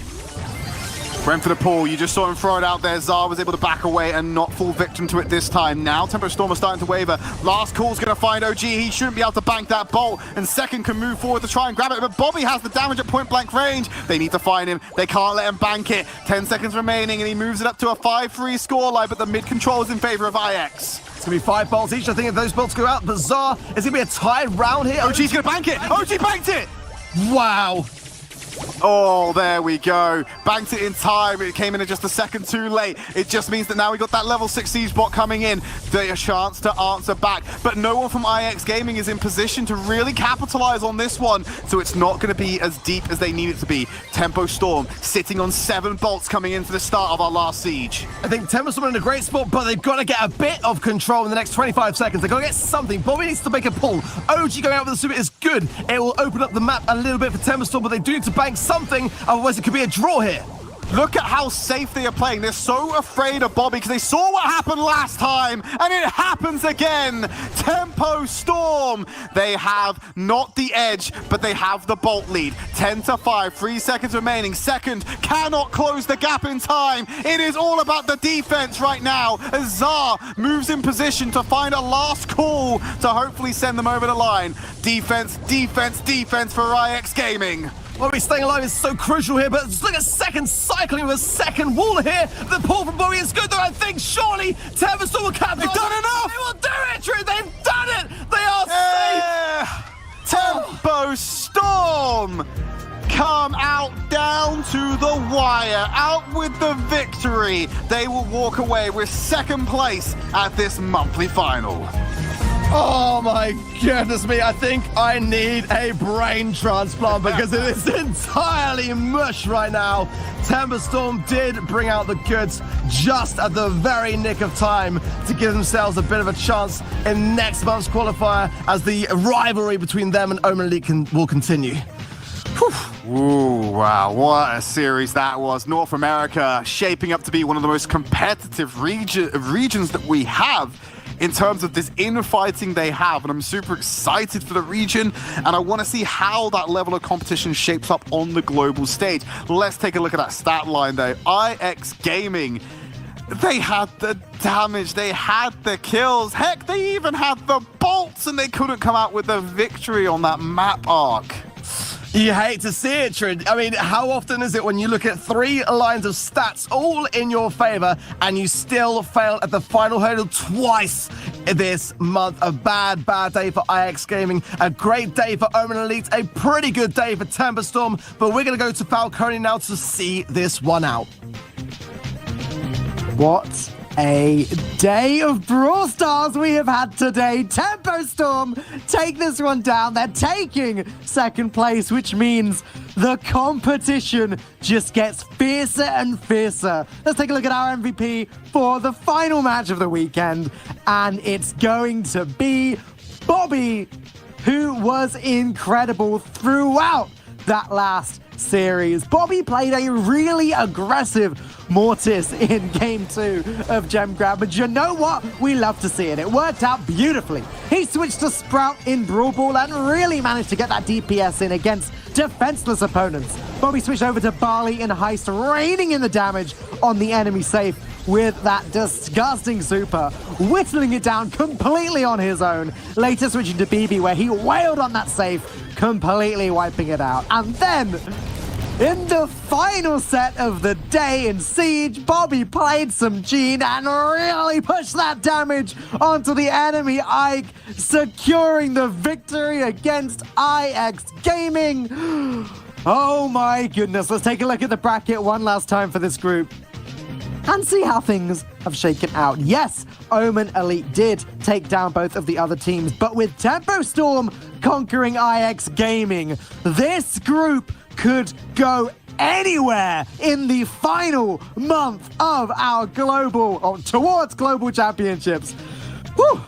Went for the pull, you just saw him throw it out there. Zar was able to back away and not fall victim to it this time. Now Tempo Storm are starting to waver. Last call's gonna find OG. He shouldn't be able to bank that bolt, and second can move forward to try and grab it, but Bobby has the damage at point blank range. They need to find him. They can't let him bank it. 10 seconds remaining, and he moves it up to a 5-3 scoreline, but the mid control is in favor of IX. It's gonna be 5 bolts each. I think if those bolts go out, Bizarre, it's gonna be a tied round here. OG's gonna bank it. OG banked it. Wow. Oh, there we go. Banked it in time. It came in at just a second too late. It just means that now we got that level 6 siege bot coming in. They a chance to answer back. But no one from IX Gaming is in position to really capitalize on this one. So it's not going to be as deep as they need it to be. Tempo Storm sitting on 7 bolts coming in for the start of our last siege. I think Tempo Storm in a great spot, but they've got to get a bit of control in the next 25 seconds. They've got to get something. Bobby needs to make a pull. OG going out with the super is good. It will open up the map a little bit for Tempo Storm, but they do need to bank something, otherwise it could be a draw here. Look at how safe they are playing. They're so afraid of Bobby because they saw what happened last time, and it happens again. Tempo Storm. They have not the edge, but they have the Bolt lead. 10-5, 3 seconds remaining. Second cannot close the gap in time. It is all about the defense right now as Zar moves in position to find a last call to hopefully send them over the line. Defense, defense, defense for IX Gaming. Bobby staying alive is so crucial here, but look at second cycling with a second wall here. The pull from Bobby is good, though. I think surely Tempest will capture. They've done enough! They will do it, True. They've done it! They are safe! Tempo Storm come out down to the wire, out with the victory. They will walk away with second place at this monthly final. Oh my goodness me, I think I need a brain transplant because it is entirely mush right now. Temper Storm did bring out the goods just at the very nick of time to give themselves a bit of a chance in next month's qualifier as the rivalry between them and Omen Elite will continue. Ooh, wow, what a series that was. North America shaping up to be one of the most competitive regions that we have in terms of this infighting they have, and I'm super excited for the region, and I want to see how that level of competition shapes up on the global stage. Let's take a look at that stat line though. IX Gaming, they had the damage, they had the kills, heck, they even had the bolts, and they couldn't come out with a victory on that map arc. You hate to see it, Trid. I mean, how often is it when you look at 3 lines of stats all in your favor and you still fail at the final hurdle twice this month? A bad day for IX Gaming, a great day for Omen Elite, a pretty good day for Temper Storm, but we're going to go to Falcone now to see this one out. What a day of Brawl Stars we have had today. Tempo Storm take this one down. They're taking second place, which means the competition just gets fiercer and fiercer. Let's take a look at our MVP for the final match of the weekend, and it's going to be Bobby, who was incredible throughout that last series. Bobby played a really aggressive Mortis in game 2 of Gem Grab, but you know what? We love to see it. It worked out beautifully. He switched to Sprout in Brawl Ball and really managed to get that DPS in against defenseless opponents. Bobby switched over to Barley in Heist, raining in the damage on the enemy safe with that disgusting super, whittling it down completely on his own. Later switching to BB, where he wailed on that safe, completely wiping it out. And then in the final set of the day in Siege, Bobby played some Gene and really pushed that damage onto the enemy Ike, securing the victory against IX Gaming. Oh my goodness, let's take a look at the bracket one last time for this group and see how things have shaken out. Yes, Omen Elite did take down both of the other teams, but with Tempo Storm conquering IX Gaming, this group could go anywhere in the final month of our towards global championships. Whew.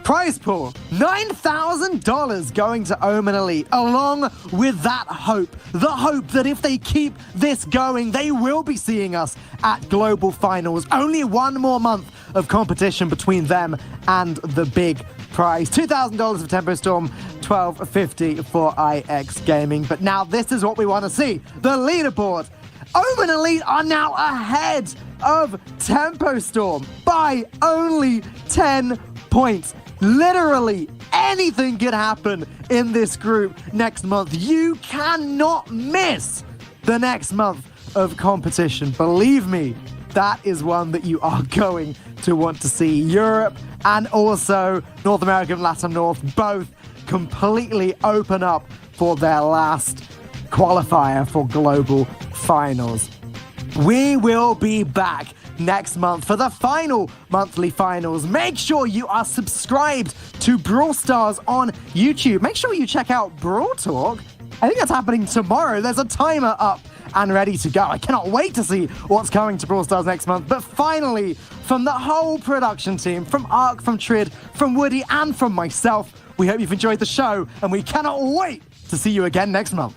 Prize pool, $9,000 going to Omen Elite, along with that hope. The hope that if they keep this going, they will be seeing us at global finals. Only one more month of competition between them and the big prize. $2,000 for Tempo Storm, $1,250 for IX Gaming. But now this is what we want to see. The leaderboard. Omen Elite are now ahead of Tempo Storm by only 10 points. Literally anything could happen in this group next month. You cannot miss the next month of competition. Believe me, that is one that you are going to want to see. Europe and also North America and Latin North both completely open up for their last qualifier for global finals. We will be back next month for the final monthly finals. Make sure you are subscribed to Brawl Stars on YouTube. Make sure you check out Brawl Talk. I think that's happening tomorrow. There's a timer up and ready to go. I cannot wait to see what's coming to Brawl Stars next month. But finally, from the whole production team, from Ark, from Trid, from Woody, and from myself, we hope you've enjoyed the show, and we cannot wait to see you again next month.